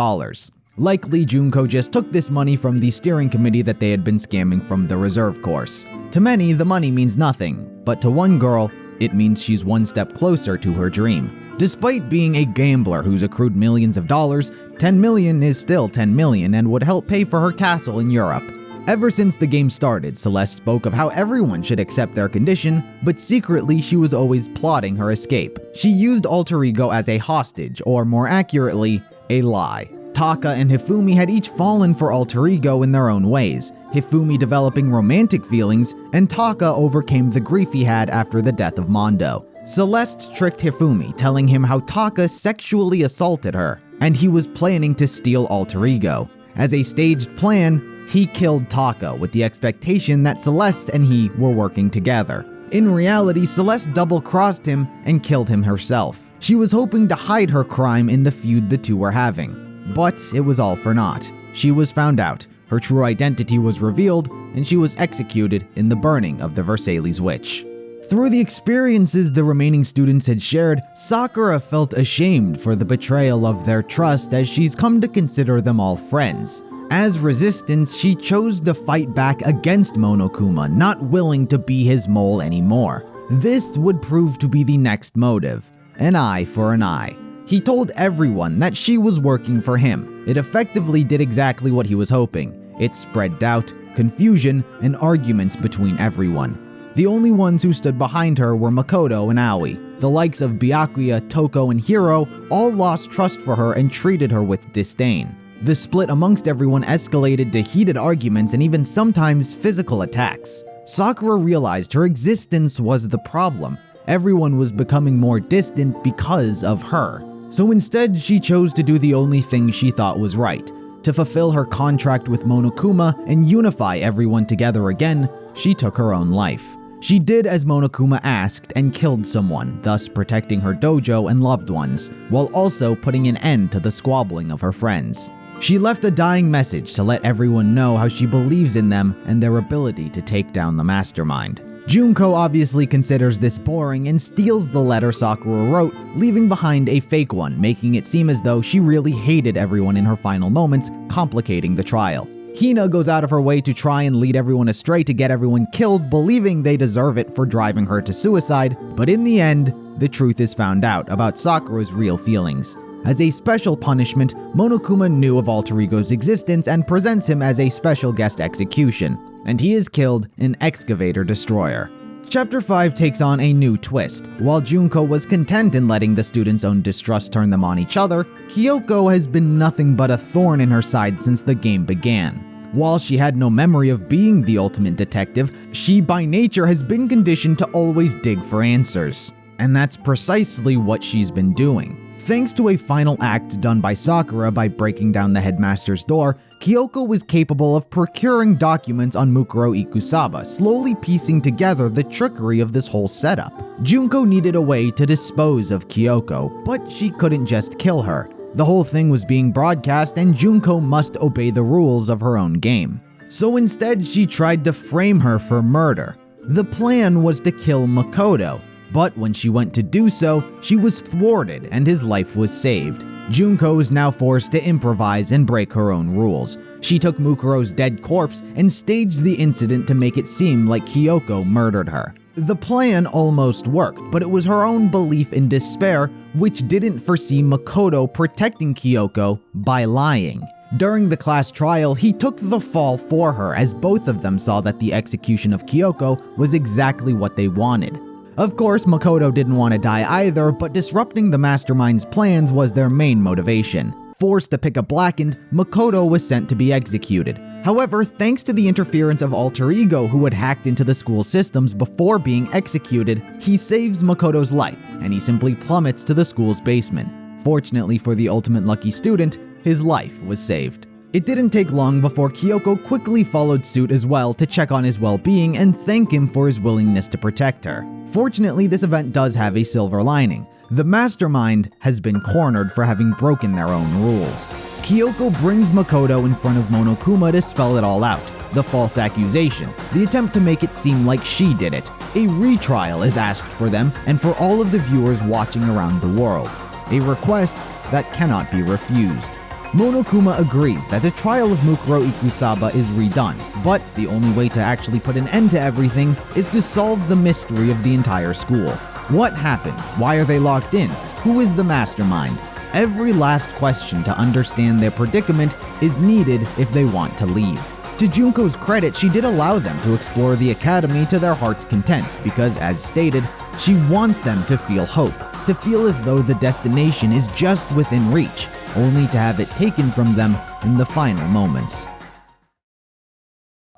S1: Likely, Junko just took this money from the steering committee that they had been scamming from the reserve course. To many, the money means nothing, but to one girl, it means she's one step closer to her dream. Despite being a gambler who's accrued millions of dollars, 10 million is still 10 million and would help pay for her castle in Europe. Ever since the game started, Celeste spoke of how everyone should accept their condition, but secretly she was always plotting her escape. She used Alter Ego as a hostage, or more accurately, a lie. Taka and Hifumi had each fallen for Alter Ego in their own ways, Hifumi developing romantic feelings, and Taka overcame the grief he had after the death of Mondo. Celeste tricked Hifumi, telling him how Taka sexually assaulted her, and he was planning to steal Alter Ego. As a staged plan, he killed Taka with the expectation that Celeste and he were working together. In reality, Celeste double-crossed him and killed him herself. She was hoping to hide her crime in the feud the two were having. But it was all for naught. She was found out, her true identity was revealed, and she was executed in the burning of the Versailles Witch. Through the experiences the remaining students had shared, Sakura felt ashamed for the betrayal of their trust as she's come to consider them all friends. As resistance, she chose to fight back against Monokuma, not willing to be his mole anymore. This would prove to be the next motive, an eye for an eye. He told everyone that she was working for him. It effectively did exactly what he was hoping. It spread doubt, confusion, and arguments between everyone. The only ones who stood behind her were Makoto and Aoi. The likes of Byakuya, Toko, and Hiro all lost trust for her and treated her with disdain. The split amongst everyone escalated to heated arguments and even sometimes physical attacks. Sakura realized her existence was the problem. Everyone was becoming more distant because of her. So instead, she chose to do the only thing she thought was right. To fulfill her contract with Monokuma and unify everyone together again, she took her own life. She did as Monokuma asked and killed someone, thus protecting her dojo and loved ones, while also putting an end to the squabbling of her friends. She left a dying message to let everyone know how she believes in them and their ability to take down the mastermind. Junko obviously considers this boring and steals the letter Sakura wrote, leaving behind a fake one, making it seem as though she really hated everyone in her final moments, complicating the trial. Hina goes out of her way to try and lead everyone astray to get everyone killed, believing they deserve it for driving her to suicide, but in the end, the truth is found out about Sakura's real feelings. As a special punishment, Monokuma knew of Alter Ego's existence and presents him as a special guest execution, and he is killed in Excavator Destroyer. Chapter 5 takes on a new twist. While Junko was content in letting the students' own distrust turn them on each other, Kyoko has been nothing but a thorn in her side since the game began. While she had no memory of being the ultimate detective, she by nature has been conditioned to always dig for answers. And that's precisely what she's been doing. Thanks to a final act done by Sakura by breaking down the headmaster's door, Kyoko was capable of procuring documents on Mukuro Ikusaba, slowly piecing together the trickery of this whole setup. Junko needed a way to dispose of Kyoko, but she couldn't just kill her. The whole thing was being broadcast and Junko must obey the rules of her own game. So instead, she tried to frame her for murder. The plan was to kill Makoto, but when she went to do so, she was thwarted and his life was saved. Junko is now forced to improvise and break her own rules. She took Mukuro's dead corpse and staged the incident to make it seem like Kyoko murdered her. The plan almost worked, but it was her own belief in despair which didn't foresee Makoto protecting Kyoko by lying. During the class trial, he took the fall for her as both of them saw that the execution of Kyoko was exactly what they wanted. Of course, Makoto didn't want to die either, but disrupting the mastermind's plans was their main motivation. Forced to pick a blackened, Makoto was sent to be executed. However, thanks to the interference of Alter Ego who had hacked into the school systems before being executed, he saves Makoto's life, and he simply plummets to the school's basement. Fortunately for the ultimate lucky student, his life was saved. It didn't take long before Kyoko quickly followed suit as well to check on his well-being and thank him for his willingness to protect her. Fortunately, this event does have a silver lining. The mastermind has been cornered for having broken their own rules. Kyoko brings Makoto in front of Monokuma to spell it all out. The false accusation, the attempt to make it seem like she did it. A retrial is asked for them and for all of the viewers watching around the world. A request that cannot be refused. Monokuma agrees that the trial of Mukuro Ikusaba is redone, but the only way to actually put an end to everything is to solve the mystery of the entire school. What happened? Why are they locked in? Who is the mastermind? Every last question to understand their predicament is needed if they want to leave. To Junko's credit, she did allow them to explore the academy to their heart's content because, as stated, she wants them to feel hope, to feel as though the destination is just within reach, only to have it taken from them in the final moments.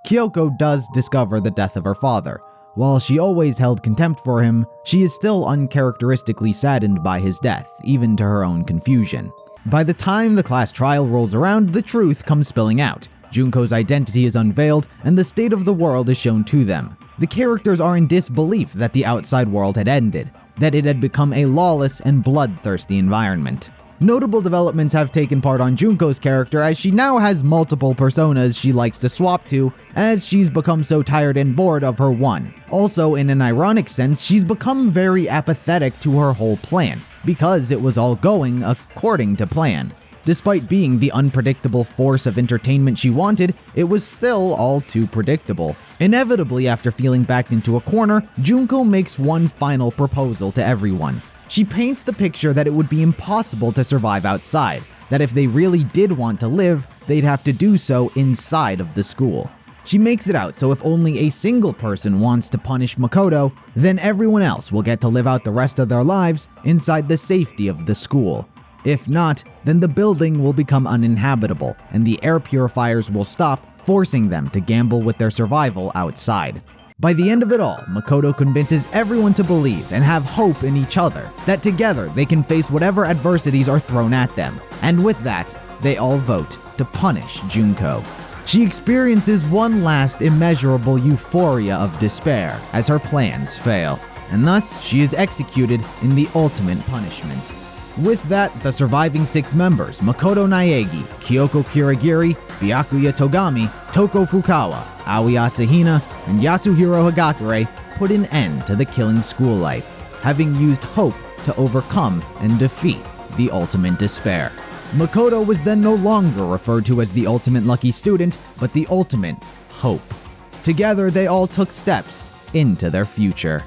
S1: Kyoko does discover the death of her father. While she always held contempt for him, she is still uncharacteristically saddened by his death, even to her own confusion. By the time the class trial rolls around, the truth comes spilling out. Junko's identity is unveiled, and the state of the world is shown to them. The characters are in disbelief that the outside world had ended, that it had become a lawless and bloodthirsty environment. Notable developments have taken part on Junko's character as she now has multiple personas she likes to swap to, as she's become so tired and bored of her one. Also, in an ironic sense, she's become very apathetic to her whole plan, because it was all going according to plan. Despite being the unpredictable force of entertainment she wanted, it was still all too predictable. Inevitably, after feeling backed into a corner, Junko makes one final proposal to everyone. She paints the picture that it would be impossible to survive outside, that if they really did want to live, they'd have to do so inside of the school. She makes it out so if only a single person wants to punish Makoto, then everyone else will get to live out the rest of their lives inside the safety of the school. If not, then the building will become uninhabitable, and the air purifiers will stop, forcing them to gamble with their survival outside. By the end of it all, Makoto convinces everyone to believe and have hope in each other, that together they can face whatever adversities are thrown at them. And with that, they all vote to punish Junko. She experiences one last immeasurable euphoria of despair as her plans fail, and thus she is executed in the ultimate punishment. With that, the surviving 6 members, Makoto Naegi, Kyoko Kirigiri, Byakuya Togami, Toko Fukawa, Aoi Asahina, and Yasuhiro Hagakure, put an end to the killing school life, having used hope to overcome and defeat the ultimate despair. Makoto was then no longer referred to as the ultimate lucky student, but the ultimate hope. Together, they all took steps into their future.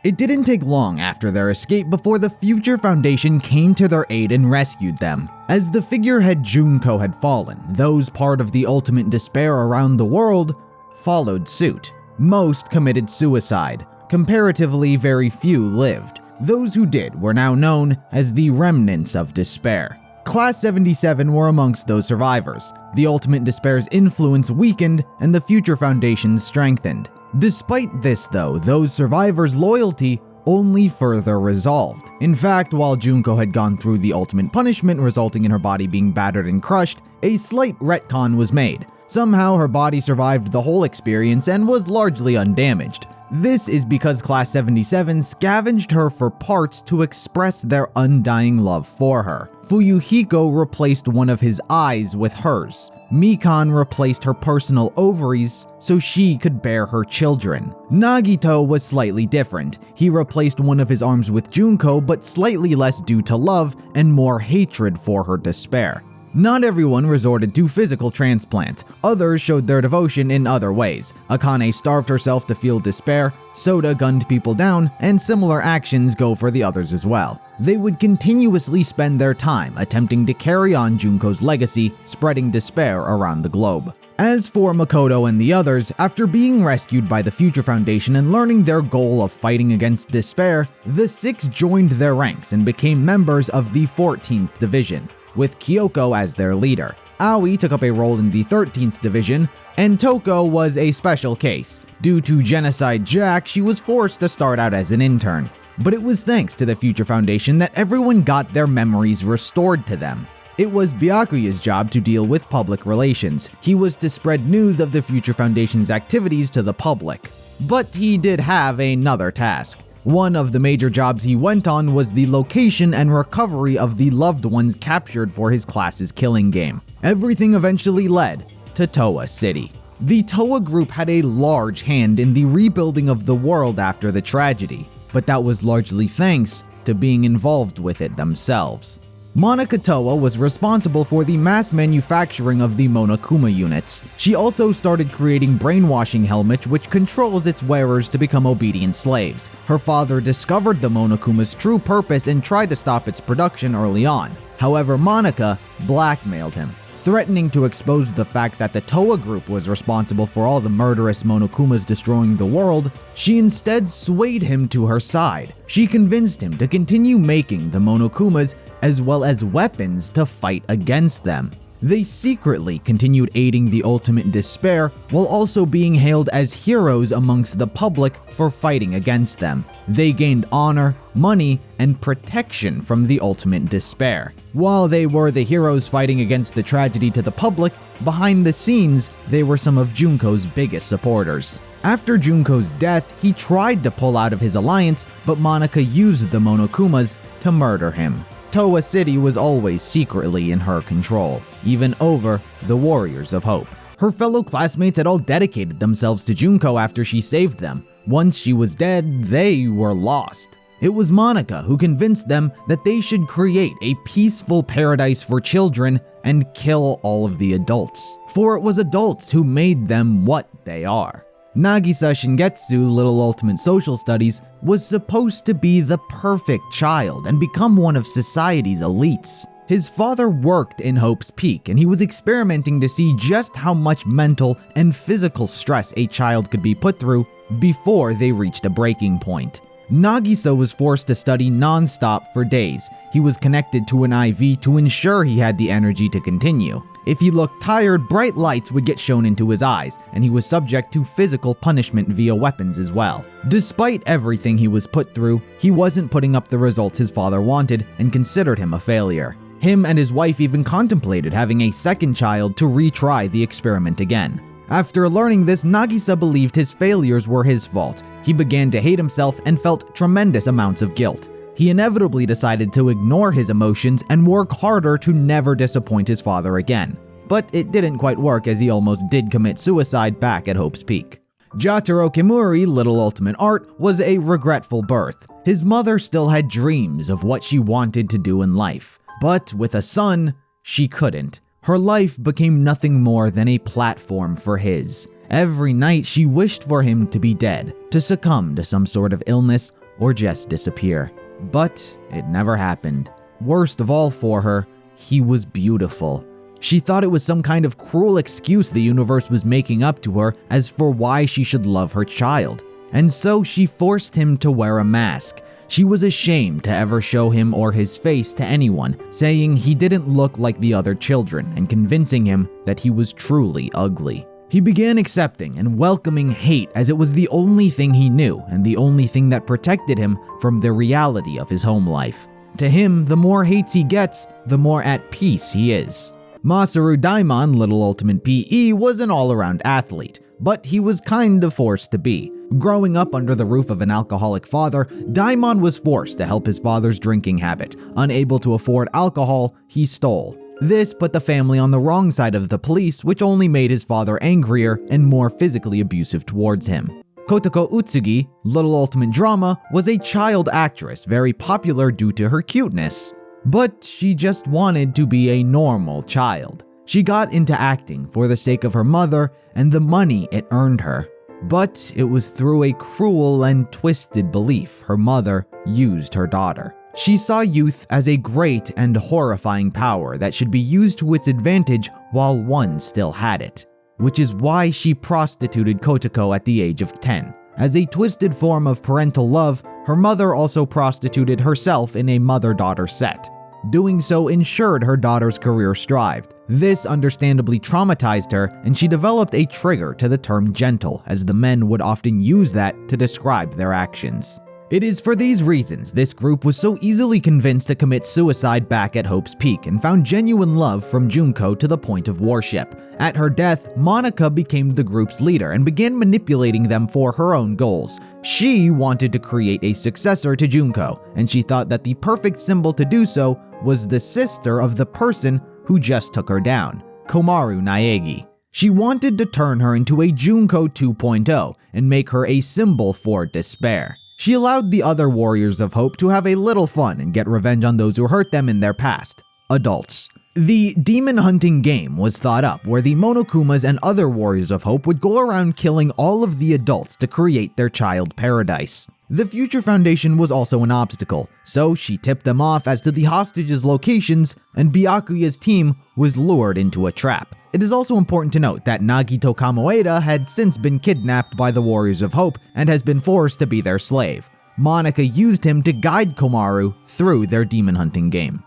S1: It didn't take long after their escape before the Future Foundation came to their aid and rescued them. As the figurehead Junko had fallen, those part of the ultimate despair around the world followed suit. Most committed suicide. Comparatively, very few lived. Those who did were now known as the remnants of despair. Class 77 were amongst those survivors. The ultimate despair's influence weakened and the Future Foundation strengthened. Despite this though, those survivors' loyalty only further resolved. In fact, while Junko had gone through the ultimate punishment resulting in her body being battered and crushed, a slight retcon was made. Somehow her body survived the whole experience and was largely undamaged. This is because Class 77 scavenged her for parts to express their undying love for her. Fuyuhiko replaced one of his eyes with hers. Mikan replaced her personal ovaries so she could bear her children. Nagito was slightly different. He replaced one of his arms with Junko, but slightly less due to love and more hatred for her despair. Not everyone resorted to physical transplants. Others showed their devotion in other ways. Akane starved herself to feel despair, Soda gunned people down, and similar actions go for the others as well. They would continuously spend their time attempting to carry on Junko's legacy, spreading despair around the globe. As for Makoto and the others, after being rescued by the Future Foundation and learning their goal of fighting against despair, the 6 joined their ranks and became members of the 14th Division. with Kyoko as their leader. Aoi took up a role in the 13th Division, and Toko was a special case. Due to Genocide Jack, she was forced to start out as an intern. But it was thanks to the Future Foundation that everyone got their memories restored to them. It was Byakuya's job to deal with public relations. He was to spread news of the Future Foundation's activities to the public. But he did have another task. One of the major jobs he went on was the location and recovery of the loved ones captured for his class's killing game. Everything eventually led to Towa City. The Towa group had a large hand in the rebuilding of the world after the tragedy, but that was largely thanks to being involved with it themselves. Monica Towa was responsible for the mass manufacturing of the Monokuma units. She also started creating brainwashing helmets which controls its wearers to become obedient slaves. Her father discovered the Monokuma's true purpose and tried to stop its production early on. However, Monica blackmailed him, threatening to expose the fact that the Towa group was responsible for all the murderous Monokumas destroying the world. She instead swayed him to her side. She convinced him to continue making the Monokumas as well as weapons to fight against them. They secretly continued aiding the Ultimate Despair while also being hailed as heroes amongst the public for fighting against them. They gained honor, money, and protection from the Ultimate Despair. While they were the heroes fighting against the tragedy to the public, behind the scenes, they were some of Junko's biggest supporters. After Junko's death, he tried to pull out of his alliance, but Monica used the Monokumas to murder him. Towa City was always secretly in her control, even over the Warriors of Hope. Her fellow classmates had all dedicated themselves to Junko after she saved them. Once she was dead, they were lost. It was Monica who convinced them that they should create a peaceful paradise for children and kill all of the adults. For it was adults who made them what they are. Nagisa Shingetsu, Little Ultimate Social Studies, was supposed to be the perfect child and become one of society's elites. His father worked in Hope's Peak, and he was experimenting to see just how much mental and physical stress a child could be put through before they reached a breaking point. Nagisa was forced to study non-stop for days. He was connected to an IV to ensure he had the energy to continue. If he looked tired, bright lights would get shown into his eyes, and he was subject to physical punishment via weapons as well. Despite everything he was put through, he wasn't putting up the results his father wanted and considered him a failure. Him and his wife even contemplated having a second child to retry the experiment again. After learning this, Nagisa believed his failures were his fault. He began to hate himself and felt tremendous amounts of guilt. He inevitably decided to ignore his emotions and work harder to never disappoint his father again. But it didn't quite work, as he almost did commit suicide back at Hope's Peak. Jataro Kimuri, Little Ultimate Art, was a regretful birth. His mother still had dreams of what she wanted to do in life. But with a son, she couldn't. Her life became nothing more than a platform for his. Every night she wished for him to be dead, to succumb to some sort of illness, or just disappear. But it never happened. Worst of all for her, he was beautiful. She thought it was some kind of cruel excuse the universe was making up to her as for why she should love her child. And so she forced him to wear a mask. She was ashamed to ever show him or his face to anyone, saying he didn't look like the other children and convincing him that he was truly ugly. He began accepting and welcoming hate as it was the only thing he knew and the only thing that protected him from the reality of his home life. To him, the more hates he gets, the more at peace he is. Masaru Daimon, Little Ultimate PE, was an all-around athlete, but he was kind of forced to be. Growing up under the roof of an alcoholic father, Daimon was forced to help his father's drinking habit. Unable to afford alcohol, he stole. This put the family on the wrong side of the police, which only made his father angrier and more physically abusive towards him. Kotoko Utsugi, Little Ultimate Drama, was a child actress very popular due to her cuteness. But she just wanted to be a normal child. She got into acting for the sake of her mother and the money it earned her. But it was through a cruel and twisted belief her mother used her daughter. She saw youth as a great and horrifying power that should be used to its advantage while one still had it. Which is why she prostituted Kotoko at the age of 10. As a twisted form of parental love, her mother also prostituted herself in a mother-daughter set. Doing so ensured her daughter's career thrived. This understandably traumatized her, and she developed a trigger to the term gentle, as the men would often use that to describe their actions. It is for these reasons this group was so easily convinced to commit suicide back at Hope's Peak and found genuine love from Junko to the point of worship. At her death, Monica became the group's leader and began manipulating them for her own goals. She wanted to create a successor to Junko, and she thought that the perfect symbol to do so was the sister of the person who just took her down, Komaru Naegi. She wanted to turn her into a Junko 2.0 and make her a symbol for despair. She allowed the other Warriors of Hope to have a little fun and get revenge on those who hurt them in their past, adults. The demon hunting game was thought up where the Monokumas and other Warriors of Hope would go around killing all of the adults to create their child paradise. The Future Foundation was also an obstacle, so she tipped them off as to the hostages' locations, and Byakuya's team was lured into a trap. It is also important to note that Nagito Kamoeda had since been kidnapped by the Warriors of Hope and has been forced to be their slave. Monica used him to guide Komaru through their demon hunting game.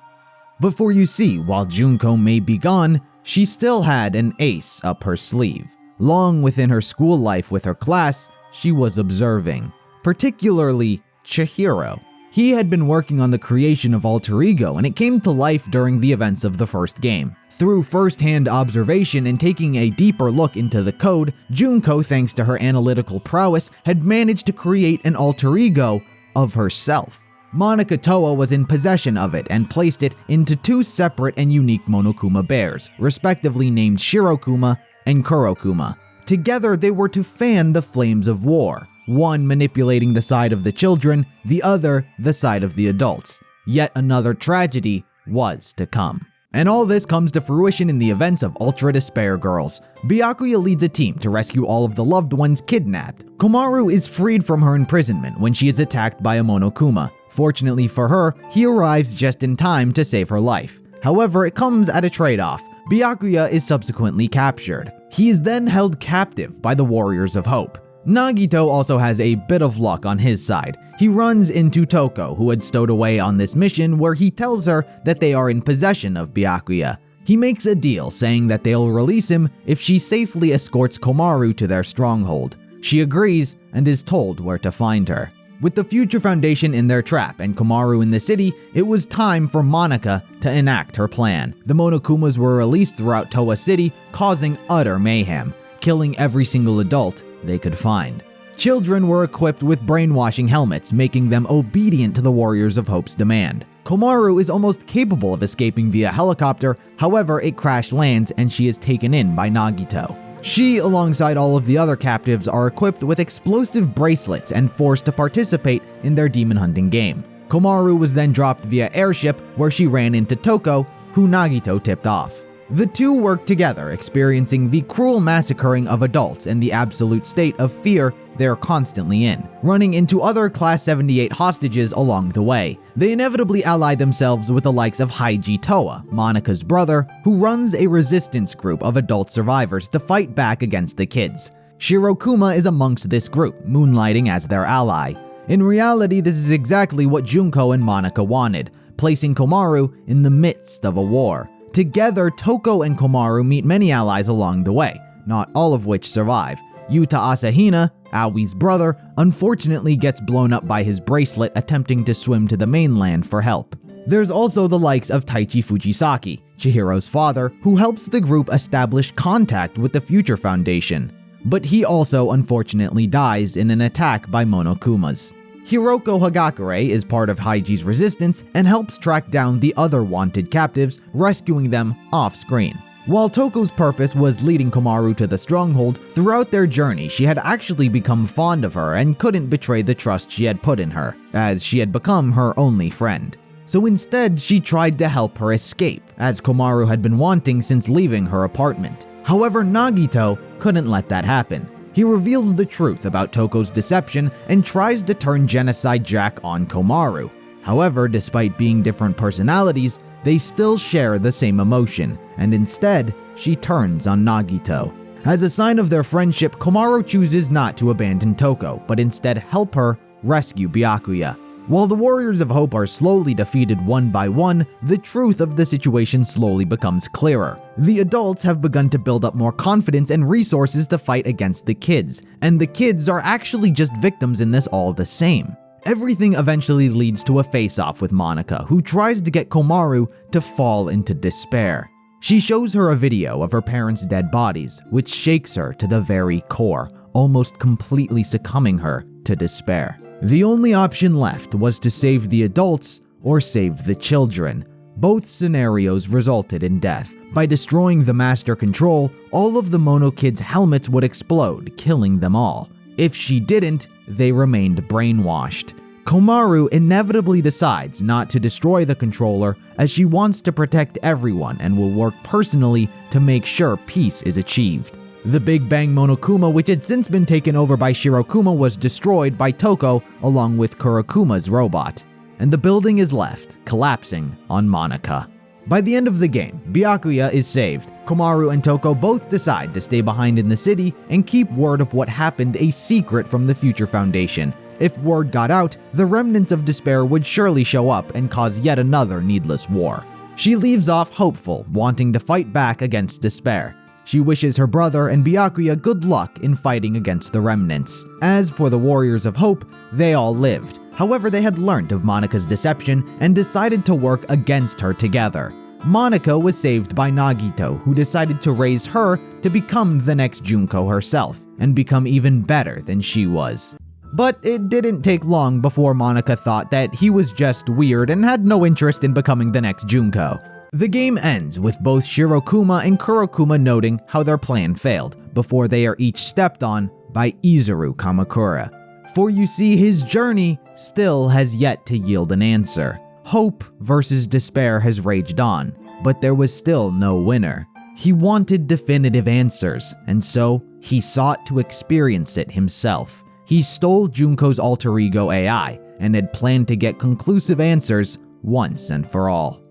S1: But for you see, while Junko may be gone, she still had an ace up her sleeve. Long within her school life with her class, she was observing, particularly Chihiro. He had been working on the creation of Alter Ego, and it came to life during the events of the first game. Through first-hand observation and taking a deeper look into the code, Junko, thanks to her analytical prowess, had managed to create an alter ego of herself. Monica Toa was in possession of it and placed it into two separate and unique Monokuma bears, respectively named Shirokuma and Kurokuma. Together, they were to fan the flames of war, one manipulating the side of the children, the other the side of the adults. Yet another tragedy was to come. And all this comes to fruition in the events of Ultra Despair Girls. Byakuya leads a team to rescue all of the loved ones kidnapped. Komaru is freed from her imprisonment when she is attacked by a Monokuma. Fortunately for her, he arrives just in time to save her life. However, it comes at a trade-off. Byakuya is subsequently captured. He is then held captive by the Warriors of Hope. Nagito also has a bit of luck on his side. He runs into Toko, who had stowed away on this mission, where he tells her that they are in possession of Byakuya. He makes a deal saying that they'll release him if she safely escorts Komaru to their stronghold. She agrees and is told where to find her. With the Future Foundation in their trap and Komaru in the city, it was time for Monica to enact her plan. The Monokumas were released throughout Toa City, causing utter mayhem, killing every single adult they could find. Children were equipped with brainwashing helmets, making them obedient to the Warriors of Hope's demand. Komaru is almost capable of escaping via helicopter, however it crash lands and she is taken in by Nagito. She, alongside all of the other captives, are equipped with explosive bracelets and forced to participate in their demon hunting game. Komaru was then dropped via airship, where she ran into Toko, who Nagito tipped off. The two work together, experiencing the cruel massacring of adults and the absolute state of fear they're constantly in, running into other Class 78 hostages along the way. They inevitably ally themselves with the likes of Haiji Toa, Monica's brother, who runs a resistance group of adult survivors to fight back against the kids. Shirokuma is amongst this group, moonlighting as their ally. In reality, this is exactly what Junko and Monica wanted, placing Komaru in the midst of a war. Together, Toko and Komaru meet many allies along the way, not all of which survive. Yuta Asahina, Aoi's brother, unfortunately gets blown up by his bracelet attempting to swim to the mainland for help. There's also the likes of Taichi Fujisaki, Chihiro's father, who helps the group establish contact with the Future Foundation. But he also unfortunately dies in an attack by Monokumas. Hiroko Hagakure is part of Haiji's resistance and helps track down the other wanted captives, rescuing them off-screen. While Toko's purpose was leading Komaru to the stronghold, throughout their journey she had actually become fond of her and couldn't betray the trust she had put in her, as she had become her only friend. So instead, she tried to help her escape, as Komaru had been wanting since leaving her apartment. However, Nagito couldn't let that happen. He reveals the truth about Toko's deception and tries to turn Genocide Jack on Komaru. However, despite being different personalities, they still share the same emotion, and instead, she turns on Nagito. As a sign of their friendship, Komaru chooses not to abandon Toko, but instead help her rescue Byakuya. While the Warriors of Hope are slowly defeated one by one, the truth of the situation slowly becomes clearer. The adults have begun to build up more confidence and resources to fight against the kids, and the kids are actually just victims in this all the same. Everything eventually leads to a face-off with Monika, who tries to get Komaru to fall into despair. She shows her a video of her parents' dead bodies, which shakes her to the very core, almost completely succumbing her to despair. The only option left was to save the adults or save the children. Both scenarios resulted in death. By destroying the Master Control, all of the Mono Kids' helmets would explode, killing them all. If she didn't, they remained brainwashed. Komaru inevitably decides not to destroy the controller as she wants to protect everyone and will work personally to make sure peace is achieved. The Big Bang Monokuma, which had since been taken over by Shirokuma, was destroyed by Toko along with Kurokuma's robot, and the building is left, collapsing on Monika. By the end of the game, Byakuya is saved. Komaru and Toko both decide to stay behind in the city and keep word of what happened a secret from the Future Foundation. If word got out, the remnants of despair would surely show up and cause yet another needless war. She leaves off hopeful, wanting to fight back against despair. She wishes her brother and Byakuya good luck in fighting against the remnants. As for the Warriors of Hope, they all lived. However, they had learned of Monika's deception and decided to work against her together. Monika was saved by Nagito, who decided to raise her to become the next Junko herself, and become even better than she was. But it didn't take long before Monika thought that he was just weird and had no interest in becoming the next Junko. The game ends with both Shirokuma and Kurokuma noting how their plan failed, before they are each stepped on by Izuru Kamakura. For you see, his journey still has yet to yield an answer. Hope versus despair has raged on, but there was still no winner. He wanted definitive answers, and so he sought to experience it himself. He stole Junko's alter ego AI and had planned to get conclusive answers once and for all.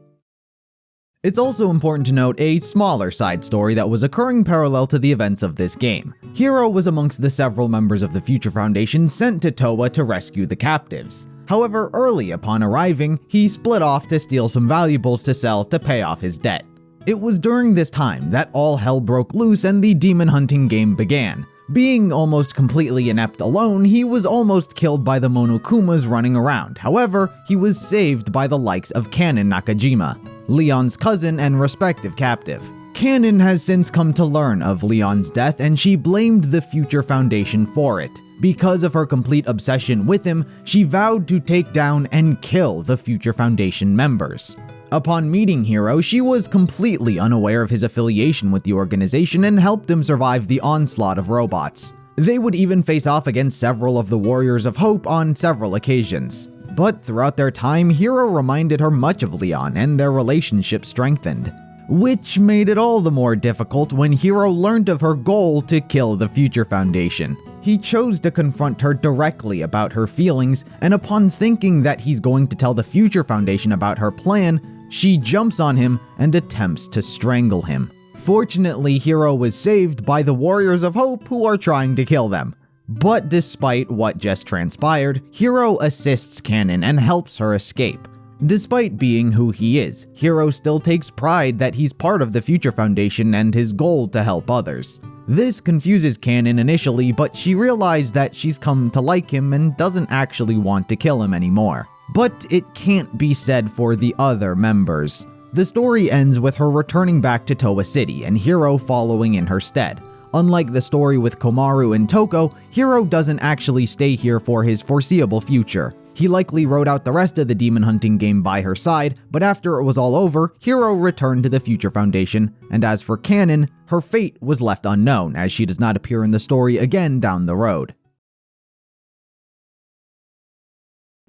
S1: It's also important to note a smaller side story that was occurring parallel to the events of this game. Hiro was amongst the several members of the Future Foundation sent to Towa to rescue the captives. However, early upon arriving, he split off to steal some valuables to sell to pay off his debt. It was during this time that all hell broke loose and the demon hunting game began. Being almost completely inept alone, he was almost killed by the Monokumas running around. However, he was saved by the likes of Kanon Nakajima, Leon's cousin and respective captive. Kanon has since come to learn of Leon's death, and she blamed the Future Foundation for it. Because of her complete obsession with him, she vowed to take down and kill the Future Foundation members. Upon meeting Hiro, she was completely unaware of his affiliation with the organization and helped him survive the onslaught of robots. They would even face off against several of the Warriors of Hope on several occasions. But throughout their time, Hiro reminded her much of Leon, and their relationship strengthened. Which made it all the more difficult when Hiro learned of her goal to kill the Future Foundation. He chose to confront her directly about her feelings, and upon thinking that he's going to tell the Future Foundation about her plan, she jumps on him and attempts to strangle him. Fortunately, Hiro was saved by the Warriors of Hope, who are trying to kill them. But despite what just transpired, Hiro assists Kanon and helps her escape. Despite being who he is, Hiro still takes pride that he's part of the Future Foundation and his goal to help others. This confuses Kanon initially, but she realized that she's come to like him and doesn't actually want to kill him anymore. But it can't be said for the other members. The story ends with her returning back to Towa City and Hiro following in her stead. Unlike the story with Komaru and Toko, Hiro doesn't actually stay here for his foreseeable future. He likely wrote out the rest of the demon hunting game by her side, but after it was all over, Hiro returned to the Future Foundation, and as for Kanon, her fate was left unknown as she does not appear in the story again down the road.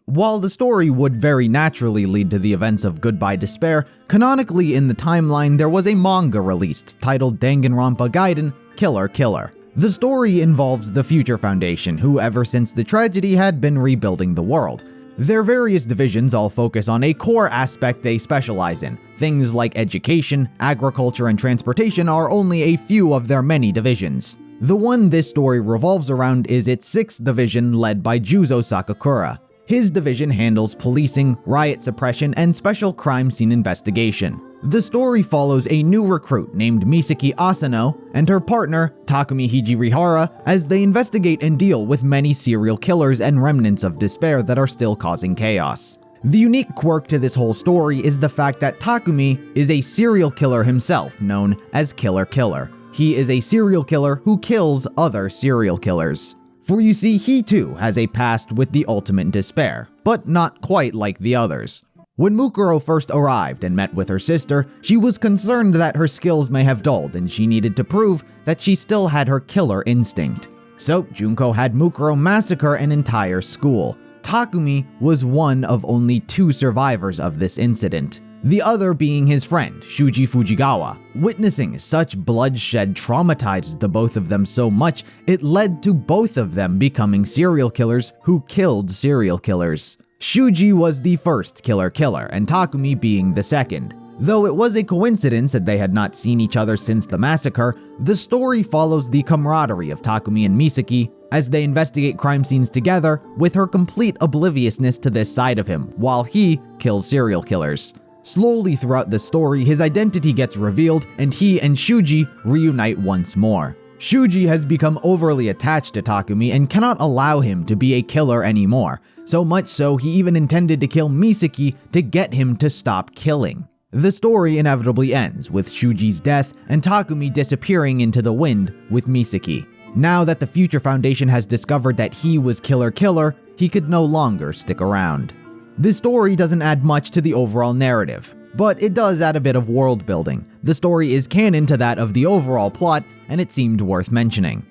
S1: While the story would very naturally lead to the events of Goodbye Despair, canonically in the timeline there was a manga released titled Danganronpa Gaiden Killer Killer. The story involves the Future Foundation, who ever since the tragedy had been rebuilding the world. Their various divisions all focus on a core aspect they specialize in. Things like education, agriculture, and transportation are only a few of their many divisions. The one this story revolves around is its 6th division led by Juzo Sakakura. His division handles policing, riot suppression, and special crime scene investigation. The story follows a new recruit named Misaki Asano and her partner, Takumi Hijirihara, as they investigate and deal with many serial killers and remnants of despair that are still causing chaos. The unique quirk to this whole story is the fact that Takumi is a serial killer himself, known as Killer Killer. He is a serial killer who kills other serial killers. For you see, he too has a past with the ultimate despair, but not quite like the others. When Mukuro first arrived and met with her sister, she was concerned that her skills may have dulled and she needed to prove that she still had her killer instinct. So Junko had Mukuro massacre an entire school. Takumi was one of only 2 survivors of this incident, the other being his friend, Shuji Fujigawa. Witnessing such bloodshed traumatized the both of them so much, it led to both of them becoming serial killers who killed serial killers. Shuji was the first killer and Takumi being the second. Though it was a coincidence that they had not seen each other since the massacre, the story follows the camaraderie of Takumi and Misaki as they investigate crime scenes together with her complete obliviousness to this side of him, while he kills serial killers. Slowly throughout the story, his identity gets revealed and he and Shuji reunite once more. Shuji has become overly attached to Takumi and cannot allow him to be a killer anymore, so much so he even intended to kill Misaki to get him to stop killing. The story inevitably ends with Shuji's death and Takumi disappearing into the wind with Misaki. Now that the Future Foundation has discovered that he was Killer, he could no longer stick around. This story doesn't add much to the overall narrative, but it does add a bit of world building. The story is canon to that of the overall plot, and it seemed worth mentioning.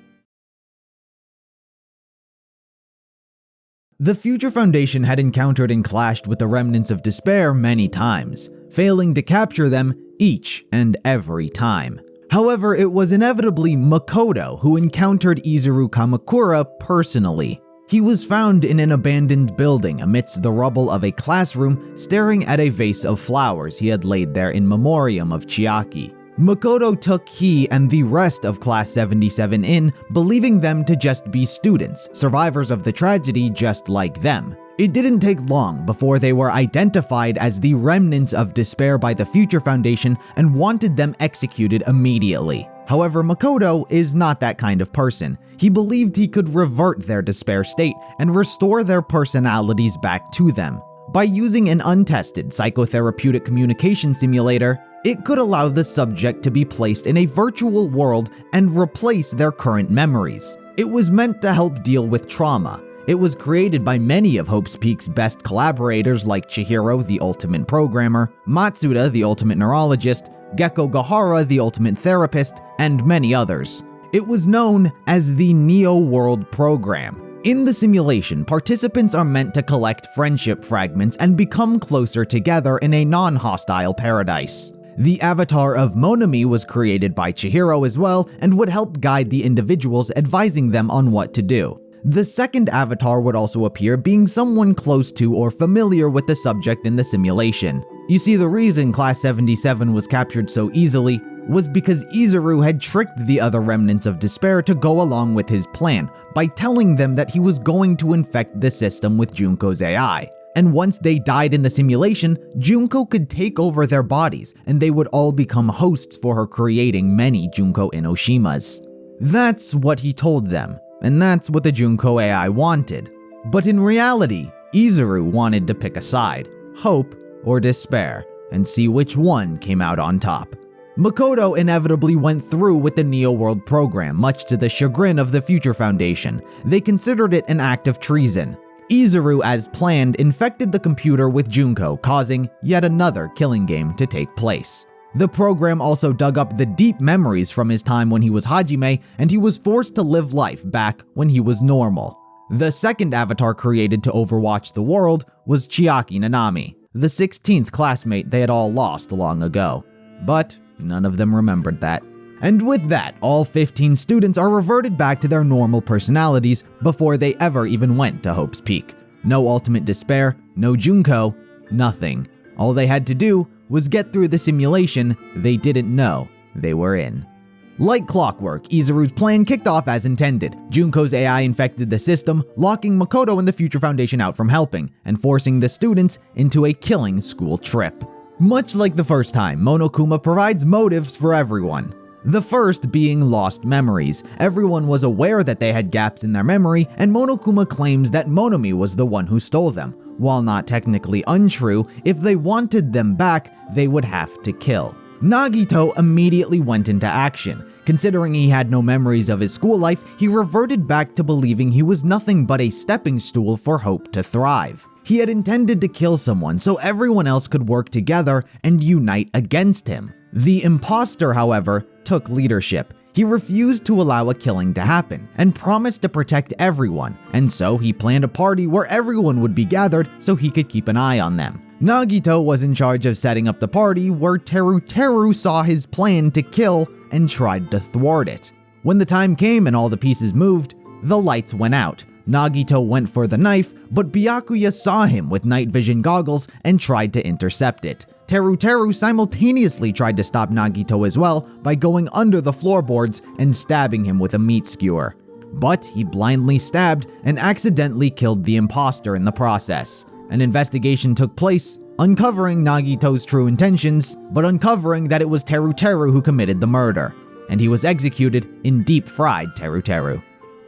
S1: The Future Foundation had encountered and clashed with the remnants of despair many times, failing to capture them each and every time. However, it was inevitably Makoto who encountered Izuru Kamakura personally. He was found in an abandoned building amidst the rubble of a classroom, staring at a vase of flowers he had laid there in memoriam of Chiaki. Makoto took he and the rest of Class 77 in, believing them to just be students, survivors of the tragedy just like them. It didn't take long before they were identified as the remnants of despair by the Future Foundation and wanted them executed immediately. However, Makoto is not that kind of person. He believed he could revert their despair state and restore their personalities back to them. By using an untested psychotherapeutic communication simulator, it could allow the subject to be placed in a virtual world and replace their current memories. It was meant to help deal with trauma. It was created by many of Hope's Peak's best collaborators like Chihiro, the ultimate programmer, Matsuda, the ultimate neurologist, Gecko Gahara, the ultimate therapist, and many others. It was known as the Neo World Program. In the simulation, participants are meant to collect friendship fragments and become closer together in a non-hostile paradise. The avatar of Monami was created by Chihiro as well and would help guide the individuals, advising them on what to do. The second avatar would also appear, being someone close to or familiar with the subject in the simulation. You see, the reason Class 77 was captured so easily was because Izuru had tricked the other remnants of despair to go along with his plan by telling them that he was going to infect the system with Junko's AI. And once they died in the simulation, Junko could take over their bodies and they would all become hosts for her, creating many Junko Enoshimas. That's what he told them, and that's what the Junko AI wanted. But in reality, Izuru wanted to pick a side, hope or despair, and see which one came out on top. Makoto inevitably went through with the Neo World program, much to the chagrin of the Future Foundation. They considered it an act of treason. Izuru, as planned, infected the computer with Junko, causing yet another killing game to take place. The program also dug up the deep memories from his time when he was Hajime, and he was forced to live life back when he was normal. The second avatar created to overwatch the world was Chiaki Nanami, the 16th classmate they had all lost long ago. But none of them remembered that. And with that, all 15 students are reverted back to their normal personalities before they ever even went to Hope's Peak. No ultimate despair, no Junko, nothing. All they had to do was get through the simulation they didn't know they were in. Like clockwork, Izuru's plan kicked off as intended. Junko's AI infected the system, locking Makoto and the Future Foundation out from helping, and forcing the students into a killing school trip. Much like the first time, Monokuma provides motives for everyone. The first being lost memories. Everyone was aware that they had gaps in their memory, and Monokuma claims that Monomi was the one who stole them. While not technically untrue, if they wanted them back, they would have to kill. Nagito immediately went into action. Considering he had no memories of his school life, he reverted back to believing he was nothing but a stepping stool for hope to thrive. He had intended to kill someone so everyone else could work together and unite against him. The imposter, however, took leadership. He refused to allow a killing to happen and promised to protect everyone, and so he planned a party where everyone would be gathered so he could keep an eye on them. Nagito was in charge of setting up the party where Teru saw his plan to kill and tried to thwart it. When the time came and all the pieces moved, the lights went out. Nagito went for the knife, but Byakuya saw him with night vision goggles and tried to intercept it. Teru simultaneously tried to stop Nagito as well by going under the floorboards and stabbing him with a meat skewer. But he blindly stabbed and accidentally killed the imposter in the process. An investigation took place, uncovering Nagito's true intentions, but uncovering that it was Teru who committed the murder, and he was executed in deep-fried Teru.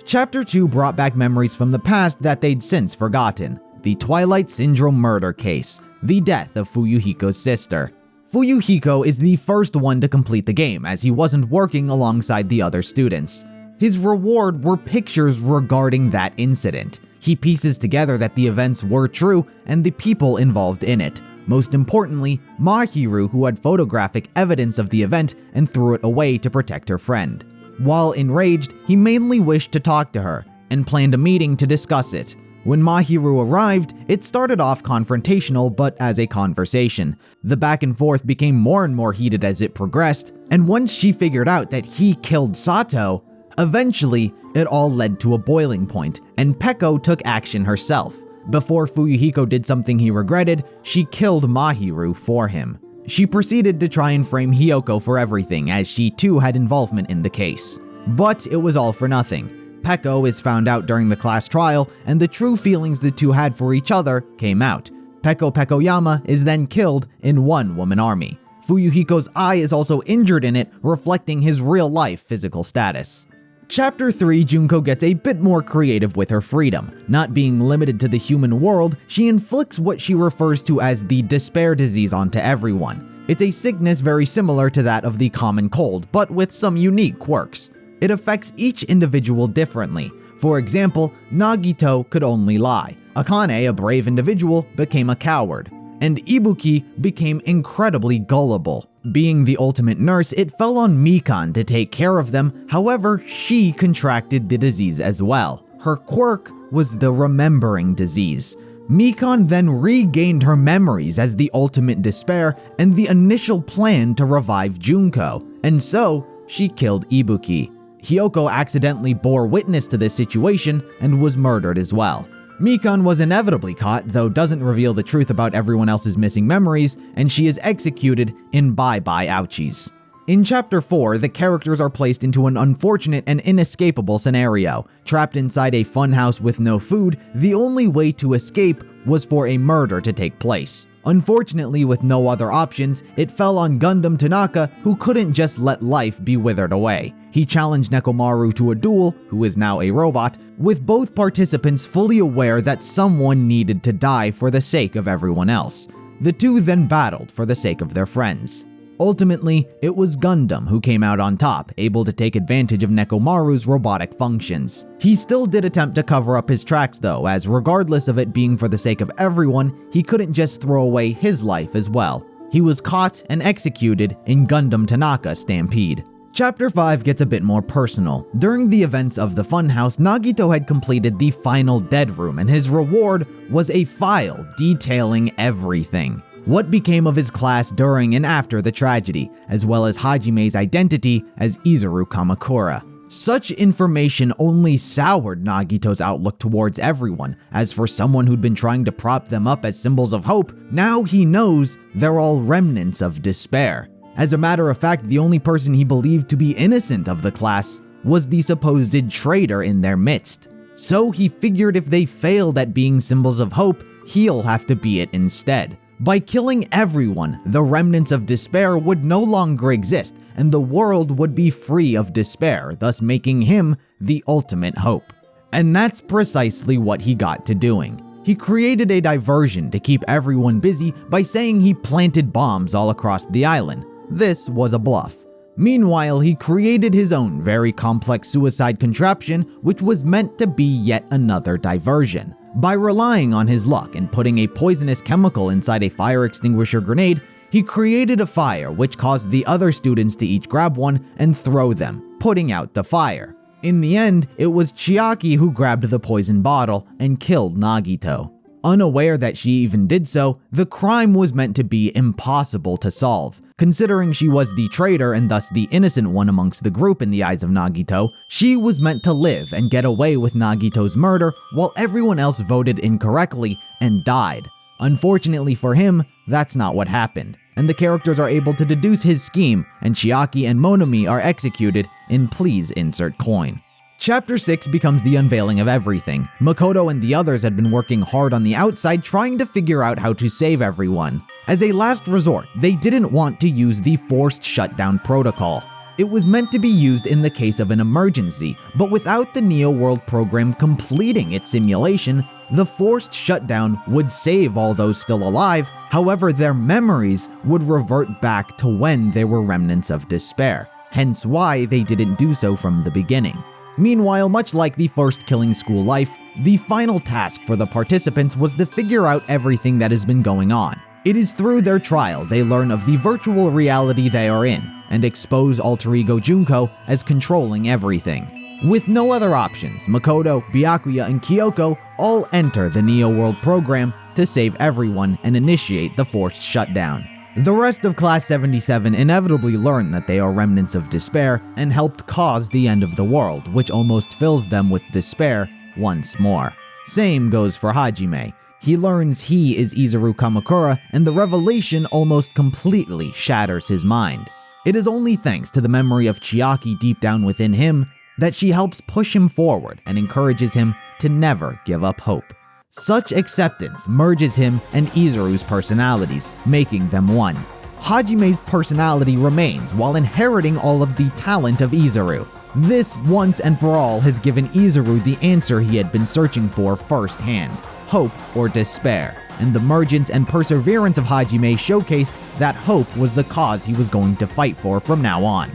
S1: Chapter 2 brought back memories from the past that they'd since forgotten. The Twilight Syndrome murder case, the death of Fuyuhiko's sister. Fuyuhiko is the first one to complete the game, as he wasn't working alongside the other students. His reward were pictures regarding that incident. He pieces together that the events were true and the people involved in it. Most importantly, Mahiru, who had photographic evidence of the event and threw it away to protect her friend. While enraged, he mainly wished to talk to her and planned a meeting to discuss it. When Mahiru arrived, it started off confrontational but as a conversation. The back and forth became more and more heated as it progressed, and once she figured out that he killed Sato, eventually it all led to a boiling point, and Peko took action herself. Before Fuyuhiko did something he regretted, she killed Mahiru for him. She proceeded to try and frame Hiyoko for everything, as she too had involvement in the case. But it was all for nothing. Peko is found out during the class trial, and the true feelings the two had for each other came out. Pekoyama is then killed in one-woman army. Fuyuhiko's eye is also injured in it, reflecting his real-life physical status. Chapter 3, Junko gets a bit more creative with her freedom. Not being limited to the human world, she inflicts what she refers to as the despair disease onto everyone. It's a sickness very similar to that of the common cold, but with some unique quirks. It affects each individual differently. For example, Nagito could only lie. Akane, a brave individual, became a coward. And Ibuki became incredibly gullible. Being the ultimate nurse, it fell on Mikan to take care of them, however, she contracted the disease as well. Her quirk was the remembering disease. Mikan then regained her memories as the ultimate despair and the initial plan to revive Junko, and so she killed Ibuki. Hiyoko accidentally bore witness to this situation and was murdered as well. Mikan was inevitably caught, though doesn't reveal the truth about everyone else's missing memories, and she is executed in Bye Bye Ouchies. In Chapter 4, the characters are placed into an unfortunate and inescapable scenario. Trapped inside a funhouse with no food, the only way to escape was for a murder to take place. Unfortunately, with no other options, it fell on Gundam Tanaka, who couldn't just let life be withered away. He challenged Nekomaru to a duel, who is now a robot, with both participants fully aware that someone needed to die for the sake of everyone else. The two then battled for the sake of their friends. Ultimately, it was Gundam who came out on top, able to take advantage of Nekomaru's robotic functions. He still did attempt to cover up his tracks though, as regardless of it being for the sake of everyone, he couldn't just throw away his life as well. He was caught and executed in Gundam Tanaka Stampede. Chapter 5 gets a bit more personal. During the events of the Funhouse, Nagito had completed the final dead room, and his reward was a file detailing everything. What became of his class during and after the tragedy, as well as Hajime's identity as Izuru Kamakura. Such information only soured Nagito's outlook towards everyone, as for someone who'd been trying to prop them up as symbols of hope, now he knows they're all remnants of despair. As a matter of fact, the only person he believed to be innocent of the class was the supposed traitor in their midst. So he figured if they failed at being symbols of hope, he'll have to be it instead. By killing everyone, the remnants of despair would no longer exist, and the world would be free of despair, thus making him the ultimate hope. And that's precisely what he got to doing. He created a diversion to keep everyone busy by saying he planted bombs all across the island. This was a bluff. Meanwhile, he created his own very complex suicide contraption, which was meant to be yet another diversion. By relying on his luck and putting a poisonous chemical inside a fire extinguisher grenade, he created a fire which caused the other students to each grab one and throw them, putting out the fire. In the end, it was Chiaki who grabbed the poison bottle and killed Nagito. Unaware that she even did so, the crime was meant to be impossible to solve. Considering she was the traitor and thus the innocent one amongst the group in the eyes of Nagito, she was meant to live and get away with Nagito's murder while everyone else voted incorrectly and died. Unfortunately for him, that's not what happened, and the characters are able to deduce his scheme, and Chiaki and Monami are executed in Please Insert Coin. Chapter 6 becomes the unveiling of everything. Makoto and the others had been working hard on the outside trying to figure out how to save everyone. As a last resort, they didn't want to use the forced shutdown protocol. It was meant to be used in the case of an emergency, but without the Neo World program completing its simulation, the forced shutdown would save all those still alive. However, their memories would revert back to when they were remnants of despair, hence why they didn't do so from the beginning. Meanwhile, much like the first Killing School Life, the final task for the participants was to figure out everything that has been going on. It is through their trial they learn of the virtual reality they are in, and expose alter ego Junko as controlling everything. With no other options, Makoto, Byakuya, and Kyoko all enter the Neo World program to save everyone and initiate the forced shutdown. The rest of Class 77 inevitably learn that they are remnants of despair and helped cause the end of the world, which almost fills them with despair once more. Same goes for Hajime. He learns he is Izuru Kamakura, and the revelation almost completely shatters his mind. It is only thanks to the memory of Chiaki deep down within him that she helps push him forward and encourages him to never give up hope. Such acceptance merges him and Izuru's personalities, making them one. Hajime's personality remains while inheriting all of the talent of Izuru. This, once and for all, has given Izuru the answer he had been searching for firsthand: hope or despair. And the emergence and perseverance of Hajime showcased that hope was the cause he was going to fight for from now on.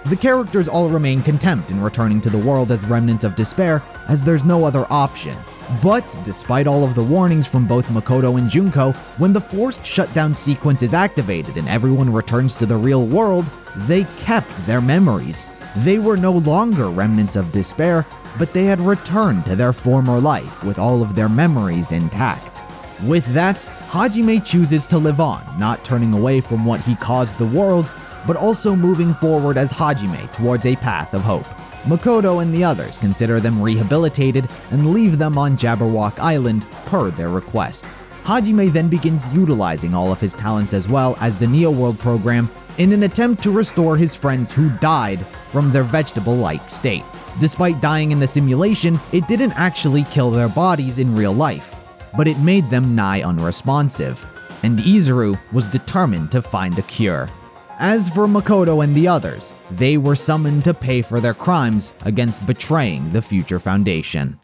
S1: The characters all remain content in returning to the world as remnants of despair, as there's no other option. But despite all of the warnings from both Makoto and Junko, when the forced shutdown sequence is activated and everyone returns to the real world, they kept their memories. They were no longer remnants of despair, but they had returned to their former life with all of their memories intact. With that, Hajime chooses to live on, not turning away from what he caused the world, but also moving forward as Hajime towards a path of hope. Makoto and the others consider them rehabilitated and leave them on Jabberwock Island per their request. Hajime then begins utilizing all of his talents as well as the Neo World program in an attempt to restore his friends who died from their vegetable-like state. Despite dying in the simulation, it didn't actually kill their bodies in real life, but it made them nigh unresponsive, and Izuru was determined to find a cure. As for Makoto and the others, they were summoned to pay for their crimes against betraying the Future Foundation.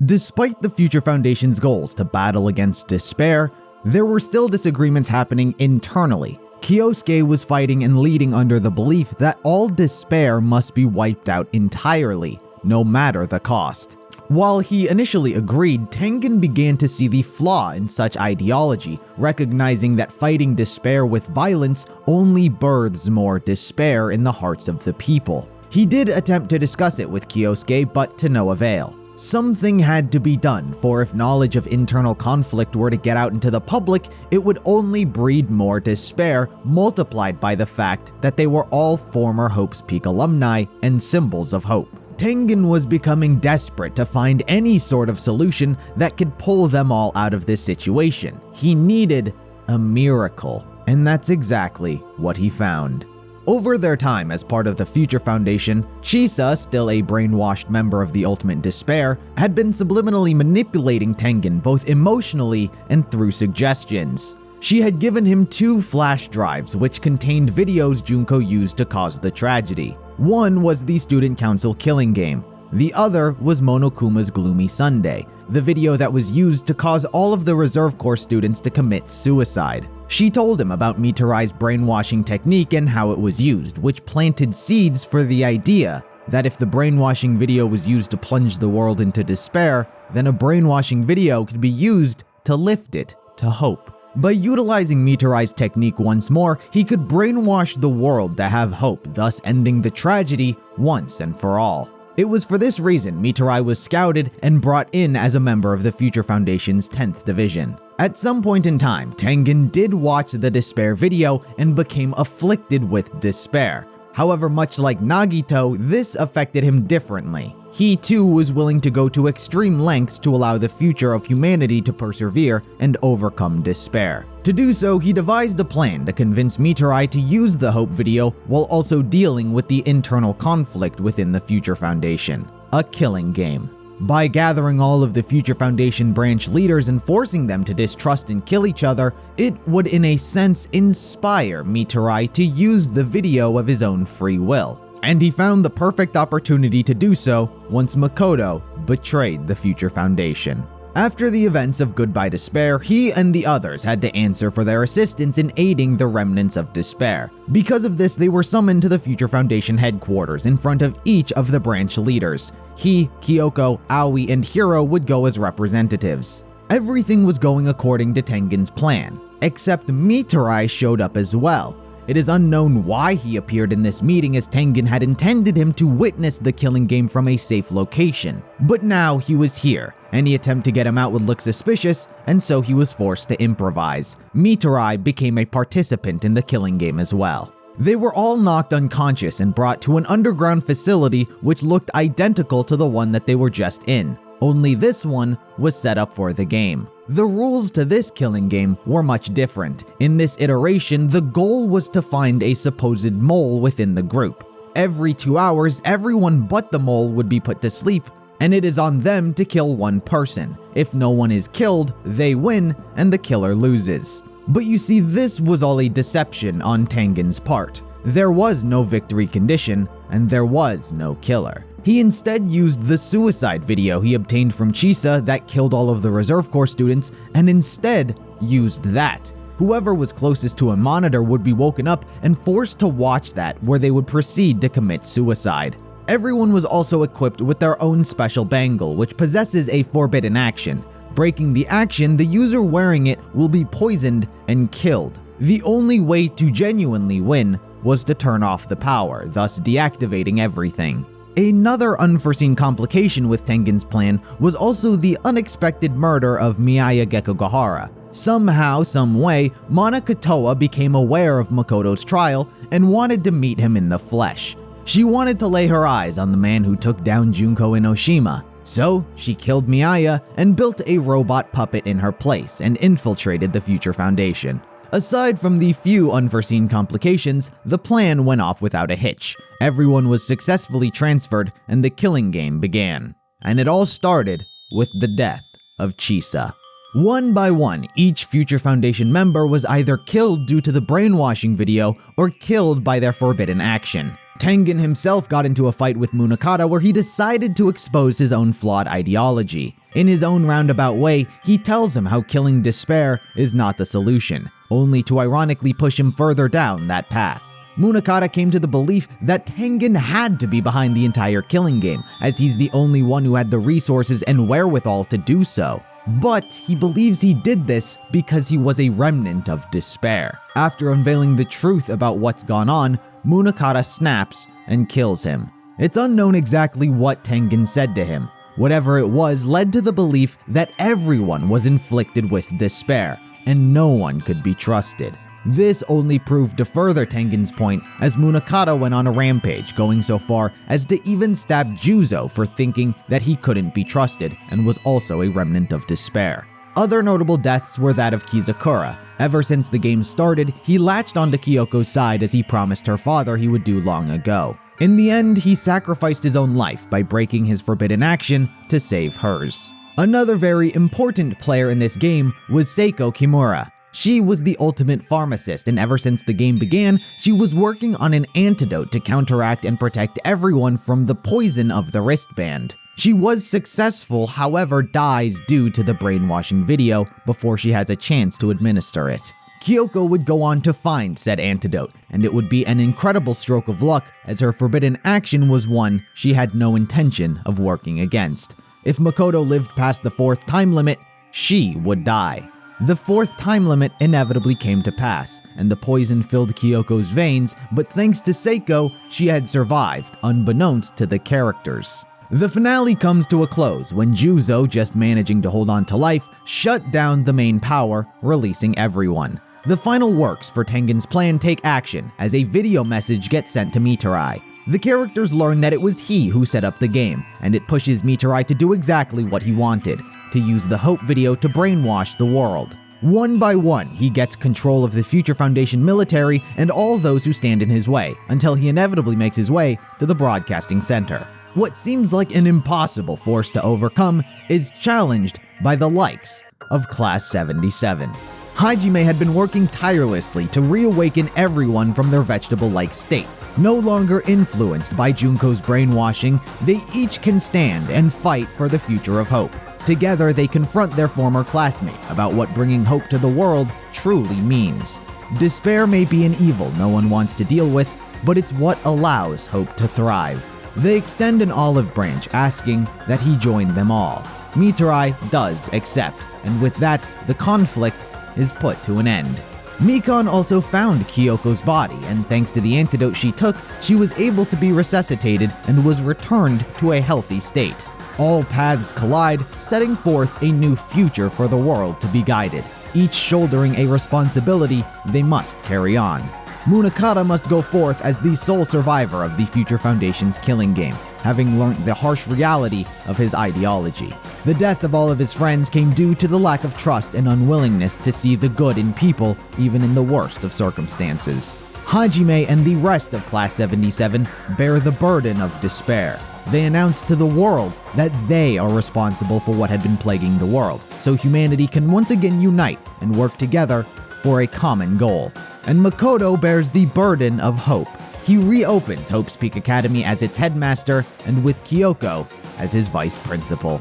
S1: Despite the Future Foundation's goals to battle against despair, there were still disagreements happening internally. Kyosuke was fighting and leading under the belief that all despair must be wiped out entirely, no matter the cost. While he initially agreed, Tengen began to see the flaw in such ideology, recognizing that fighting despair with violence only births more despair in the hearts of the people. He did attempt to discuss it with Kyosuke, but to no avail. Something had to be done, for if knowledge of internal conflict were to get out into the public, it would only breed more despair, multiplied by the fact that they were all former Hope's Peak alumni and symbols of hope. Tengen was becoming desperate to find any sort of solution that could pull them all out of this situation. He needed a miracle, and that's exactly what he found. Over their time as part of the Future Foundation, Chisa, still a brainwashed member of the Ultimate Despair, had been subliminally manipulating Tengen both emotionally and through suggestions. She had given him 2 flash drives which contained videos Junko used to cause the tragedy. One was the Student Council killing game. The other was Monokuma's Gloomy Sunday, the video that was used to cause all of the Reserve Corps students to commit suicide. She told him about Mitarai's brainwashing technique and how it was used, which planted seeds for the idea that if the brainwashing video was used to plunge the world into despair, then a brainwashing video could be used to lift it to hope. By utilizing Mitarai's technique once more, he could brainwash the world to have hope, thus ending the tragedy once and for all. It was for this reason Mitarai was scouted and brought in as a member of the Future Foundation's 10th Division. At some point in time, Tengen did watch the despair video and became afflicted with despair. However, much like Nagito, this affected him differently. He too was willing to go to extreme lengths to allow the future of humanity to persevere and overcome despair. To do so, he devised a plan to convince Mitarai to use the Hope video while also dealing with the internal conflict within the Future Foundation, a killing game. By gathering all of the Future Foundation branch leaders and forcing them to distrust and kill each other, it would in a sense inspire Mitarai to use the video of his own free will. And he found the perfect opportunity to do so once Makoto betrayed the Future Foundation. After the events of Goodbye Despair, he and the others had to answer for their assistance in aiding the remnants of despair. Because of this, they were summoned to the Future Foundation headquarters in front of each of the branch leaders. He, Kyoko, Aoi, and Hiro would go as representatives. Everything was going according to Tengen's plan, except Mitarai showed up as well. It is unknown why he appeared in this meeting, as Tengen had intended him to witness the killing game from a safe location. But now he was here. Any attempt to get him out would look suspicious, and so he was forced to improvise. Mitarai became a participant in the killing game as well. They were all knocked unconscious and brought to an underground facility which looked identical to the one that they were just in. Only this one was set up for the game. The rules to this killing game were much different. In this iteration, the goal was to find a supposed mole within the group. Every 2 hours, everyone but the mole would be put to sleep, and it is on them to kill one person. If no one is killed, they win, and the killer loses. But you see, this was all a deception on Tengen's part. There was no victory condition, and there was no killer. He instead used the suicide video he obtained from Chisa that killed all of the Reserve Corps students, and instead used that. Whoever was closest to a monitor would be woken up and forced to watch that, where they would proceed to commit suicide. Everyone was also equipped with their own special bangle, which possesses a forbidden action. Breaking the action, the user wearing it will be poisoned and killed. The only way to genuinely win was to turn off the power, thus deactivating everything. Another unforeseen complication with Tengen's plan was also the unexpected murder of Miaya Gekogahara. Somehow, someway, Monica Toa became aware of Makoto's trial and wanted to meet him in the flesh. She wanted to lay her eyes on the man who took down Junko Inoshima. So, she killed Miaya and built a robot puppet in her place and infiltrated the Future Foundation. Aside from the few unforeseen complications, the plan went off without a hitch. Everyone was successfully transferred and the killing game began. And it all started with the death of Chisa. One by one, each Future Foundation member was either killed due to the brainwashing video or killed by their forbidden action. Tengen himself got into a fight with Munakata where he decided to expose his own flawed ideology. In his own roundabout way, he tells him how killing despair is not the solution, only to ironically push him further down that path. Munakata came to the belief that Tengen had to be behind the entire killing game, as he's the only one who had the resources and wherewithal to do so. But he believes he did this because he was a remnant of despair. After unveiling the truth about what's gone on, Munakata snaps and kills him. It's unknown exactly what Tengen said to him. Whatever it was led to the belief that everyone was inflicted with despair, and no one could be trusted. This only proved to further Tengen's point as Munakata went on a rampage, going so far as to even stab Juzo for thinking that he couldn't be trusted and was also a remnant of despair. Other notable deaths were that of Kizakura. Ever since the game started, he latched onto Kyoko's side as he promised her father he would do long ago. In the end, he sacrificed his own life by breaking his forbidden action to save hers. Another very important player in this game was Seiko Kimura. She was the ultimate pharmacist, and ever since the game began, she was working on an antidote to counteract and protect everyone from the poison of the wristband. She was successful, however dies due to the brainwashing video before she has a chance to administer it. Kyoko would go on to find said antidote, and it would be an incredible stroke of luck as her forbidden action was one she had no intention of working against. If Makoto lived past the 4th time limit, she would die. The 4th time limit inevitably came to pass, and the poison filled Kyoko's veins, but thanks to Seiko, she had survived, unbeknownst to the characters. The finale comes to a close when Juzo, just managing to hold on to life, shut down the main power, releasing everyone. The final works for Tengen's plan take action as a video message gets sent to Mitarai. The characters learn that it was he who set up the game, and it pushes Mitarai to do exactly what he wanted, to use the Hope video to brainwash the world. One by one, he gets control of the Future Foundation military and all those who stand in his way, until he inevitably makes his way to the broadcasting center. What seems like an impossible force to overcome is challenged by the likes of Class 77. Hajime had been working tirelessly to reawaken everyone from their vegetable-like state. No longer influenced by Junko's brainwashing, they each can stand and fight for the future of Hope. Together, they confront their former classmate about what bringing hope to the world truly means. Despair may be an evil no one wants to deal with, but it's what allows hope to thrive. They extend an olive branch asking that he join them all. Mitarai does accept, and with that, the conflict is put to an end. Mikan also found Kyoko's body, and thanks to the antidote she took, she was able to be resuscitated and was returned to a healthy state. All paths collide, setting forth a new future for the world to be guided, each shouldering a responsibility they must carry on. Munakata must go forth as the sole survivor of the Future Foundation's killing game, having learnt the harsh reality of his ideology. The death of all of his friends came due to the lack of trust and unwillingness to see the good in people, even in the worst of circumstances. Hajime and the rest of Class 77 bear the burden of despair. They announced to the world that they are responsible for what had been plaguing the world, so humanity can once again unite and work together for a common goal. And Makoto bears the burden of hope. He reopens Hope's Peak Academy as its headmaster, and with Kyoko as his vice principal.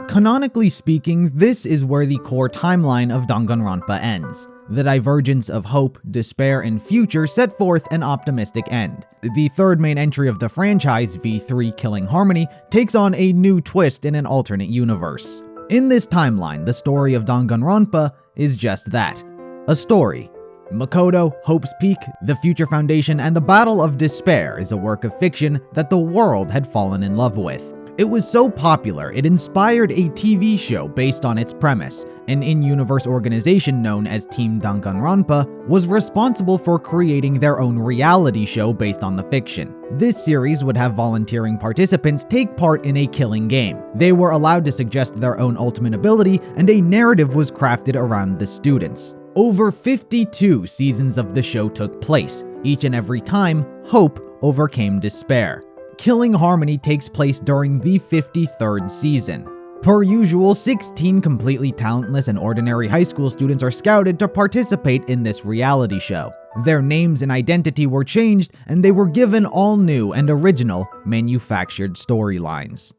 S1: Canonically speaking, this is where the core timeline of Danganronpa ends. The divergence of hope, despair, and future set forth an optimistic end. The third main entry of the franchise, V3 Killing Harmony, takes on a new twist in an alternate universe. In this timeline, the story of Danganronpa is just that, a story. Makoto, Hope's Peak, the Future Foundation, and the Battle of Despair is a work of fiction that the world had fallen in love with. It was so popular, it inspired a TV show based on its premise. An in-universe organization known as Team Danganronpa was responsible for creating their own reality show based on the fiction. This series would have volunteering participants take part in a killing game. They were allowed to suggest their own ultimate ability, and a narrative was crafted around the students. Over 52 seasons of the show took place. Each and every time, hope overcame despair. Killing Harmony takes place during the 53rd season. Per usual, 16 completely talentless and ordinary high school students are scouted to participate in this reality show. Their names and identity were changed, and they were given all new and original manufactured storylines.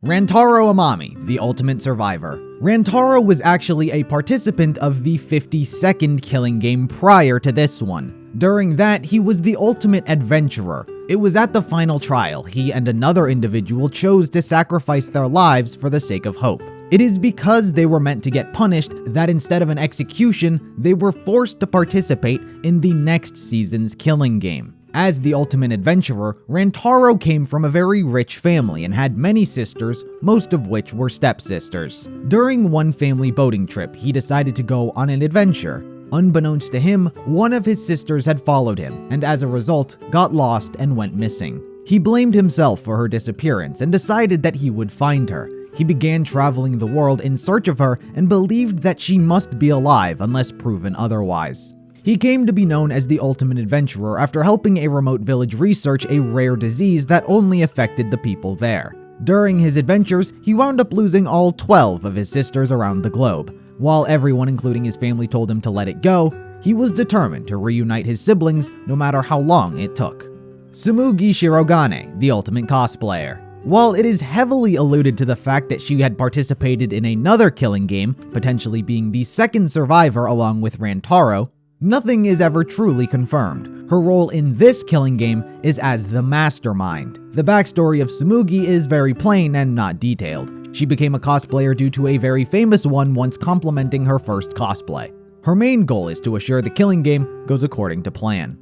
S1: Rantaro Amami, the ultimate survivor. Rantaro was actually a participant of the 52nd killing game prior to this one. During that, he was the ultimate adventurer. It was at the final trial he and another individual chose to sacrifice their lives for the sake of hope. It is because they were meant to get punished that instead of an execution, they were forced to participate in the next season's killing game. As the ultimate adventurer, Rantaro came from a very rich family and had many sisters, most of which were stepsisters. During one family boating trip, he decided to go on an adventure. Unbeknownst to him, one of his sisters had followed him, and as a result, got lost and went missing. He blamed himself for her disappearance and decided that he would find her. He began traveling the world in search of her and believed that she must be alive unless proven otherwise. He came to be known as the Ultimate Adventurer after helping a remote village research a rare disease that only affected the people there. During his adventures, he wound up losing all 12 of his sisters around the globe. While everyone, including his family, told him to let it go, he was determined to reunite his siblings no matter how long it took. Tsumugi Shirogane, the Ultimate Cosplayer. While it is heavily alluded to the fact that she had participated in another killing game, potentially being the second survivor along with Rantaro, nothing is ever truly confirmed. Her role in this killing game is as the mastermind. The backstory of Tsumugi is very plain and not detailed. She became a cosplayer due to a very famous one once complimenting her first cosplay. Her main goal is to assure the killing game goes according to plan.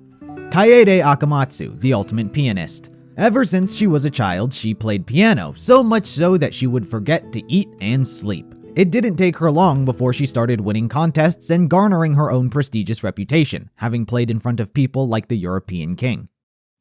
S1: Kaede Akamatsu, the Ultimate Pianist. Ever since she was a child, she played piano, so much so that she would forget to eat and sleep. It didn't take her long before she started winning contests and garnering her own prestigious reputation, having played in front of people like the European King.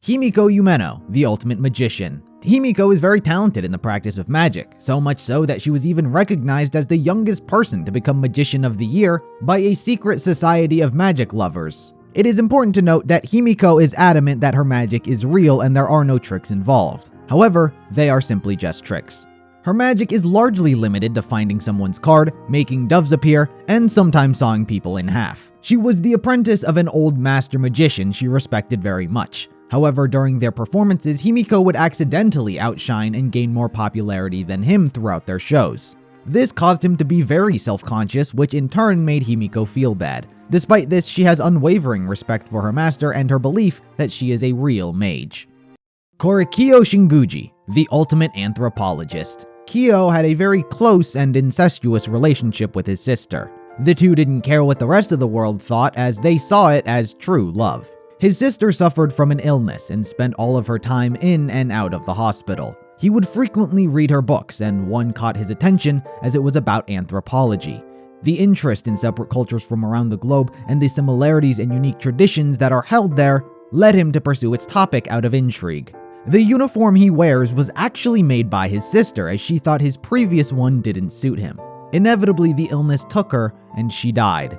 S1: Himiko Umeno, the Ultimate Magician. Himiko is very talented in the practice of magic, so much so that she was even recognized as the youngest person to become Magician of the Year by a secret society of magic lovers. It is important to note that Himiko is adamant that her magic is real and there are no tricks involved. However, they are simply just tricks. Her magic is largely limited to finding someone's card, making doves appear, and sometimes sawing people in half. She was the apprentice of an old master magician she respected very much. However, during their performances, Himiko would accidentally outshine and gain more popularity than him throughout their shows. This caused him to be very self-conscious, which in turn made Himiko feel bad. Despite this, she has unwavering respect for her master and her belief that she is a real mage. Korikyo Shinguji, the Ultimate Anthropologist. Kyo had a very close and incestuous relationship with his sister. The two didn't care what the rest of the world thought, as they saw it as true love. His sister suffered from an illness and spent all of her time in and out of the hospital. He would frequently read her books, and one caught his attention as it was about anthropology. The interest in separate cultures from around the globe and the similarities and unique traditions that are held there led him to pursue its topic out of intrigue. The uniform he wears was actually made by his sister, as she thought his previous one didn't suit him. Inevitably, the illness took her, and she died.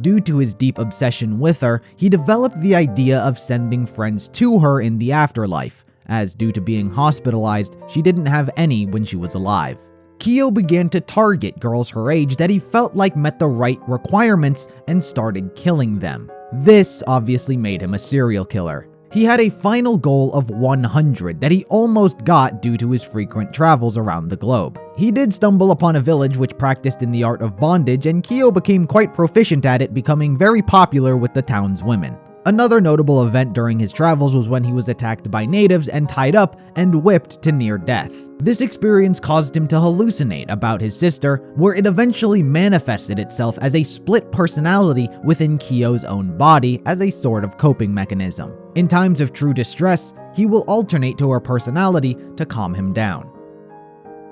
S1: Due to his deep obsession with her, he developed the idea of sending friends to her in the afterlife, as due to being hospitalized, she didn't have any when she was alive. Kyo began to target girls her age that he felt like met the right requirements and started killing them. This obviously made him a serial killer. He had a final goal of 100 that he almost got due to his frequent travels around the globe. He did stumble upon a village which practiced in the art of bondage, and Kyo became quite proficient at it, becoming very popular with the town's women. Another notable event during his travels was when he was attacked by natives and tied up and whipped to near death. This experience caused him to hallucinate about his sister, where it eventually manifested itself as a split personality within Kyo's own body as a sort of coping mechanism. In times of true distress, he will alternate to her personality to calm him down.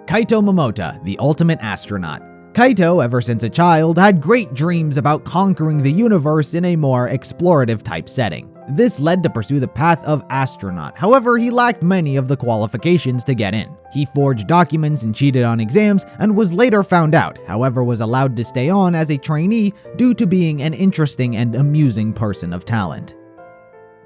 S1: Kaito Momota, the Ultimate Astronaut. Kaito, ever since a child, had great dreams about conquering the universe in a more explorative type setting. This led to pursue the path of astronaut. However, he lacked many of the qualifications to get in. He forged documents and cheated on exams and was later found out, however was allowed to stay on as a trainee due to being an interesting and amusing person of talent.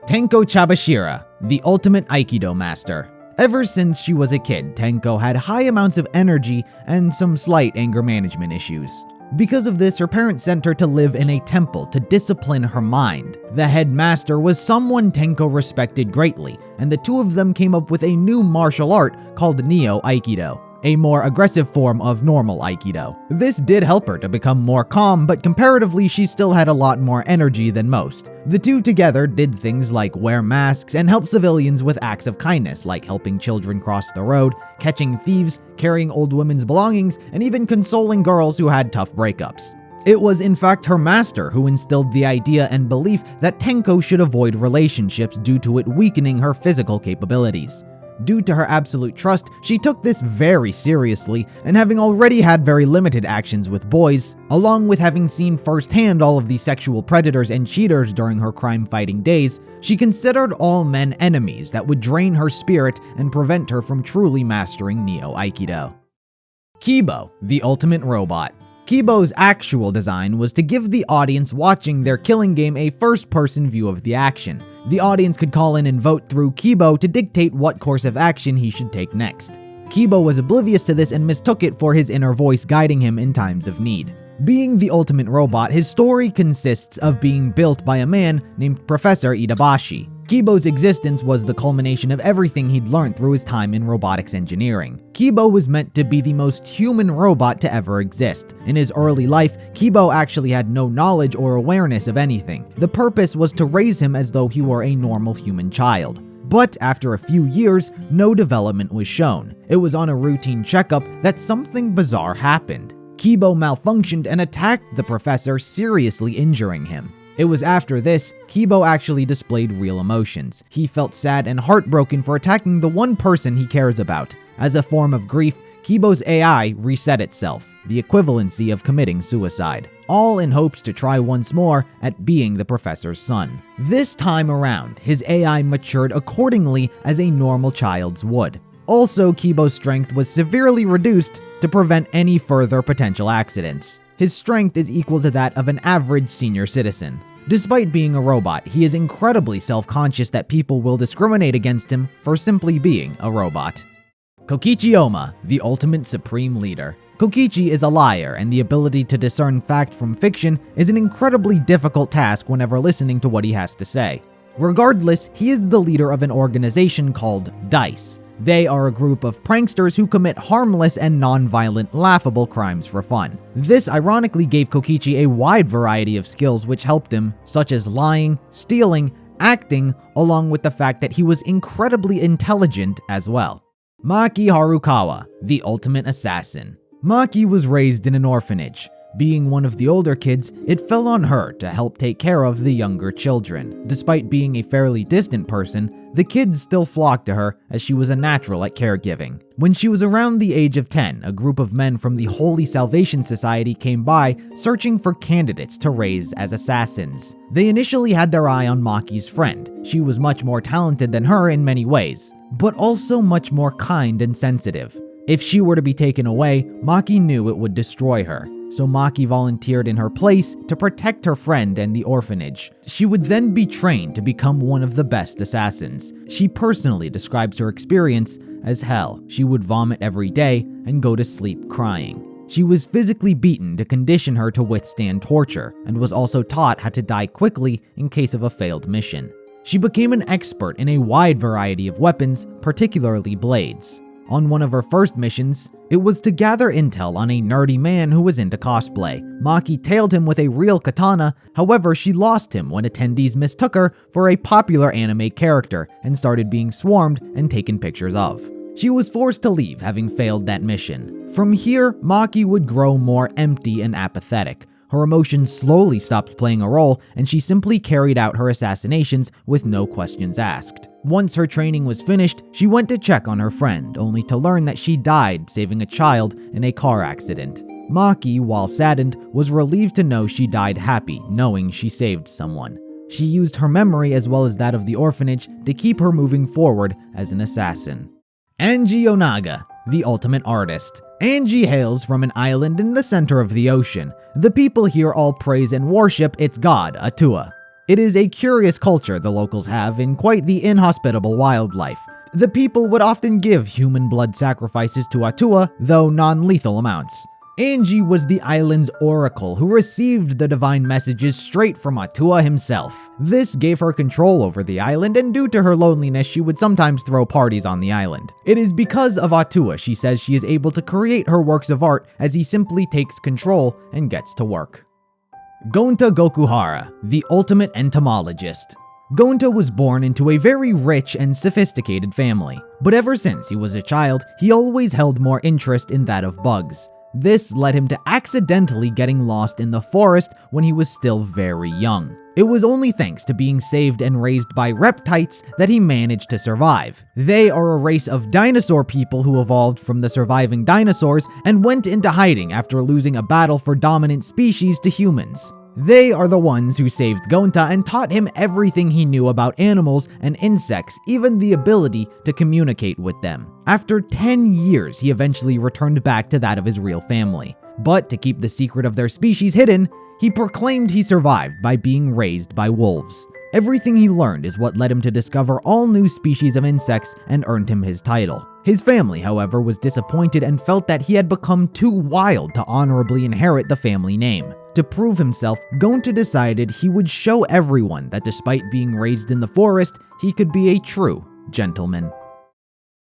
S1: Tenko Chabashira, the Ultimate Aikido Master. Ever since she was a kid, Tenko had high amounts of energy and some slight anger management issues. Because of this, her parents sent her to live in a temple to discipline her mind. The headmaster was someone Tenko respected greatly, and the two of them came up with a new martial art called Neo Aikido, a more aggressive form of normal Aikido. This did help her to become more calm, but comparatively she still had a lot more energy than most. The two together did things like wear masks and help civilians with acts of kindness, like helping children cross the road, catching thieves, carrying old women's belongings, and even consoling girls who had tough breakups. It was in fact her master who instilled the idea and belief that Tenko should avoid relationships due to it weakening her physical capabilities. Due to her absolute trust, she took this very seriously, and having already had very limited actions with boys, along with having seen firsthand all of the sexual predators and cheaters during her crime-fighting days, she considered all men enemies that would drain her spirit and prevent her from truly mastering Neo-Aikido. Kibo, the ultimate robot. Kibo's actual design was to give the audience watching their killing game a first-person view of the action. The audience could call in and vote through Kibo to dictate what course of action he should take next. Kibo was oblivious to this and mistook it for his inner voice guiding him in times of need. Being the ultimate robot, his story consists of being built by a man named Professor Idabashi. Kibo's existence was the culmination of everything he'd learned through his time in robotics engineering. Kibo was meant to be the most human robot to ever exist. In his early life, Kibo actually had no knowledge or awareness of anything. The purpose was to raise him as though he were a normal human child. But after a few years, no development was shown. It was on a routine checkup that something bizarre happened. Kibo malfunctioned and attacked the professor, seriously injuring him. It was after this, Kibo actually displayed real emotions. He felt sad and heartbroken for attacking the one person he cares about. As a form of grief, Kibo's AI reset itself, the equivalency of committing suicide, all in hopes to try once more at being the professor's son. This time around, his AI matured accordingly as a normal child's would. Also, Kibo's strength was severely reduced to prevent any further potential accidents. His strength is equal to that of an average senior citizen. Despite being a robot, he is incredibly self-conscious that people will discriminate against him for simply being a robot. Kokichi Oma, the ultimate supreme leader. Kokichi is a liar, and the ability to discern fact from fiction is an incredibly difficult task whenever listening to what he has to say. Regardless, he is the leader of an organization called DICE. They are a group of pranksters who commit harmless and non-violent, laughable crimes for fun. This ironically gave Kokichi a wide variety of skills which helped him, such as lying, stealing, acting, along with the fact that he was incredibly intelligent as well. Maki Harukawa, the ultimate assassin. Maki was raised in an orphanage. Being one of the older kids, it fell on her to help take care of the younger children. Despite being a fairly distant person, the kids still flocked to her as she was a natural at caregiving. When she was around the age of 10, a group of men from the Holy Salvation Society came by searching for candidates to raise as assassins. They initially had their eye on Maki's friend. She was much more talented than her in many ways, but also much more kind and sensitive. If she were to be taken away, Maki knew it would destroy her. So Maki volunteered in her place to protect her friend and the orphanage. She would then be trained to become one of the best assassins. She personally describes her experience as hell. She would vomit every day and go to sleep crying. She was physically beaten to condition her to withstand torture, and was also taught how to die quickly in case of a failed mission. She became an expert in a wide variety of weapons, particularly blades. On one of her first missions, it was to gather intel on a nerdy man who was into cosplay. Maki tailed him with a real katana, however she lost him when attendees mistook her for a popular anime character and started being swarmed and taken pictures of. She was forced to leave, having failed that mission. From here, Maki would grow more empty and apathetic. Her emotions slowly stopped playing a role, and she simply carried out her assassinations with no questions asked. Once her training was finished, she went to check on her friend, only to learn that she died saving a child in a car accident. Maki, while saddened, was relieved to know she died happy, knowing she saved someone. She used her memory as well as that of the orphanage to keep her moving forward as an assassin. Angie Onaga, the ultimate artist. Angie hails from an island in the center of the ocean. The people here all praise and worship its god, Atua. It is a curious culture the locals have in quite the inhospitable wildlife. The people would often give human blood sacrifices to Atua, though non-lethal amounts. Angie was the island's oracle who received the divine messages straight from Atua himself. This gave her control over the island, and due to her loneliness, she would sometimes throw parties on the island. It is because of Atua she says she is able to create her works of art, as he simply takes control and gets to work. Gonta Gokuhara, the ultimate entomologist. Gonta was born into a very rich and sophisticated family, but ever since he was a child, he always held more interest in that of bugs. This led him to accidentally getting lost in the forest when he was still very young. It was only thanks to being saved and raised by reptites that he managed to survive. They are a race of dinosaur people who evolved from the surviving dinosaurs and went into hiding after losing a battle for dominant species to humans. They are the ones who saved Gonta and taught him everything he knew about animals and insects, even the ability to communicate with them. After 10 years, he eventually returned back to that of his real family. But to keep the secret of their species hidden, he proclaimed he survived by being raised by wolves. Everything he learned is what led him to discover all new species of insects and earned him his title. His family, however, was disappointed and felt that he had become too wild to honorably inherit the family name. To prove himself, Gonta decided he would show everyone that despite being raised in the forest, he could be a true gentleman.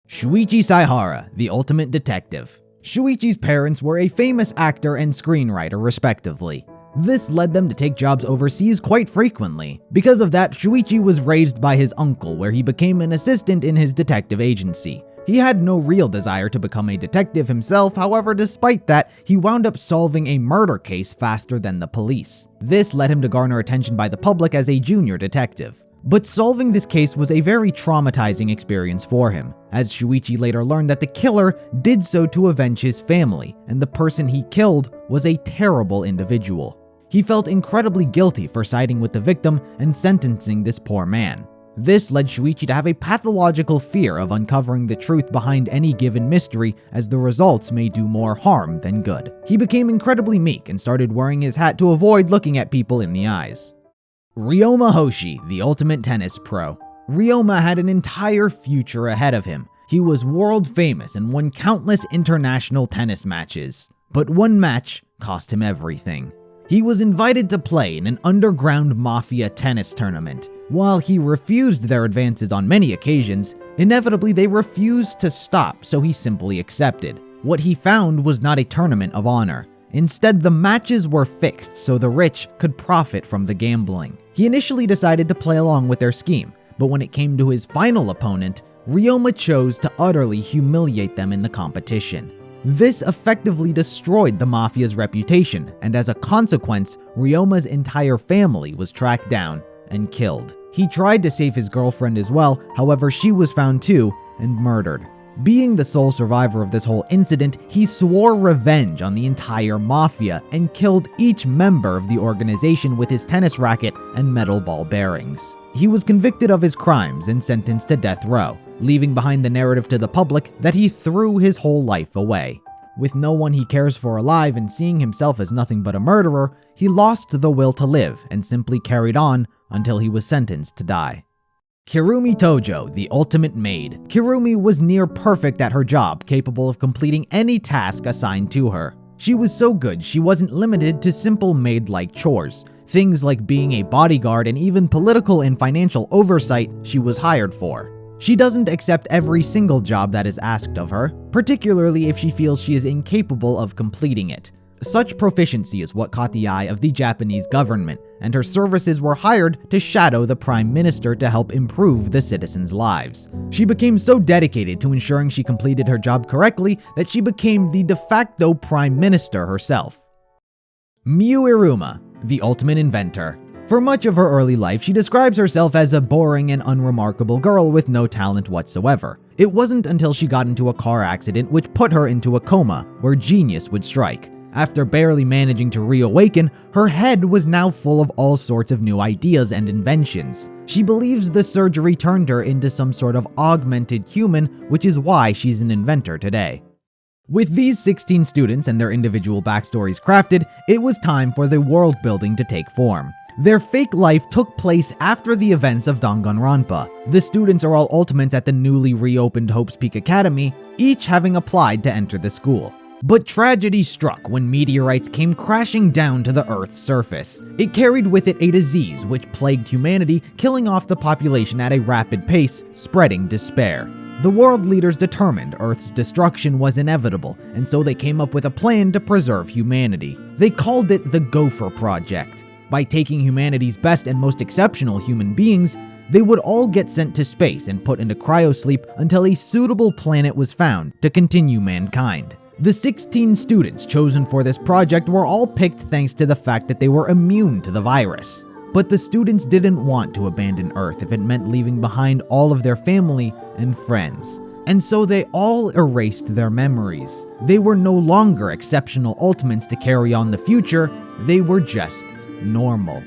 S1: Shuichi Saihara, the ultimate detective. Shuichi's parents were a famous actor and screenwriter, respectively. This led them to take jobs overseas quite frequently. Because of that, Shuichi was raised by his uncle, where he became an assistant in his detective agency. He had no real desire to become a detective himself, however, despite that, he wound up solving a murder case faster than the police. This led him to garner attention by the public as a junior detective. But solving this case was a very traumatizing experience for him, as Shuichi later learned that the killer did so to avenge his family, and the person he killed was a terrible individual. He felt incredibly guilty for siding with the victim and sentencing this poor man. This led Shuichi to have a pathological fear of uncovering the truth behind any given mystery, as the results may do more harm than good. He became incredibly meek and started wearing his hat to avoid looking at people in the eyes. Ryoma Hoshi, the ultimate tennis pro. Ryoma had an entire future ahead of him. He was world famous and won countless international tennis matches. But one match cost him everything. He was invited to play in an underground mafia tennis tournament. While he refused their advances on many occasions, inevitably they refused to stop, so he simply accepted. What he found was not a tournament of honor. Instead, the matches were fixed so the rich could profit from the gambling. He initially decided to play along with their scheme, but when it came to his final opponent, Ryoma chose to utterly humiliate them in the competition. This effectively destroyed the mafia's reputation, and as a consequence, Ryoma's entire family was tracked down and killed. He tried to save his girlfriend as well, however she was found too and murdered. Being the sole survivor of this whole incident, he swore revenge on the entire mafia and killed each member of the organization with his tennis racket and metal ball bearings. He was convicted of his crimes and sentenced to death row, leaving behind the narrative to the public that he threw his whole life away. With no one he cares for alive and seeing himself as nothing but a murderer, he lost the will to live and simply carried on until he was sentenced to die. Kirumi Tojo, the ultimate maid. Kirumi was near perfect at her job, capable of completing any task assigned to her. She was so good she wasn't limited to simple maid-like chores. Things like being a bodyguard and even political and financial oversight she was hired for. She doesn't accept every single job that is asked of her, particularly if she feels she is incapable of completing it. Such proficiency is what caught the eye of the Japanese government, and her services were hired to shadow the Prime Minister to help improve the citizens' lives. She became so dedicated to ensuring she completed her job correctly that she became the de facto Prime Minister herself. Miu Iruma, the ultimate inventor. For much of her early life, she describes herself as a boring and unremarkable girl with no talent whatsoever. It wasn't until she got into a car accident which put her into a coma, where genius would strike. After barely managing to reawaken, her head was now full of all sorts of new ideas and inventions. She believes the surgery turned her into some sort of augmented human, which is why she's an inventor today. With these 16 students and their individual backstories crafted, it was time for the world building to take form. Their fake life took place after the events of Danganronpa. The students are all ultimates at the newly reopened Hope's Peak Academy, each having applied to enter the school. But tragedy struck when meteorites came crashing down to the Earth's surface. It carried with it a disease which plagued humanity, killing off the population at a rapid pace, spreading despair. The world leaders determined Earth's destruction was inevitable, and so they came up with a plan to preserve humanity. They called it the Gopher Project. By taking humanity's best and most exceptional human beings, they would all get sent to space and put into cryosleep until a suitable planet was found to continue mankind. The 16 students chosen for this project were all picked thanks to the fact that they were immune to the virus. But the students didn't want to abandon Earth if it meant leaving behind all of their family and friends. And so they all erased their memories. They were no longer exceptional ultimates to carry on the future, they were just normal.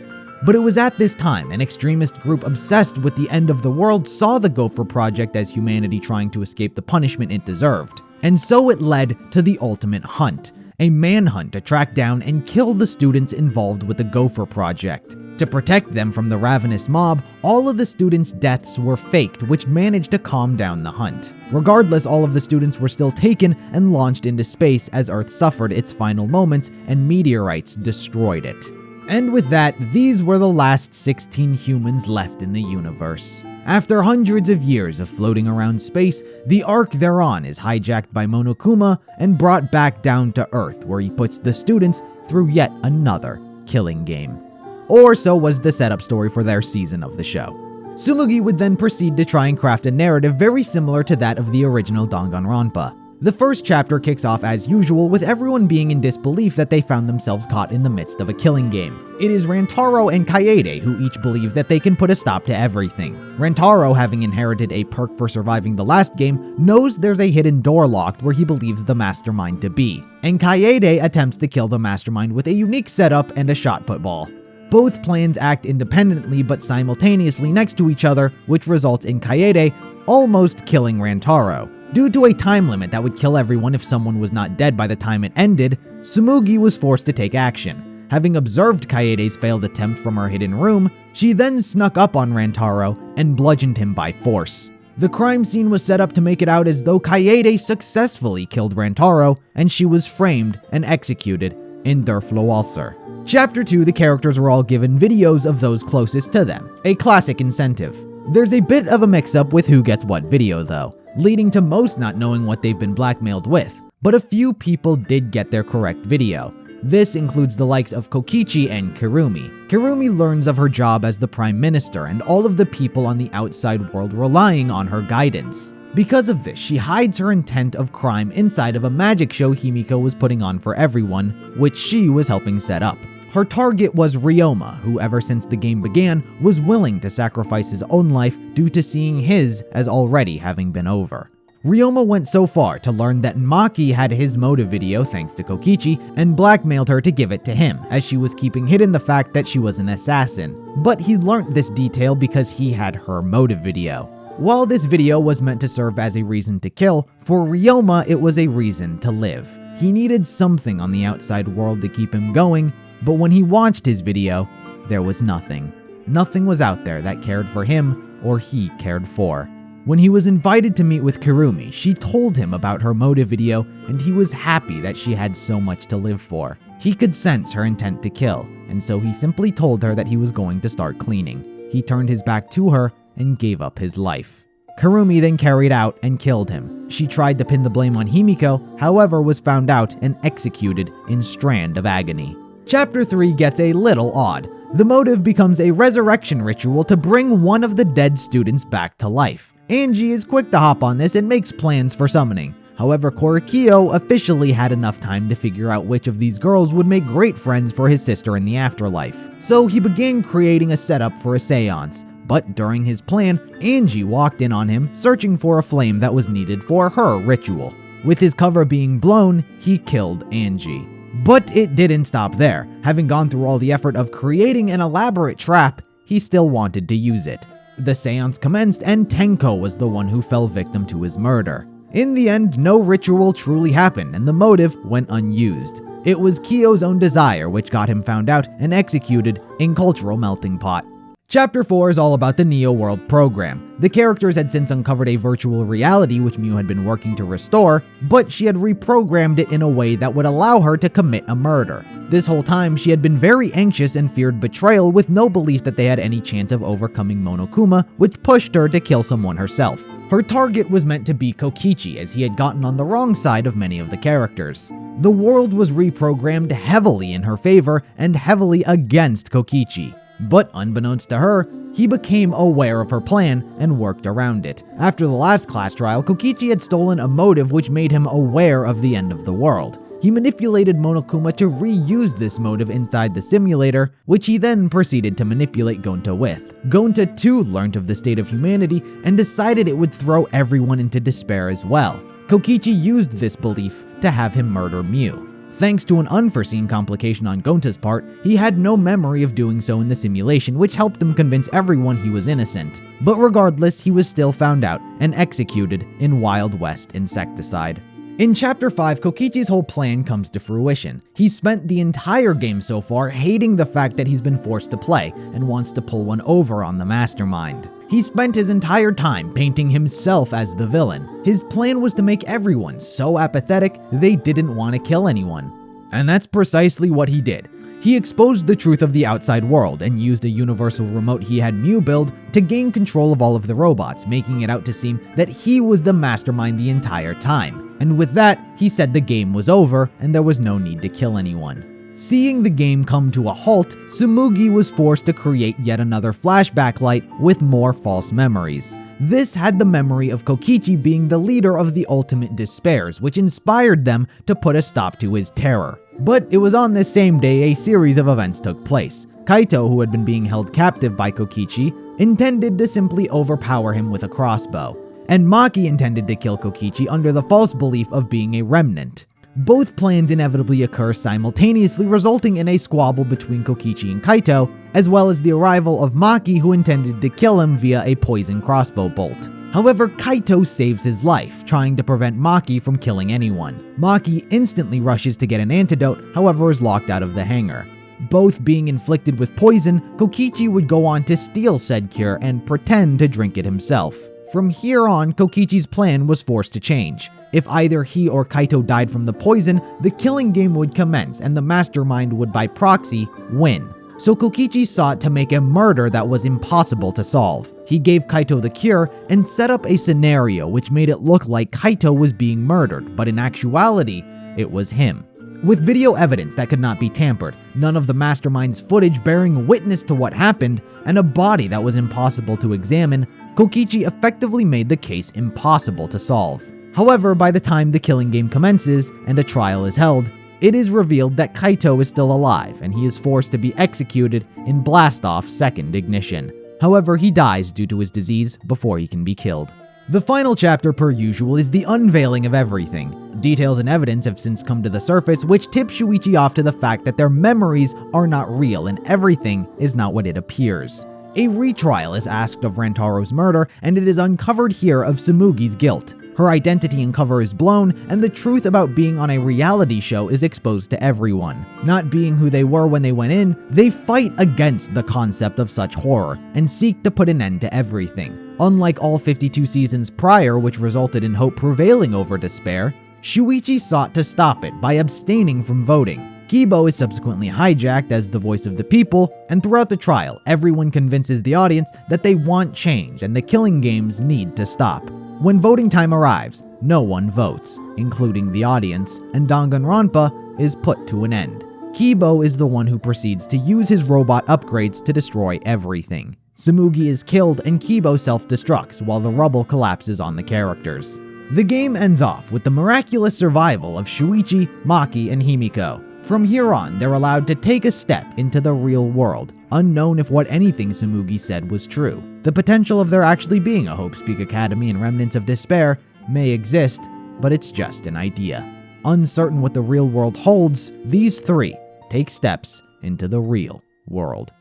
S1: But it was at this time an extremist group obsessed with the end of the world saw the Gopher Project as humanity trying to escape the punishment it deserved. And so it led to the ultimate hunt, a manhunt to track down and kill the students involved with the Gopher Project. To protect them from the ravenous mob, all of the students' deaths were faked, which managed to calm down the hunt. Regardless, all of the students were still taken and launched into space as Earth suffered its final moments and meteorites destroyed it. And with that, these were the last 16 humans left in the universe. After hundreds of years of floating around space, the ark they're on is hijacked by Monokuma and brought back down to Earth, where he puts the students through yet another killing game. Or so was the setup story for their season of the show. Tsumugi would then proceed to try and craft a narrative very similar to that of the original Danganronpa. The first chapter kicks off as usual with everyone being in disbelief that they found themselves caught in the midst of a killing game. It is Rantaro and Kaede who each believe that they can put a stop to everything. Rantaro, having inherited a perk for surviving the last game, knows there's a hidden door locked where he believes the mastermind to be. And Kaede attempts to kill the mastermind with a unique setup and a shot put ball. Both plans act independently but simultaneously next to each other, which results in Kaede almost killing Rantaro. Due to a time limit that would kill everyone if someone was not dead by the time it ended, Tsumugi was forced to take action. Having observed Kaede's failed attempt from her hidden room, she then snuck up on Rantaro and bludgeoned him by force. The crime scene was set up to make it out as though Kaede successfully killed Rantaro, and she was framed and executed in Derflowalser. Chapter 2, the characters were all given videos of those closest to them, a classic incentive. There's a bit of a mix-up with who gets what video though, leading to most not knowing what they've been blackmailed with, but a few people did get their correct video. This includes the likes of Kokichi and Kirumi. Kirumi learns of her job as the Prime Minister and all of the people on the outside world relying on her guidance. Because of this, she hides her intent of crime inside of a magic show Himiko was putting on for everyone, which she was helping set up. Her target was Ryoma, who ever since the game began was willing to sacrifice his own life due to seeing his as already having been over. Ryoma went so far to learn that Maki had his motive video thanks to Kokichi and blackmailed her to give it to him, as she was keeping hidden the fact that she was an assassin. But he learned this detail because he had her motive video. While this video was meant to serve as a reason to kill, for Ryoma it was a reason to live. He needed something on the outside world to keep him going, but when he watched his video, there was nothing. Nothing was out there that cared for him or he cared for. When he was invited to meet with Kirumi, she told him about her motive video and he was happy that she had so much to live for. He could sense her intent to kill, and so he simply told her that he was going to start cleaning. He turned his back to her and gave up his life. Kirumi then carried out and killed him. She tried to pin the blame on Himiko, however was found out and executed in Strand of Agony. Chapter 3 gets a little odd. The motive becomes a resurrection ritual to bring one of the dead students back to life. Angie is quick to hop on this and makes plans for summoning. However, Korikyo officially had enough time to figure out which of these girls would make great friends for his sister in the afterlife. So he began creating a setup for a seance. But during his plan, Angie walked in on him, searching for a flame that was needed for her ritual. With his cover being blown, he killed Angie. But it didn't stop there. Having gone through all the effort of creating an elaborate trap, he still wanted to use it. The seance commenced and Tenko was the one who fell victim to his murder. In the end, no ritual truly happened and the motive went unused. It was Kyo's own desire which got him found out and executed in Cultural Melting Pot. Chapter 4 is all about the Neo World program. The characters had since uncovered a virtual reality which Miu had been working to restore, but she had reprogrammed it in a way that would allow her to commit a murder. This whole time, she had been very anxious and feared betrayal with no belief that they had any chance of overcoming Monokuma, which pushed her to kill someone herself. Her target was meant to be Kokichi, as he had gotten on the wrong side of many of the characters. The world was reprogrammed heavily in her favor and heavily against Kokichi. But unbeknownst to her, he became aware of her plan and worked around it. After the last class trial, Kokichi had stolen a motive which made him aware of the end of the world. He manipulated Monokuma to reuse this motive inside the simulator, which he then proceeded to manipulate Gonta with. Gonta too learnt of the state of humanity and decided it would throw everyone into despair as well. Kokichi used this belief to have him murder Mew. Thanks to an unforeseen complication on Gonta's part, he had no memory of doing so in the simulation, which helped him convince everyone he was innocent. But regardless, he was still found out and executed in Wild West Insecticide. In Chapter 5, Kokichi's whole plan comes to fruition. He spent the entire game so far hating the fact that he's been forced to play and wants to pull one over on the mastermind. He spent his entire time painting himself as the villain. His plan was to make everyone so apathetic they didn't want to kill anyone. And that's precisely what he did. He exposed the truth of the outside world and used a universal remote he had Mew build to gain control of all of the robots, making it out to seem that he was the mastermind the entire time. And with that, he said the game was over and there was no need to kill anyone. Seeing the game come to a halt, Tsumugi was forced to create yet another flashback light with more false memories. This had the memory of Kokichi being the leader of the ultimate despairs, which inspired them to put a stop to his terror. But it was on this same day a series of events took place. Kaito, who had been being held captive by Kokichi, intended to simply overpower him with a crossbow. And Maki intended to kill Kokichi under the false belief of being a remnant. Both plans inevitably occur simultaneously, resulting in a squabble between Kokichi and Kaito, as well as the arrival of Maki, who intended to kill him via a poison crossbow bolt. However, Kaito saves his life, trying to prevent Maki from killing anyone. Maki instantly rushes to get an antidote, however is locked out of the hangar. Both being inflicted with poison, Kokichi would go on to steal said cure and pretend to drink it himself. From here on, Kokichi's plan was forced to change. If either he or Kaito died from the poison, the killing game would commence and the mastermind would by proxy win. So Kokichi sought to make a murder that was impossible to solve. He gave Kaito the cure and set up a scenario which made it look like Kaito was being murdered, but in actuality, it was him. With video evidence that could not be tampered, none of the mastermind's footage bearing witness to what happened, and a body that was impossible to examine, Kokichi effectively made the case impossible to solve. However, by the time the killing game commences and a trial is held, it is revealed that Kaito is still alive and he is forced to be executed in Blastoff's second ignition. However, he dies due to his disease before he can be killed. The final chapter, per usual, is the unveiling of everything. Details and evidence have since come to the surface, which tip Shuichi off to the fact that their memories are not real and everything is not what it appears. A retrial is asked of Rantaro's murder, and it is uncovered here of Tsumugi's guilt. Her identity and cover is blown, and the truth about being on a reality show is exposed to everyone. Not being who they were when they went in, they fight against the concept of such horror, and seek to put an end to everything. Unlike all 52 seasons prior, which resulted in hope prevailing over despair, Shuichi sought to stop it by abstaining from voting. Kibo is subsequently hijacked as the voice of the people, and throughout the trial, everyone convinces the audience that they want change and the killing games need to stop. When voting time arrives, no one votes, including the audience, and Danganronpa is put to an end. Kibo is the one who proceeds to use his robot upgrades to destroy everything. Tsumugi is killed and Kibo self-destructs while the rubble collapses on the characters. The game ends off with the miraculous survival of Shuichi, Maki, and Himiko. From here on, they're allowed to take a step into the real world, unknown if what anything Tsumugi said was true. The potential of there actually being a Hope Speak Academy and remnants of despair may exist, but it's just an idea. Uncertain what the real world holds, these three take steps into the real world.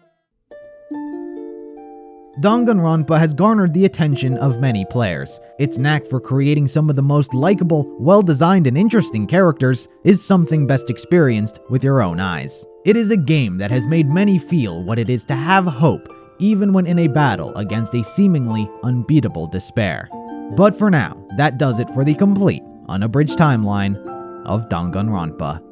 S1: Danganronpa has garnered the attention of many players. Its knack for creating some of the most likable, well-designed, and interesting characters is something best experienced with your own eyes. It is a game that has made many feel what it is to have hope, even when in a battle against a seemingly unbeatable despair. But for now, that does it for the complete, unabridged timeline of Danganronpa.